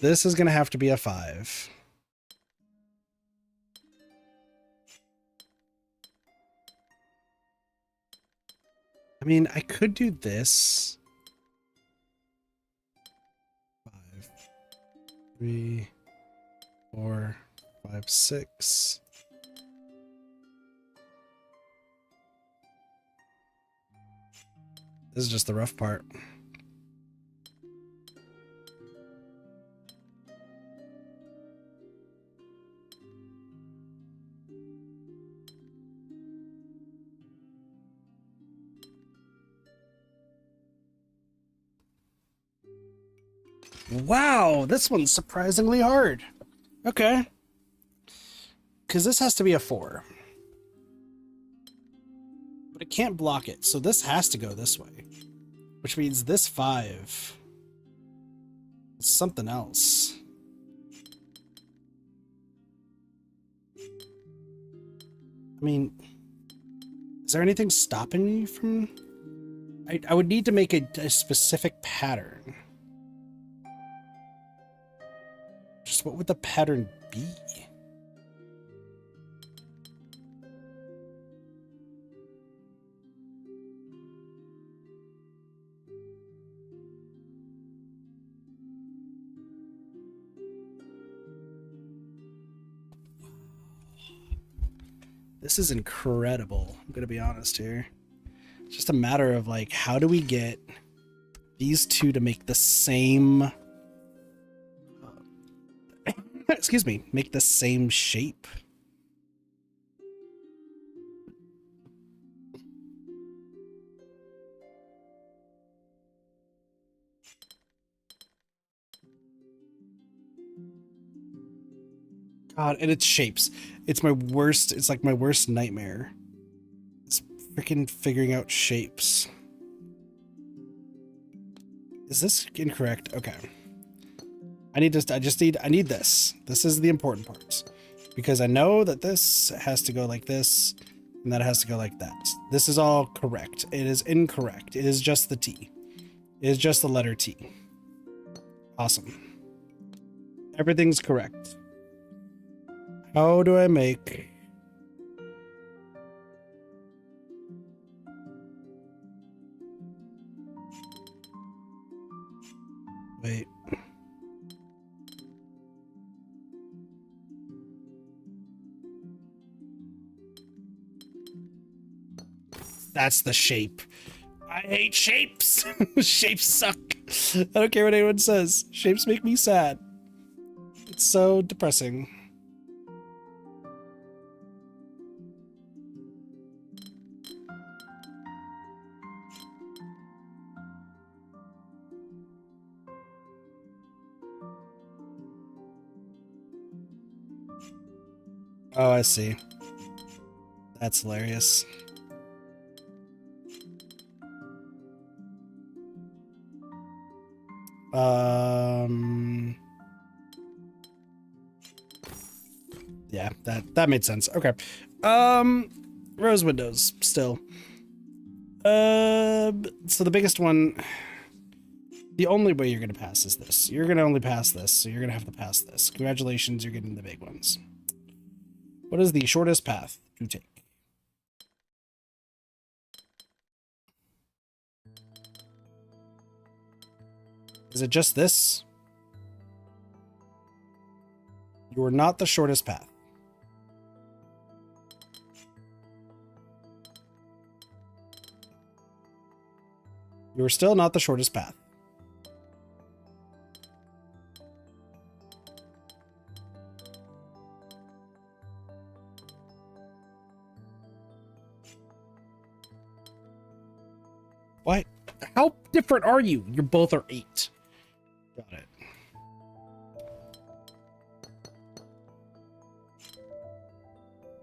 This is gonna have to be a 5. I mean, I could do this. 5, 3, 4, 5, 6. This is just the rough part. Wow, this one's surprisingly hard. Okay. Because this has to be a 4. But it can't block it, so this has to go this way. Which means this 5 is something else. I mean, is there anything stopping me from... I would need to make a specific pattern. Just what would the pattern be? This is incredible. I'm going to be honest here. It's just a matter of like, how do we get these two to make the same, excuse me, make the same shape? God, and it's shapes. It's my worst, it's like my worst nightmare. It's freaking figuring out shapes. Is this incorrect? Okay. I need this. This is the important part. Because I know that this has to go like this, and that has to go like that. This is all correct. It is incorrect. It is just the T. It is just the letter T. Awesome. Everything's correct. How do I make... Wait. That's the shape. I hate shapes. Shapes suck. I don't care what anyone says. Shapes make me sad. It's so depressing. Oh, I see. That's hilarious. Yeah, that made sense. Okay. Rose windows still. So the biggest one, the only way you're gonna pass is this. You're gonna only pass this, so you're gonna have to pass this. Congratulations, you're getting the big ones. What is the shortest path to take? Is it just this? You are not the shortest path. You are still not the shortest path. What? How different are you? You both are 8. Got it.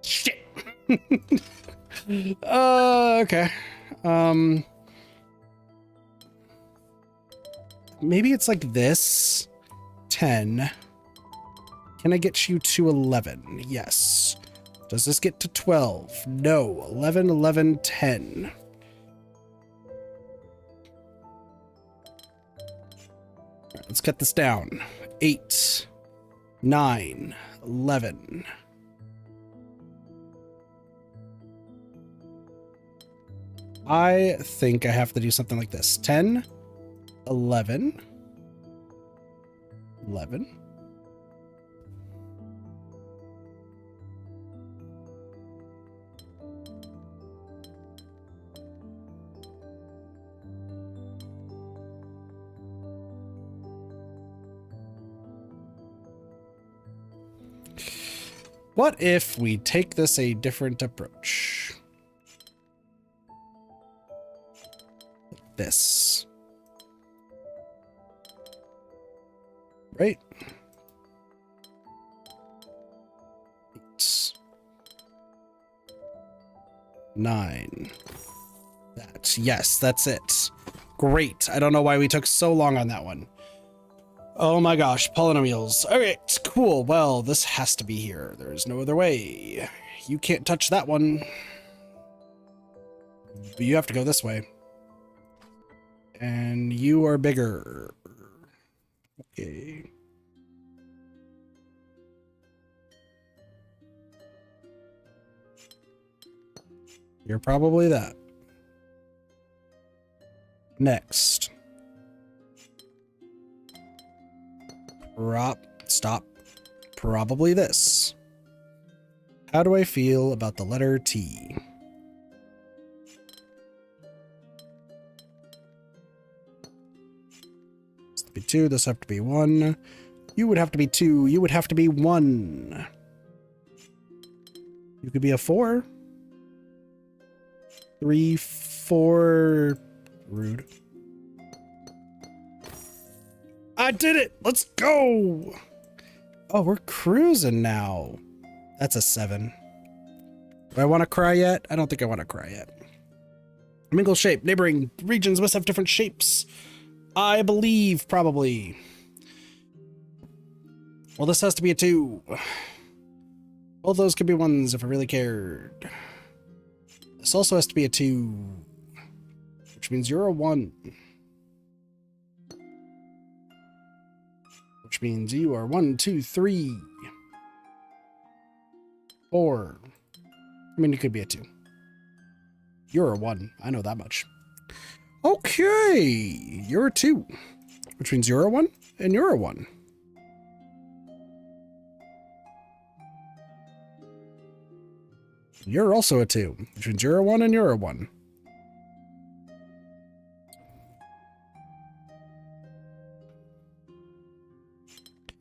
Shit. Okay. Maybe it's like this. 10. Can I get you to 11? Yes. Does this get to 12? No. 11, 11, 10. Let's cut this down. 8, 9, 11. I think I have to do something like this. 10, 11, 11. What if we take this a different approach? Like this. Right? 8, 9. That. Yes, that's it. Great. I don't know why we took so long on that one. Oh my gosh, polynomials. Alright, cool. Well, this has to be here. There's no other way. You can't touch that one. But you have to go this way. And you are bigger. Okay. You're probably that. Next. Stop. Probably this. How do I feel about the letter T? This have to be 2. This have to be 1. You would have to be 2. You would have to be 1. You could be a 4. 3, 4. Rude. I did it! Let's go! Oh, we're cruising now. That's a 7. Do I want to cry yet? I don't think I want to cry yet. Mingle shape. Neighboring regions must have different shapes. I believe, probably. Well, this has to be a 2. Both those could be 1s if I really cared. This also has to be a 2. Which means you're a 1. Which means you are 1, 2, 3, 4. I mean, you could be a 2. You're a 1. I know that much. Okay. You're a 2. Which means you're a 1 and you're a 1. You're also a 2. Which means you're a 1 and you're a 1.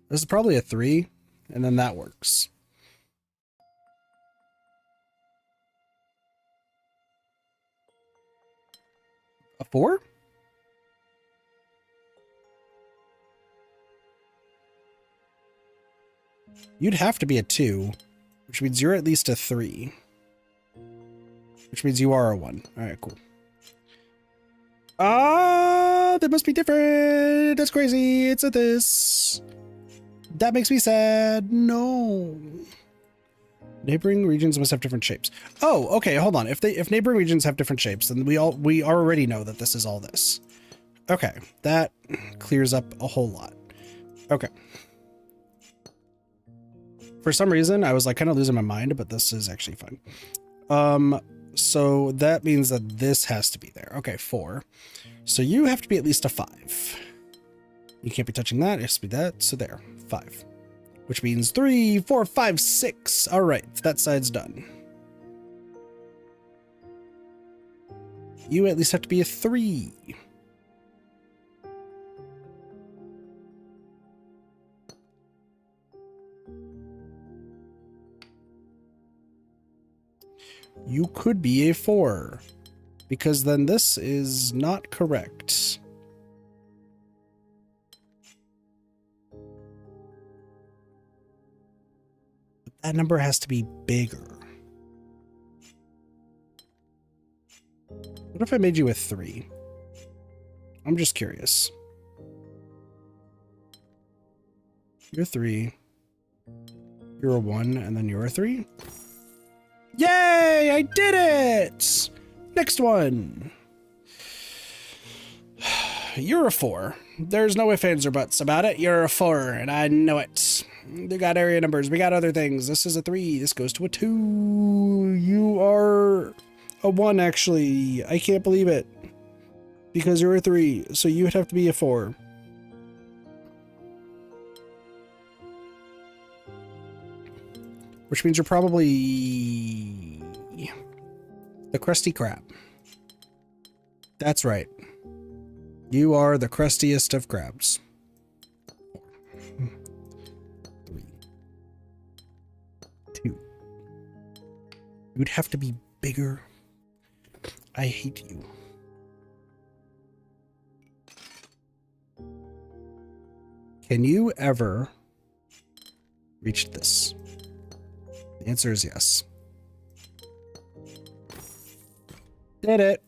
This is probably a 3, and then that works. A 4? You'd have to be a 2, which means you're at least a 3. Which means you are a 1. Alright, cool. Ah, they must be different. That's crazy. It's a this. That makes me sad. No. Neighboring regions must have different shapes. Oh, okay, hold on. If neighboring regions have different shapes, then we already know that this is all this. Okay, that clears up a whole lot. Okay. For some reason, I was like kind of losing my mind, but this is actually fine. So that means that this has to be there. Okay, 4. So you have to be at least a 5. You can't be touching that. It has to be that. So there, 5. Which means 3, 4, 5, 6. All right, that side's done. You at least have to be a 3. You could be a 4, because then this is not correct. But that number has to be bigger. What if I made you a 3? I'm just curious. You're 3. You're a 1, and then you're a 3? Yay! I did it! Next one. You're a 4. There's no ifs, ands, or buts about it. You're a 4, and I know it. We got area numbers. We got other things. This is a 3. This goes to a 2. You are a 1, actually. I can't believe it. Because you're a 3, so you would have to be a 4. Which means you're probably the Krusty Krab. That's right. You are the crustiest of crabs. 3, 2. You'd have to be bigger. I hate you. Can you ever reach this? The answer is yes. Did it.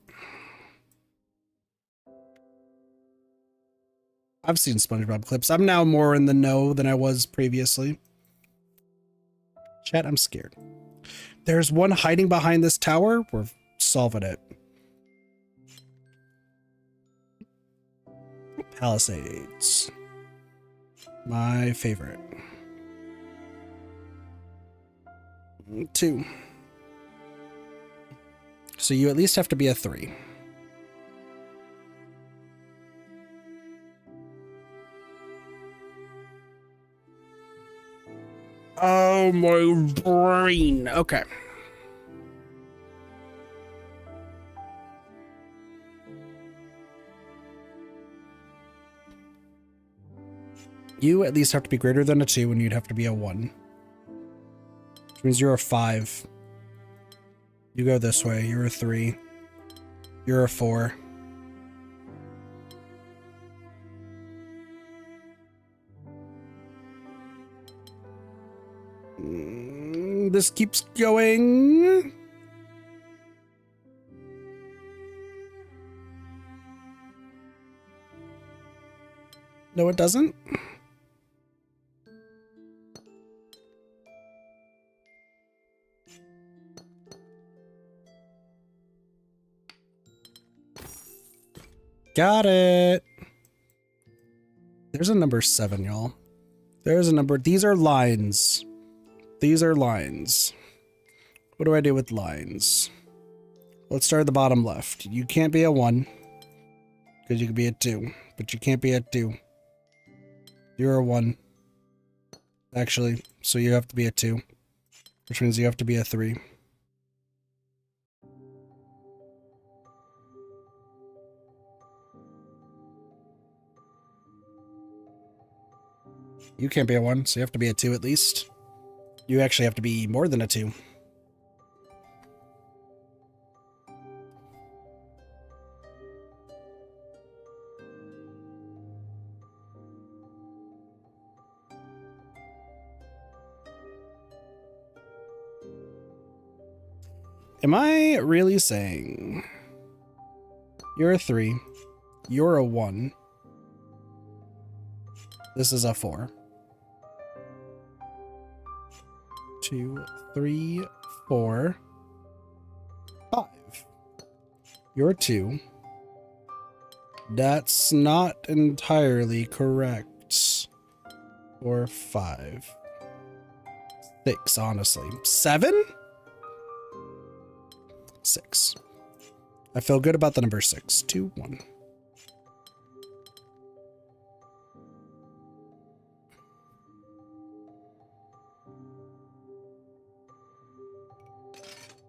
I've seen SpongeBob clips. I'm now more in the know than I was previously. Chat, I'm scared. There's one hiding behind this tower. We're solving it. Palisades. My favorite. 2. So you at least have to be a 3. Oh, my brain. Okay. You at least have to be greater than a 2, and you'd have to be a 1. Which means you're a 5. You go this way. You're a 3. You're a 4. This keeps going. No, it doesn't. Got it. There's a number 7, y'all. There's a number. These are lines. These are lines. What do I do with lines? Let's start at the bottom left. You can't be a 1 because you could be a 2, but you can't be a 2. You're a 1. Actually, so you have to be a 2, which means you have to be a 3. You can't be a 1, so you have to be a 2 at least. You actually have to be more than a 2. Am I really saying you're a 3, you're a 1, this is a 4? 2, 3, 4, 5. You're 2. That's not entirely correct. 4, 5, 6, honestly. 7? 6. I feel good about the number 6. 2, 1.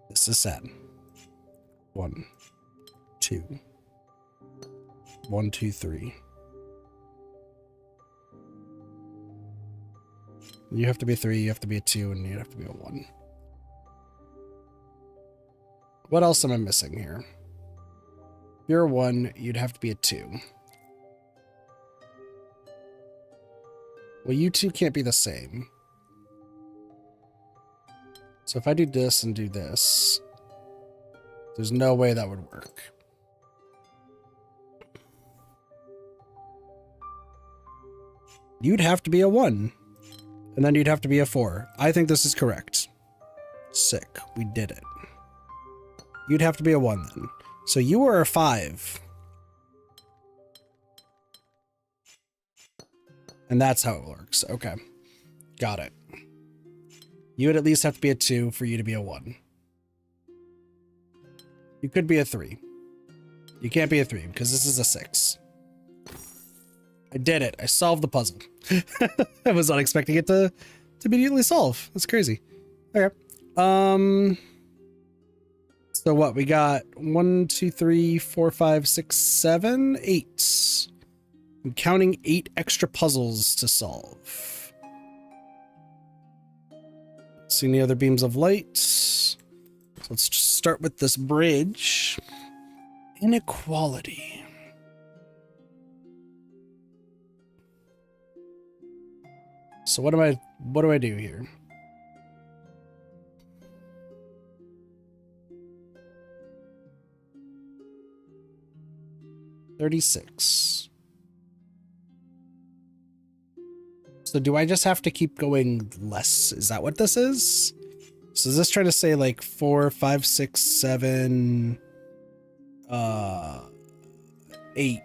This is sad. 1, 2. 1, 2, 3. You have to be a 3, you have to be a 2, and you have to be a 1. What else am I missing here? If you're a 1, you'd have to be a 2. Well, you two can't be the same. So if I do this and do this, there's no way that would work. You'd have to be a 1, and then you'd have to be a 4. I think this is correct. Sick. We did it. You'd have to be a 1 then. So you were a 5. And that's how it works. Okay. Got it. You would at least have to be a 2 for you to be a 1. You could be a 3. You can't be a 3 because this is a 6. I did it. I solved the puzzle. I was not expecting it to immediately solve. That's crazy. Okay. So what? We got 1, 2, 3, 4, 5, 6, 7, 8. I'm counting 8 extra puzzles to solve. See any other beams of light? So let's just start with this bridge. Inequality. So what do I do here? $36. So do I just have to keep going less? Is that what this is? So is this trying to say like 4, 5, 6, 7, 8?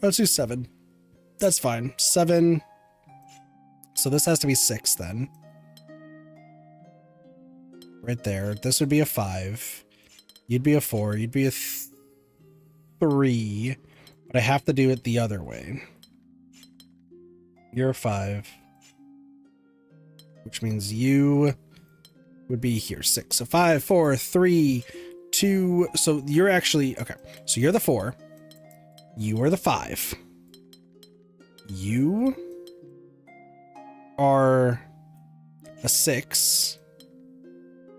Let's do 7. That's fine. 7. So this has to be 6 then. Right there. This would be a 5. You'd be a 4. You'd be a 3. But I have to do it the other way. You're a 5. Which means you would be here. 6. So 5, 4, 3, 2. So you're actually... Okay. So you're the 4. You are the 5. You are a 6.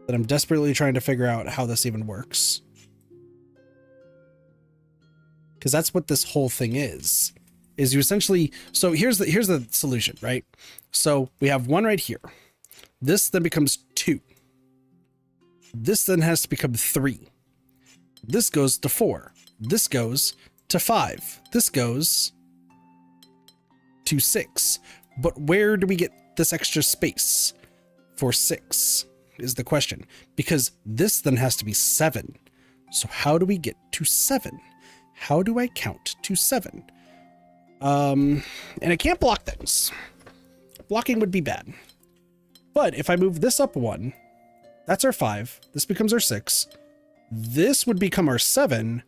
But I'm desperately trying to figure out how this even works. Because that's what this whole thing is you essentially... So here's the solution, right? So we have 1 right here. This then becomes 2. This then has to become 3. This goes to 4. This goes to 5. This goes to 6. But where do we get this extra space for 6 is the question. Because this then has to be 7. So how do we get to 7? How do I count to 7? And I can't block things. Blocking would be bad. But if I move this up 1, that's our 5. This becomes our 6. This would become our 7.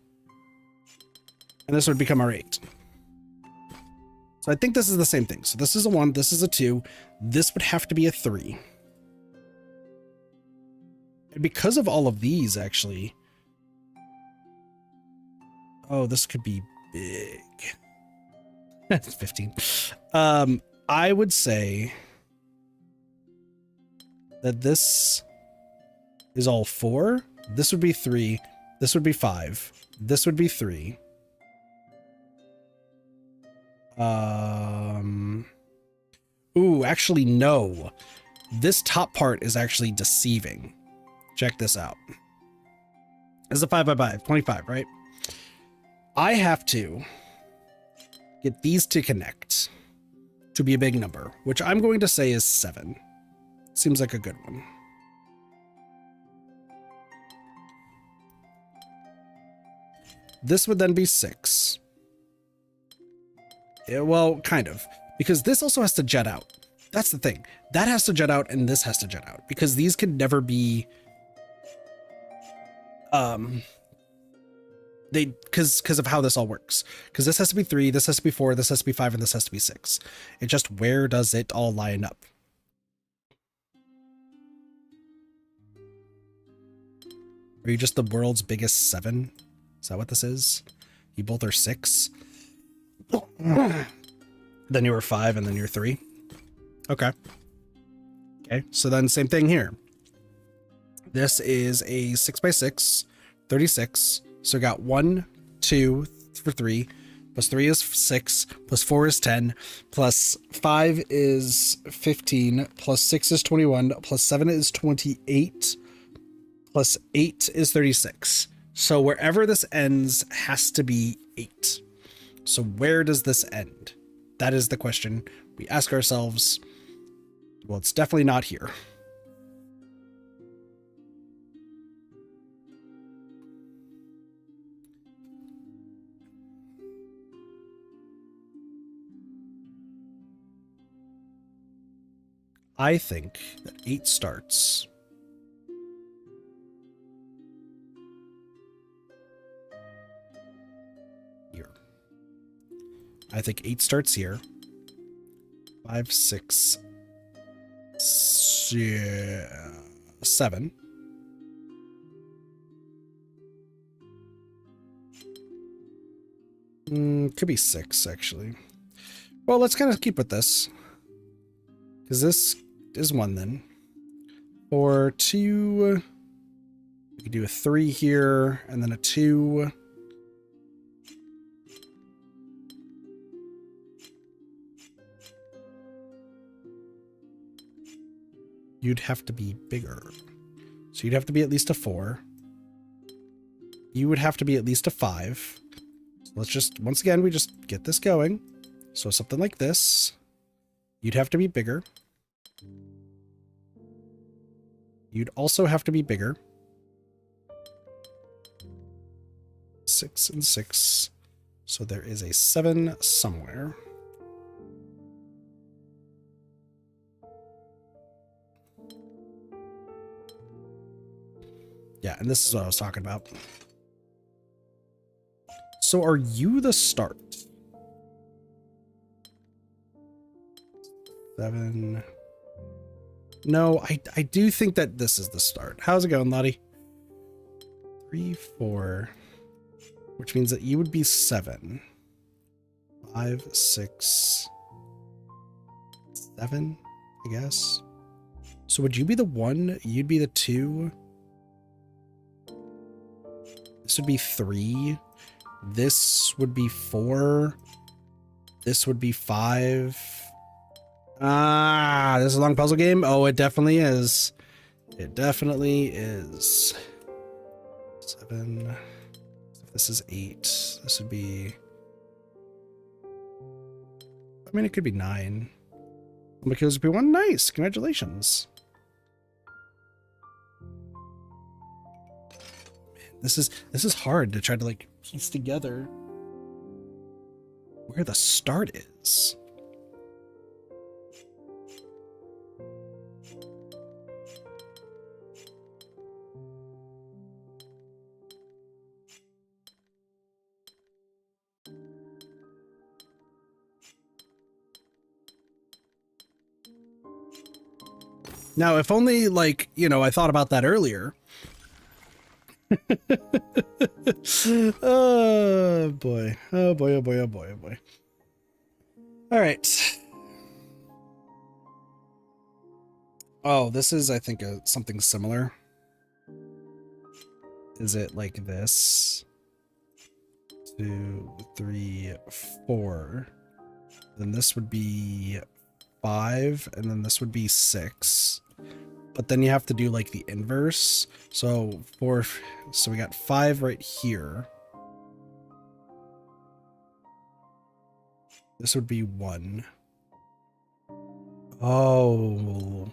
And this would become our 8. So I think this is the same thing. So this is a 1. This is a 2. This would have to be a 3. And because of all of these, actually... Oh, this could be big. It's 15. I would say that this is all 4. This would be 3. This would be 5. This would be 3. Ooh, actually, no. This top part is actually deceiving. Check this out. This is a 5 by 5, 25, right? I have to get these to connect to be a big number, which I'm going to say is 7. Seems like a good one. This would then be 6. Yeah, well, kind of. Because this also has to jet out. That's the thing. That has to jet out and this has to jet out. Because these can never be... because of how this all works. Because this has to be 3, this has to be 4, this has to be 5, and this has to be 6. It just, where does it all line up? Are you just the world's biggest 7? Is that what this is? You both are 6? Then you were 5 and then you're 3? Okay. Okay, so then same thing here. This is a 6 by 6, 36. So we got 1, 2 for 3, plus 3 is 6, plus 4 is 10, plus 5 is 15, plus 6 is 21, plus 7 is 28, plus 8 is 36. So wherever this ends has to be 8. So where does this end? That is the question we ask ourselves. Well, it's definitely not here. I think that 8 starts here. I think 8 starts here. 5, 6, 7. Could be 6, actually. Well, let's kind of keep with this. Because this is 1 then. Or 2. We could do a 3 here, and then a 2. You'd have to be bigger. So you'd have to be at least a 4. You would have to be at least a 5. So let's just, once again, we just get this going. So something like this. You'd have to be bigger. You'd also have to be bigger. 6 and 6. So there is a 7 somewhere. Yeah, and this is what I was talking about. So are you the start? 7. No, I do think that this is the start. How's it going, Lottie? 3, 4, which means that you would be 7. 5, 6, 7, I guess. So would you be the 1? You'd be the 2. This would be 3. This would be 4. This would be 5. Ah, this is a long puzzle game. Oh, it definitely is. It definitely is. 7. If this is 8, this would be... I mean, it could be 9. Because it'd be 1. Nice. Congratulations. Man, this is hard to try to like piece together where the start is. Now, if only, like, you know, I thought about that earlier. Oh, boy. Oh, boy, oh, boy, oh, boy, oh, boy. All right. Oh, this is, I think, something similar. Is it like this? 2, 3, 4. Then this would be 5, and then this would be 6. But then you have to do like the inverse. So so we got 5 right here. This would be 1. Oh.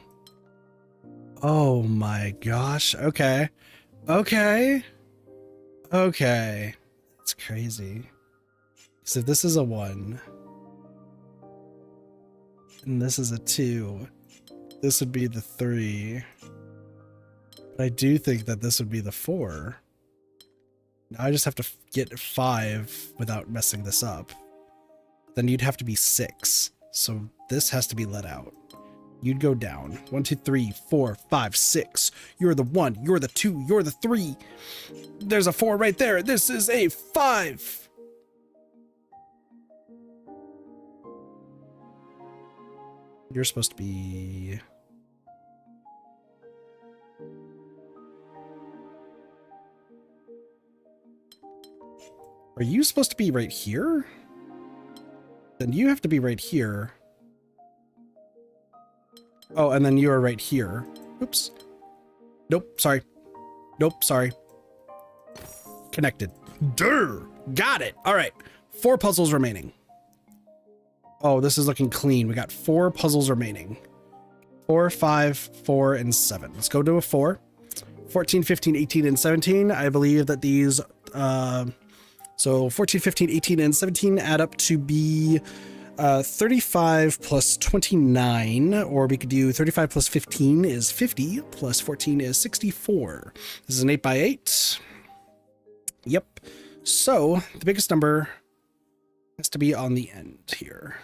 Oh my gosh. Okay. Okay. Okay. That's crazy. So if this is a 1 and this is a 2, this would be the 3. But I do think that this would be the 4. Now I just have to get 5 without messing this up. Then you'd have to be 6. So this has to be let out. You'd go down. 1, 2, 3, 4, 5, 6. You're the 1. You're the 2. You're the 3. There's a 4 right there. This is a 5. You're supposed to be... Are you supposed to be right here? Then you have to be right here. Oh, and then you are right here. Oops. Nope, sorry. Nope, sorry. Connected. Durr! Got it! Alright. 4 puzzles remaining. Oh, this is looking clean. We got 4 puzzles remaining. 4, 5, 4, and 7. Let's go to a 4. 14, 15, 18, and 17. I believe that these... So 14, 15, 18, and 17 add up to be 35 plus 29, or we could do 35 plus 15 is 50, plus 14 is 64. This is an 8x8. Yep. So the biggest number has to be on the end here.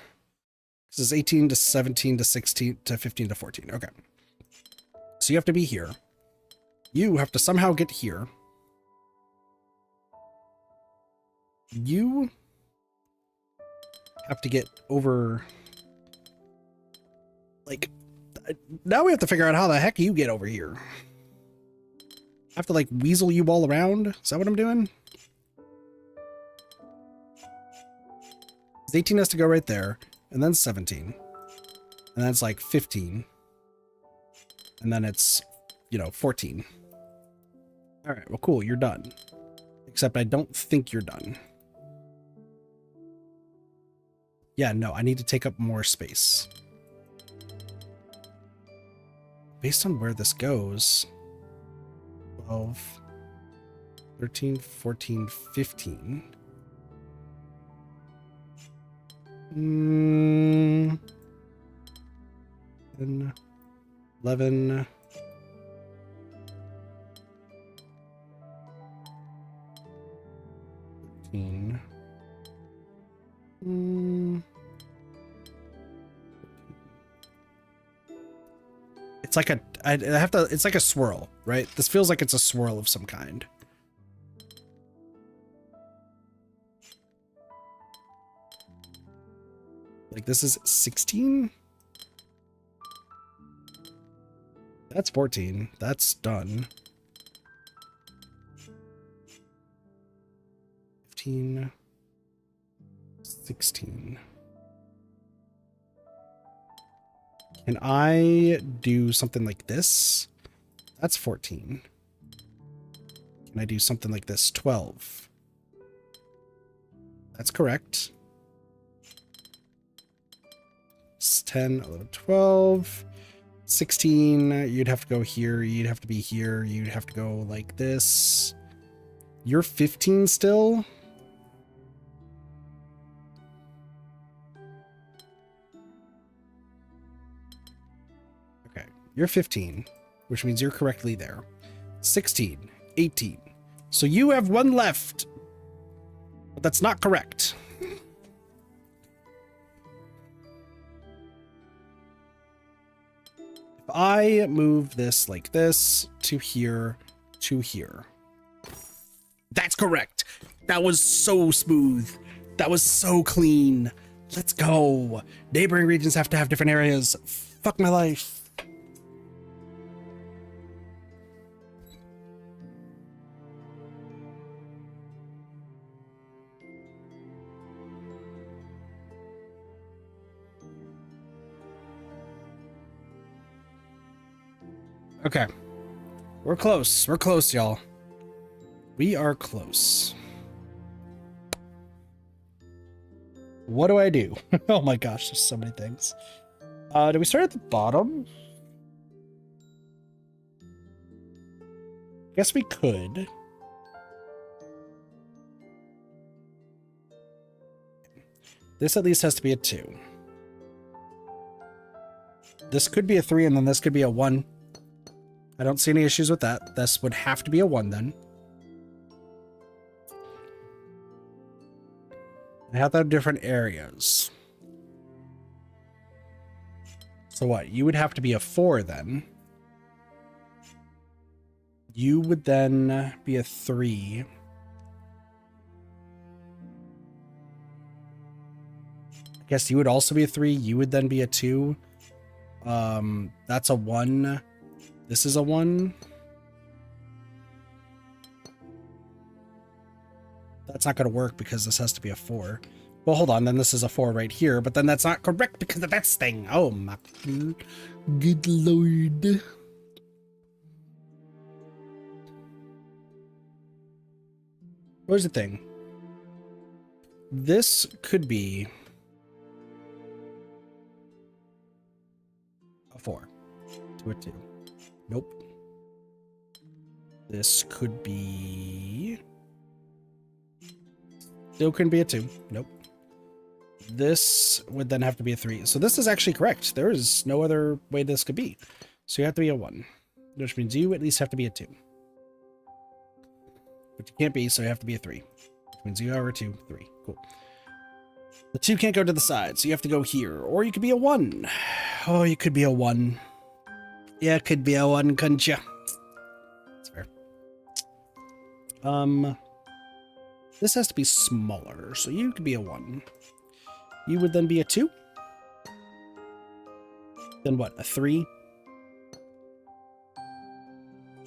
This is 18 to 17 to 16 to 15 to 14. Okay. So you have to be here. You have to somehow get here. You have to get over, like, now we have to figure out how the heck you get over here. I have to, like, weasel you all around? Is that what I'm doing? 18 has to go right there, and then 17. And then it's like 15. And then it's, you know, 14. All right, well, cool, you're done. Except I don't think you're done. Yeah, no, I need to take up more space. Based on where this goes, 12, 13, 14, 15. 10, 11, 14. Hmm. It's like it's like a swirl, right? This feels like it's a swirl of some kind. Like this is 16. That's 14. That's done. 15. 16. Can I do something like this? That's 14. Can I do something like this? 12. That's correct. It's 10, 11, 12. 16. You'd have to go here. You'd have to be here. You'd have to go like this. You're 15 still? You're 15, which means you're correctly there. 16, 18. So you have one left. But that's not correct. If I move this like this to here to here. That's correct. That was so smooth. That was so clean. Let's go. Neighboring regions have to have different areas. Fuck my life. Okay. We're close. We're close, y'all. We are close. What do I do? Oh my gosh, there's so many things. Do we start at the bottom? Guess we could. This at least has to be a 2. This could be a 3, and then this could be a 1. I don't see any issues with that. This would have to be a 1 then. I have to have different areas. So what? You would have to be a 4 then. You would then be a 3. I guess you would also be a 3. You would then be a 2. That's a 1. This is a 1. That's not going to work because this has to be a 4. Well, hold on. Then this is a 4 right here, but then that's not correct because of this thing. Oh my good lord. Where's the thing? This could be a 4 to a 2. Nope. This could be... Still couldn't be a 2. Nope. This would then have to be a 3. So this is actually correct. There is no other way this could be. So you have to be a 1. Which means you at least have to be a 2. But you can't be, so you have to be a 3. Which means you are a 2, 3. Cool. The 2 can't go to the side, so you have to go here. Or you could be a 1. Oh, you could be a 1. Yeah, it could be a 1, couldn't you? That's fair. This has to be smaller, so you could be a 1. You would then be a 2. Then what? A 3?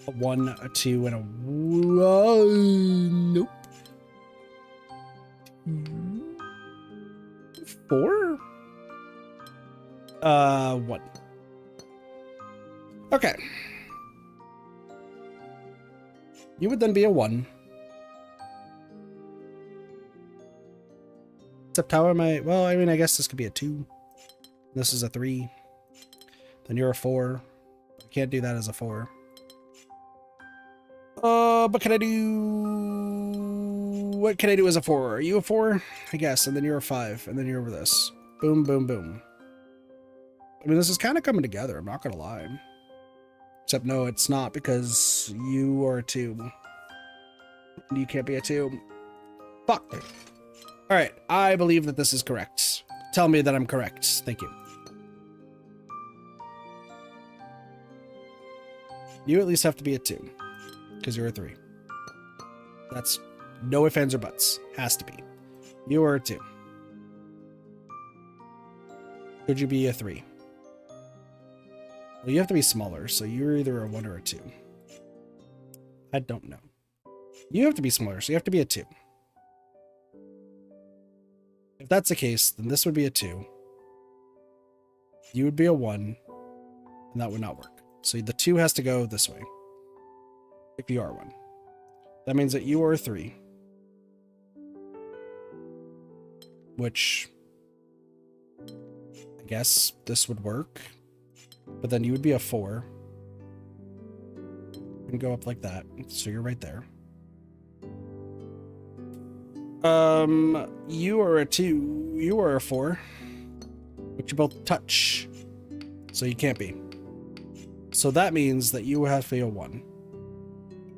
A 1, a 2, and a 1. Nope. 4? 1. Okay. You would then be a 1. Except how am I? Well, I mean, I guess this could be a 2. This is a 3. Then you're a 4. I can't do that as a 4. But can I do... What can I do as a 4? Are you a 4? I guess. And then you're a 5. And then you're over this. Boom, boom, boom. I mean, this is kind of coming together. I'm not going to lie. Except no, it's not because you are a 2. And you can't be a 2. Fuck. All right, I believe that this is correct. Tell me that I'm correct. Thank you. You at least have to be a 2, because you're a 3. That's no ifs, ands, or buts. Has to be. You are a 2. Could you be a 3? Well, you have to be smaller, so you're either a 1 or a 2. I don't know. You have to be smaller, so you have to be a 2. If that's the case, then this would be a 2. You would be a 1, and that would not work. So the 2 has to go this way. If you are 1. That means that you are a 3. Which, I guess this would work. But then you would be a 4. And go up like that. So you're right there. You are a 2. You are a 4. But you both touch. So you can't be. So that means that you have to be a 1.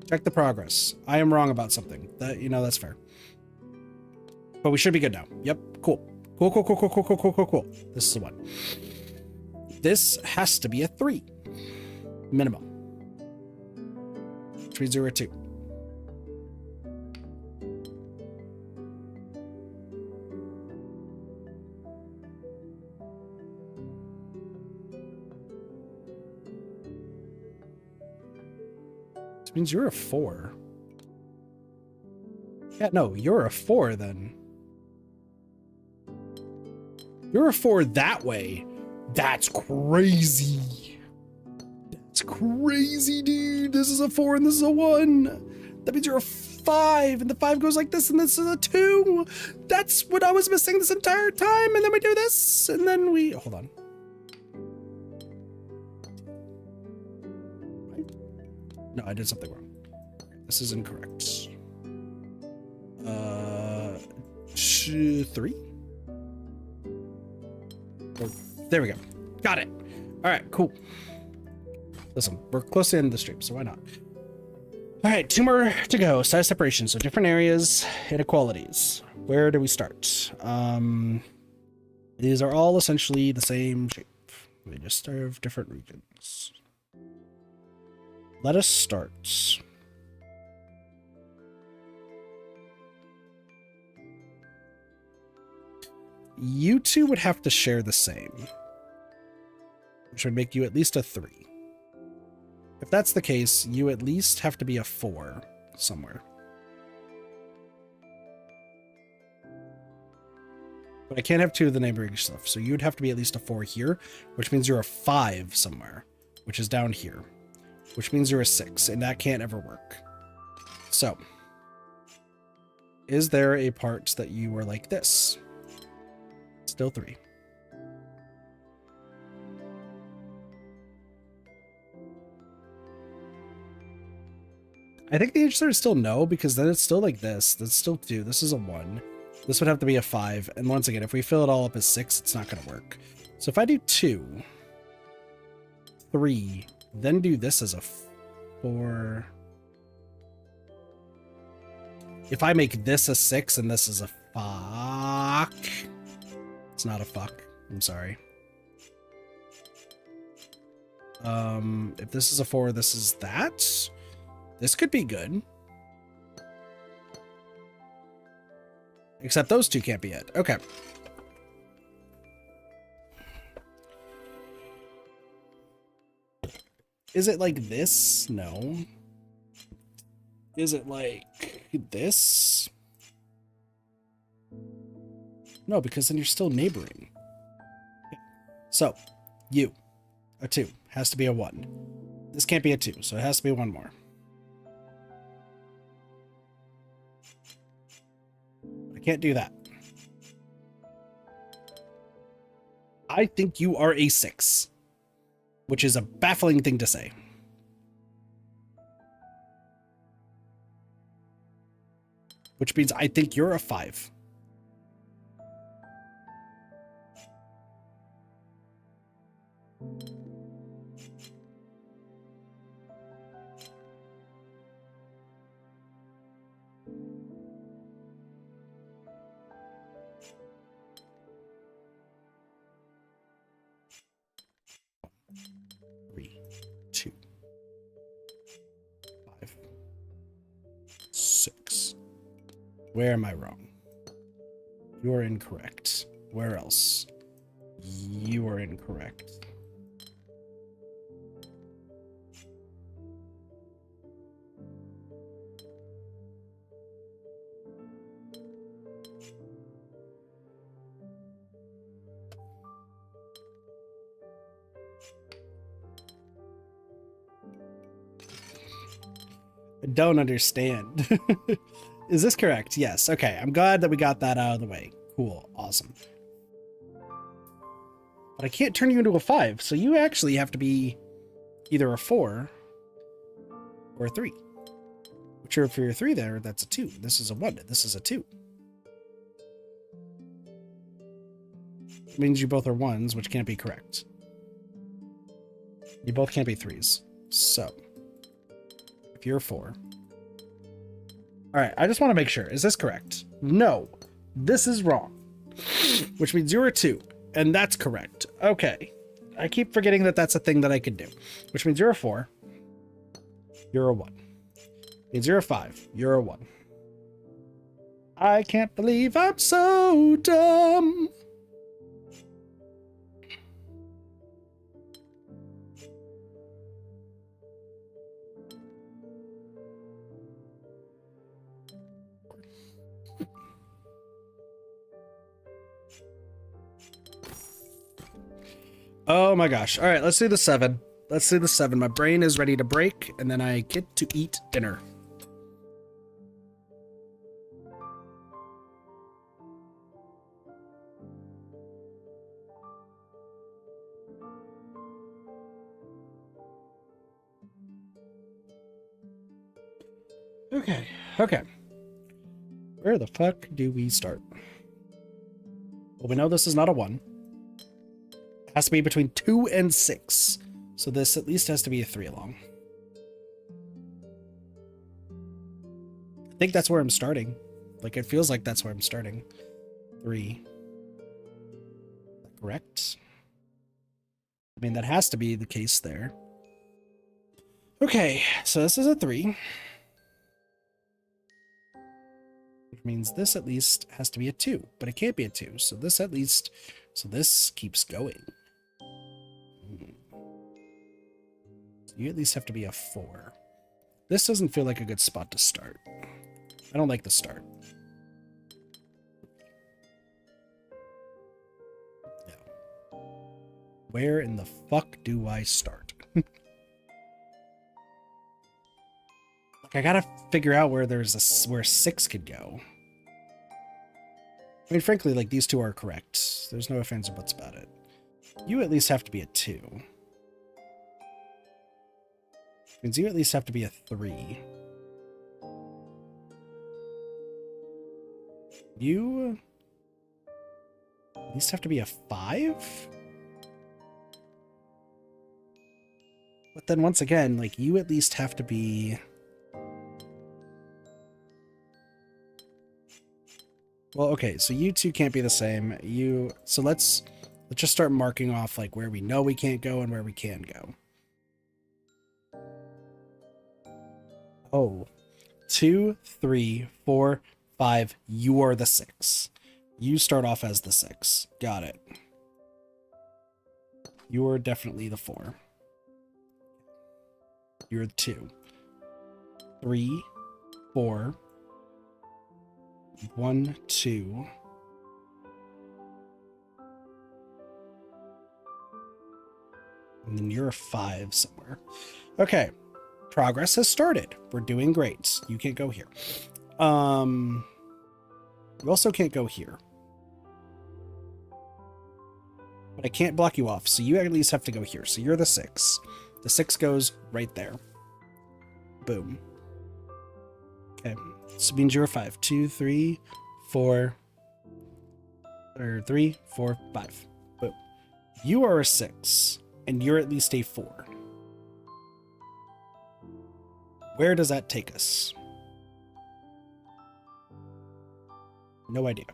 Check the progress. I am wrong about something. That's fair. But we should be good now. Yep. Cool. Cool. This is a 1. This has to be a 3. Minimum. Which means you're a 2. This means you're a 4. Yeah, no, you're a 4 then. You're a 4 that way. That's crazy. That's crazy, dude. This is a 4 and this is a 1. That means you're a 5 and the 5 goes like this and this is a 2. That's what I was missing this entire time. And then we do this and then we... Hold on. No, I did something wrong. This is incorrect. 3? Oh, there we go. Got it. All right, cool. Listen, we're close to the end of the stream, so why not? All right, 2 more to go. Size separation. So different areas, inequalities. Where do we start? These are all essentially the same shape. They just serve different regions. Let us start. You two would have to share the same, which would make you at least a 3. If that's the case, you at least have to be a 4 somewhere. But I can't have 2 of the neighboring stuff, so you'd have to be at least a 4 here, which means you're a 5 somewhere, which is down here, which means you're a 6, and that can't ever work. So, is there a part that you are like this? Still 3. I think the answer is still no, because then it's still like this. That's still 2. This is a 1. This would have to be a 5. And once again, if we fill it all up as 6, it's not going to work. So if I do 2, 3, then do this as a 4. If I make this a 6 and this is a fuck. It's not a fuck. I'm sorry. If this is a 4, this is that. This could be good. Except those 2 can't be it. Okay. Is it like this? No. Is it like this? No, because then you're still neighboring. So, you, a 2, has to be a 1. This can't be a 2, so it has to be 1 more. I can't do that. I think you are a 6, which is a baffling thing to say. Which means I think you're a 5. Where am I wrong? You're incorrect. Where else? You are incorrect. I don't understand. Is this correct? Yes. Okay. I'm glad that we got that out of the way. Cool. Awesome. But I can't turn you into a 5, so you actually have to be either a 4 or a 3. Which if you're a 3 there, that's a 2. This is a 1. This is a 2. It means you both are 1s, which can't be correct. You both can't be 3s. So, if you're a 4. Alright, I just want to make sure. Is this correct? No. This is wrong. Which means you're a 2. And that's correct. Okay. I keep forgetting that that's a thing that I could do. Which means you're a 4. You're a 1. Means you're a 5. You're a 1. I can't believe I'm so dumb. Oh my gosh. All right, let's do the 7. Let's do the 7. My brain is ready to break, and then I get to eat dinner. Okay, okay. Where the fuck do we start? Well, we know this is not a 1. It has to be between 2 and 6. So this at least has to be a 3 along. I think that's where I'm starting. Like, it feels like that's where I'm starting. 3. Correct? I mean, that has to be the case there. Okay, so this is a 3. Which means this at least has to be a 2, but it can't be a 2. So this at least, so this keeps going. You at least have to be a 4. This doesn't feel like a good spot to start. I don't like the start. No. Where in the fuck do I start? Like, I gotta figure out where where 6 could go. I mean, frankly, like, these two are correct. There's no ifs, ands, or buts about it. You at least have to be a 2. Means you at least have to be a 3. You at least have to be a 5? But then once again, like, you at least have to be... Well, okay, so you two can't be the same. So let's just start marking off, like, where we know we can't go and where we can go. Oh, 2, 3, 4, 5. You are the 6. You start off as the 6. Got it. You are definitely the 4. You're the 2. 3, 4. 1, 2. And then you're a 5 somewhere. Okay. Progress has started. We're doing great. You can't go here. You also can't go here. But I can't block you off, so you at least have to go here. So you're the 6. The 6 goes right there. Boom. Okay. So it means you're a 5. 2, 3, 4. Or 3, 4, 5. Boom. You are a 6. And you're at least a 4. Where does that take us? No idea.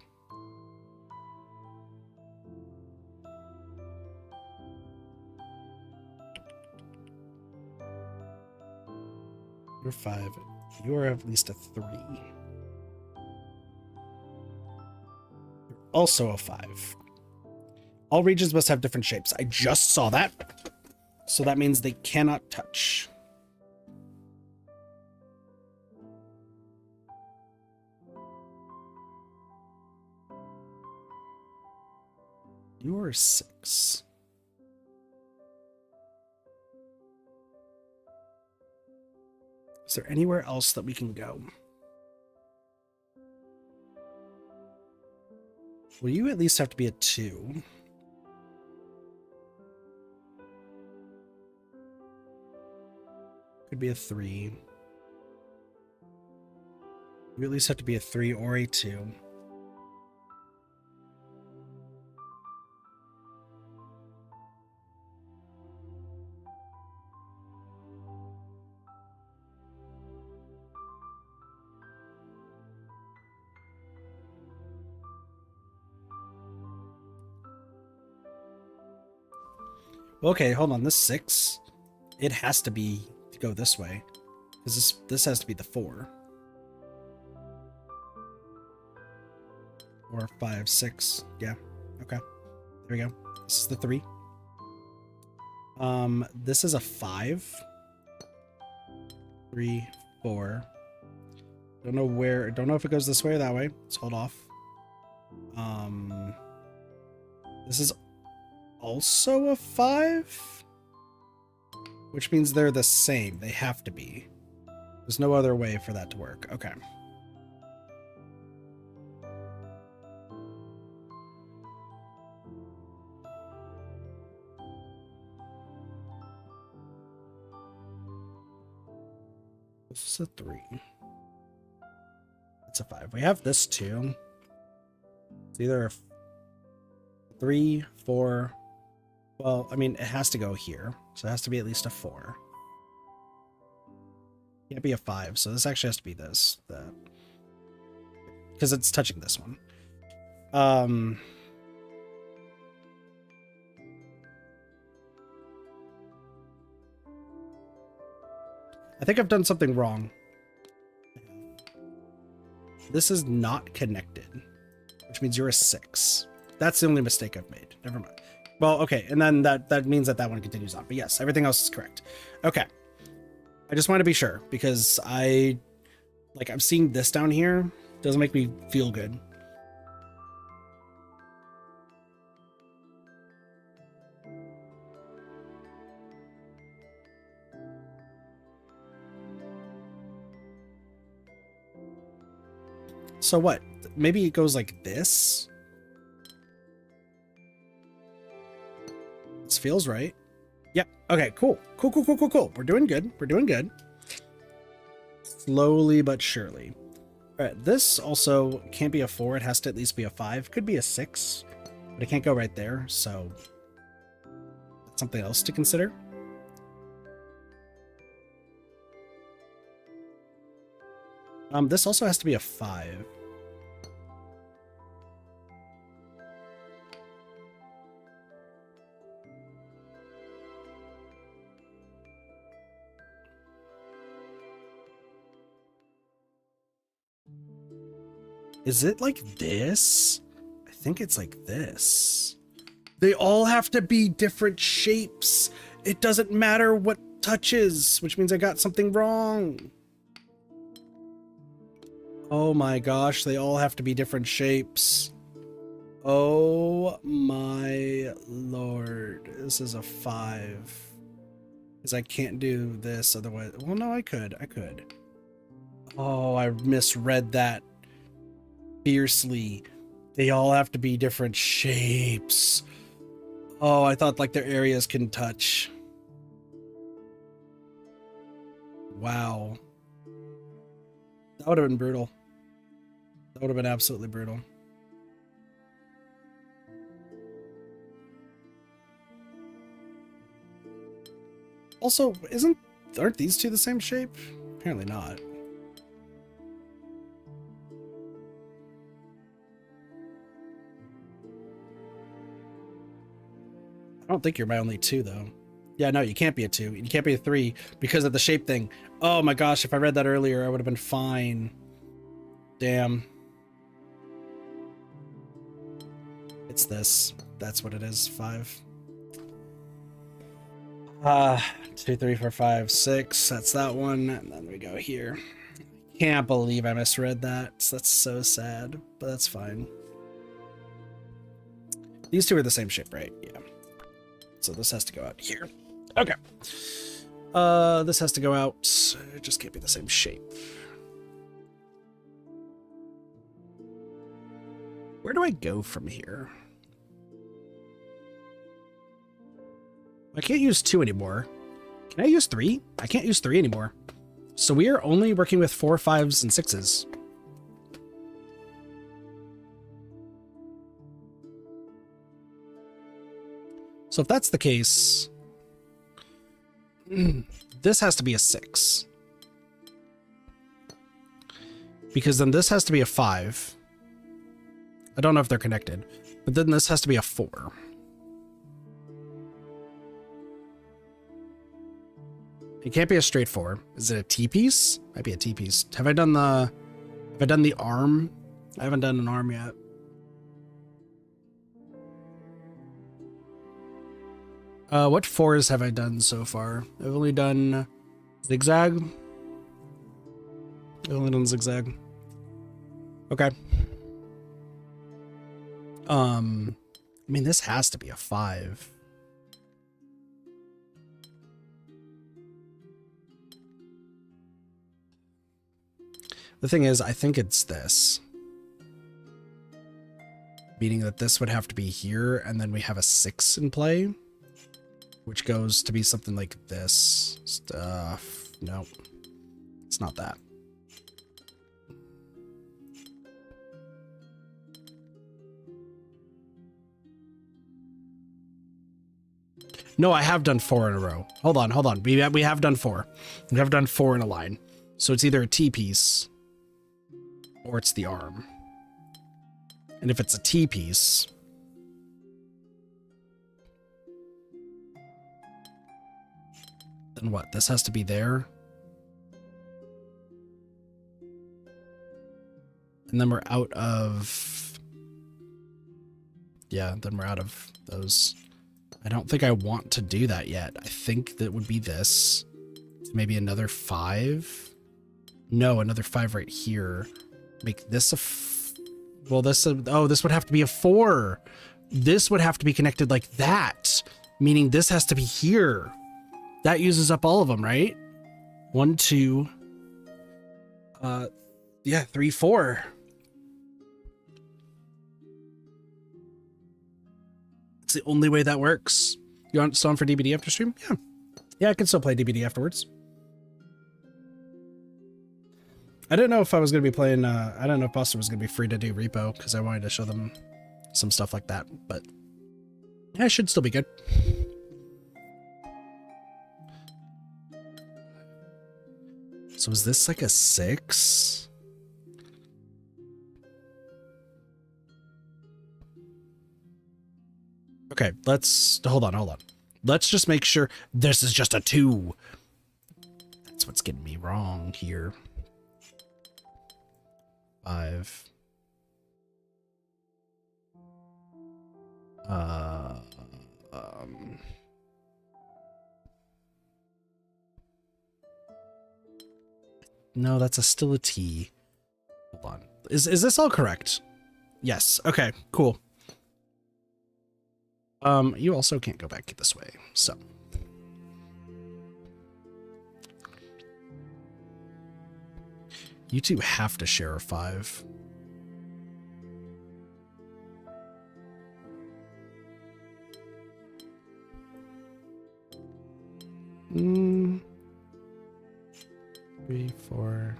You're 5. You're at least a 3. also a 5. All regions must have different shapes. I just saw that. So that means they cannot touch. You are 6. Is there anywhere else that we can go? Well, you at least have to be a 2. Could be a 3. You at least have to be a 3 or a 2. Okay, hold on. This 6, it has to be to go this way, because this has to be the 4. 4, 5, 6. Yeah. Okay. There we go. This is the 3. This is a 5. 3, 4. Don't know if it goes this way or that way. Let's hold off. This is also a 5, which means they're the same. They have to be. There's no other way for that to work. Okay. This is a 3. It's a 5. We have this too. It's either a 3, 4. Well, I mean, it has to go here, so it has to be at least a 4. Can't be a 5, so this actually has to be this, because it's touching this one. I think I've done something wrong. This is not connected, which means you're a 6. That's the only mistake I've made. Never mind. Well, okay, and then that means that one continues on. But yes, everything else is correct. Okay. I just want to be sure, because I'm seeing this down here. Doesn't make me feel good. So what? Maybe it goes like this? This feels right. Yep. Okay, cool. Cool. We're doing good. Slowly but surely. All right, this also can't be a 4. It has to at least be a 5. Could be a 6, but it can't go right there, so that's something else to consider. This also has to be a 5. Is it like this? I think it's like this. They all have to be different shapes. It doesn't matter what touches, which means I got something wrong. Oh my gosh, they all have to be different shapes. Oh my lord. This is a 5. Because I can't do this otherwise. Well, no, I could. Oh, I misread that fiercely. They all have to be different shapes. Oh, I thought like their areas can touch. Wow. That would have been brutal. That would have been absolutely brutal. Also, aren't these two the same shape? Apparently not. I don't think you're my only 2 though. Yeah, no, you can't be a 2. You can't be a 3 because of the shape thing. Oh my gosh, if I read that earlier, I would have been fine. Damn. It's this. That's what it is. 5. 2, 3, 4, 5, 6. That's that one. And then we go here. Can't believe I misread that. That's so sad, but that's fine. These two are the same shape, right? Yeah. So this has to go out here. Okay. This has to go out. It just can't be the same shape. Where do I go from here? I can't use 2 anymore. Can I use 3? I can't use 3 anymore. So we are only working with 4, 5s, and 6s. So if that's the case, this has to be a 6. Because then this has to be a 5. I don't know if they're connected, but then this has to be a 4. It can't be a straight 4. Is it a T-piece? Might be a T-piece. Have I done the arm? I haven't done an arm yet. What 4s have I done so far? I've only done zigzag. I've only done zigzag. Okay. I mean, this has to be a 5. The thing is, I think it's this. Meaning that this would have to be here, and then we have a 6 in play. Which goes to be something like this. Stuff. Nope. It's not that. No, I have done 4 in a row. Hold on, hold on. We have done 4. We have done 4 in a line. So it's either a T-piece or it's the arm. And if it's a T-piece, then what? This has to be there. And then we're out of... Yeah, then we're out of those. I don't think I want to do that yet. I think that would be this. Maybe another 5. No, another 5 right here. Make this a... Well, this... Oh, this would have to be a 4. This would have to be connected like that. Meaning this has to be here. That uses up all of them, right? 1, 2... Yeah, 3, 4. It's the only way that works. You want still on for DBD after stream? Yeah. Yeah, I can still play DBD afterwards. I didn't know if I was going to be playing, I don't know if Buster was going to be free to do repo, because I wanted to show them some stuff like that, but yeah, it should still be good. So is this like a 6? Okay, let's hold on. Let's just make sure this is just a 2. That's what's getting me wrong here. 5. No, that's still a T. Hold on. Is this all correct? Yes. Okay, cool. You also can't go back this way, so. You two have to share a 5. Mm. 3, 4.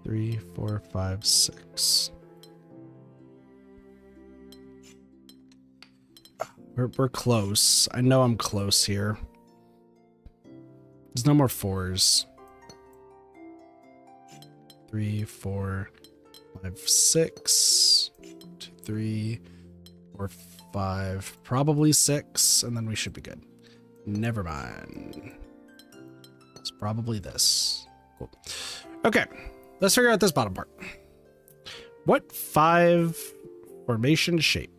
3, 4, 5, 6. We're close. I know I'm close here. There's no more 4s. 3, 4, 5, 6. 2, 3, 4, 5. Probably 6, and then we should be good. Never mind. It's probably this. Cool. Okay, let's figure out this bottom part. What 5 formation shape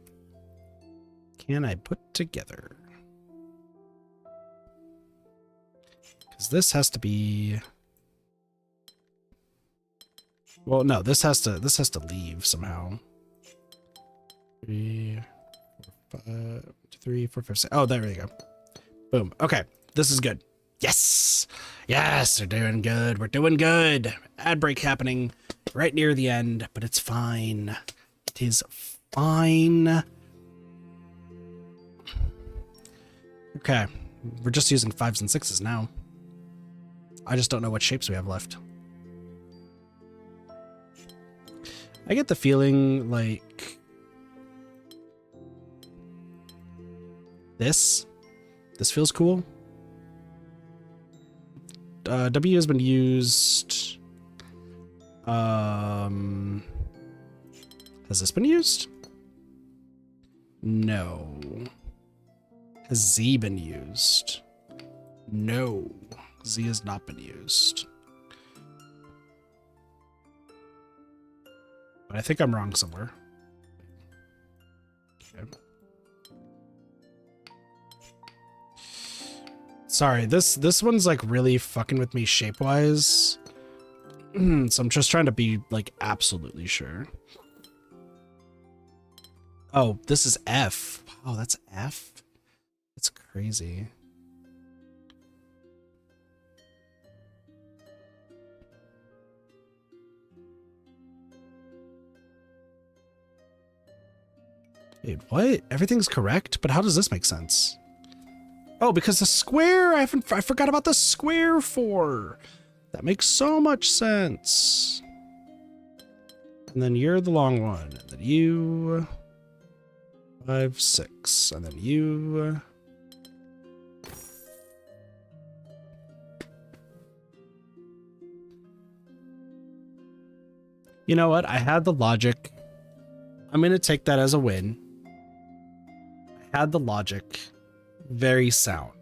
can I put together? Because this has to be... Well, no, this has to leave somehow. 3, 4, 5, 3, 4, 5, 6. Oh, there we go. Boom. Okay, this is good. Yes! Yes, we're doing good. We're doing good. Ad break happening right near the end, but it's fine. It is fine. Okay, we're just using 5s and 6s now. I just don't know what shapes we have left. I get the feeling like this feels cool. W has been used. Has this been used? No. Has Z been used? No. Z has not been used. But I think I'm wrong somewhere. Okay. Sorry, this one's like really fucking with me shape-wise. So I'm just trying to be like absolutely sure. Oh, this is F. Oh, that's F? That's crazy. Wait, what? Everything's correct? But how does this make sense? Oh, because the square, I forgot about the square 4. That makes so much sense. And then you're the long one. And then you 5, 6. And then you You know what? I had the logic. I'm going to take that as a win. I had the logic. Very sound.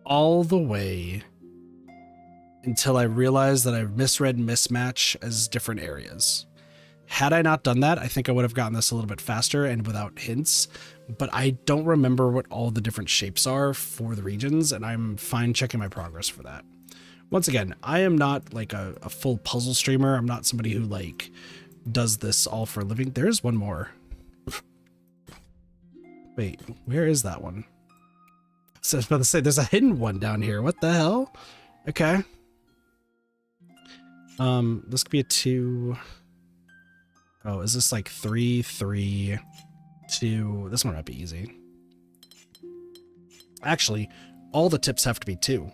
All the way until I realized that I misread mismatch as different areas. Had I not done that, I think I would have gotten this a little bit faster and without hints, but I don't remember what all the different shapes are for the regions, and I'm fine checking my progress for that. Once again, I am not like a full puzzle streamer. I'm not somebody who like does this all for a living. There's one more. Wait, where is that one? So I was about to say, there's a hidden one down here. What the hell? Okay. This could be a 2. Oh, is this like 3, 3, 2? This one might be easy. Actually, all the tips have to be 2.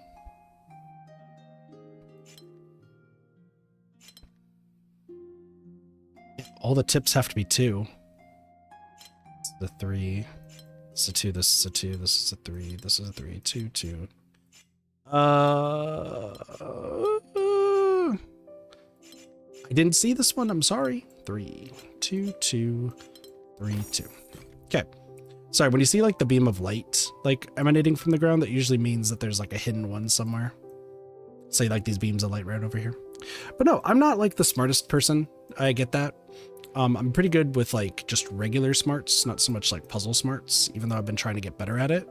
All the tips have to be 2. The 3. This is a 2, this is a 2, this is a 3, this is a 3, 2, 2. I didn't see this one, I'm sorry. 3, 2, 2, 3, 2. Okay. Sorry, when you see like the beam of light like emanating from the ground, that usually means that there's like a hidden one somewhere. Say like these beams of light right over here. But no, I'm not like the smartest person. I get that. I'm pretty good with like just regular smarts, not so much like puzzle smarts, even though I've been trying to get better at it.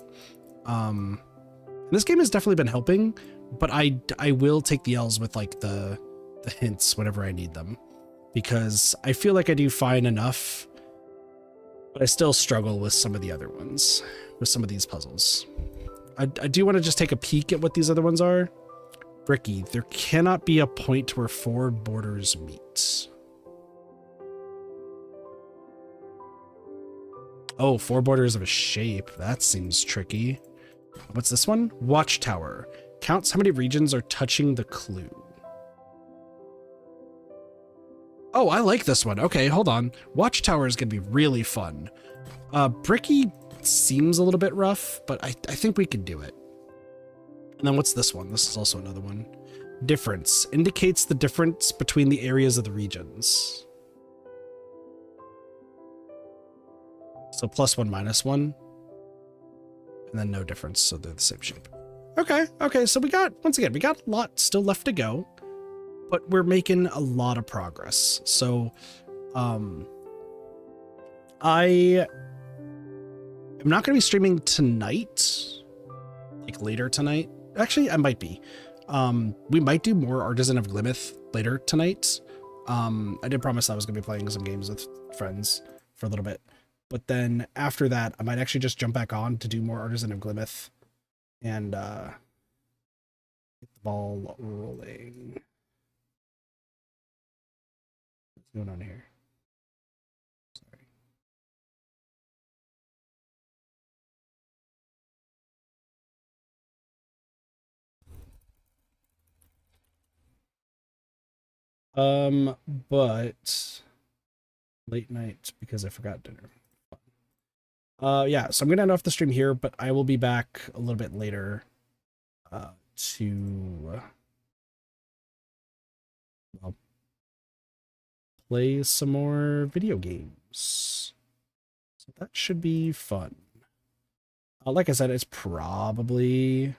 This game has definitely been helping, but I will take the L's with like the hints whenever I need them, because I feel like I do fine enough, but I still struggle with some of the other ones, with some of these puzzles. I do want to just take a peek at what these other ones are. Bricky, there cannot be a point where 4 borders meet. Oh, 4 borders of a shape. That seems tricky. What's this one? Watchtower. Counts how many regions are touching the clue. Oh, I like this one. Okay, hold on. Watchtower is going to be really fun. Bricky seems a little bit rough, but I think we can do it. And then what's this one? This is also another one. Difference. Indicates the difference between the areas of the regions. So +1, -1. And then no difference, so they're the same shape. Okay, so we got a lot still left to go, but we're making a lot of progress. So I am not going to be streaming tonight, like later tonight. Actually, I might be. We might do more Artisan of Glimmith later tonight. I did promise I was going to be playing some games with friends for a little bit. But then after that, I might actually just jump back on to do more Artisan of Glimmith and get the ball rolling. What's going on here? Sorry. But late night because I forgot dinner. Yeah, so I'm gonna end off the stream here, but I will be back a little bit later to well, play some more video games. So that should be fun. Like I said, it's probably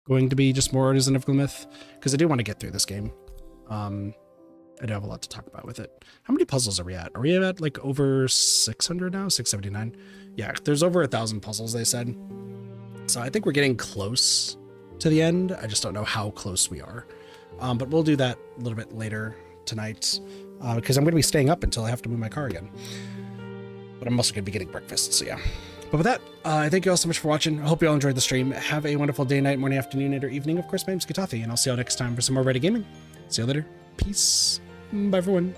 going to be just more Artisan of Glimmith because I do want to get through this game. I do have a lot to talk about with it. How many puzzles are we at? Are we at like over 600 now? 679? Yeah, there's over 1,000 puzzles, they said. So I think we're getting close to the end. I just don't know how close we are. But we'll do that a little bit later tonight because I'm going to be staying up until I have to move my car again. But I'm also going to be getting breakfast, so yeah. But with that, I thank you all so much for watching. I hope you all enjoyed the stream. Have a wonderful day, night, morning, afternoon, night, or evening. Of course, my name's Katafi, and I'll see you all next time for some more Reddit gaming. See you later. Peace. Bye, everyone.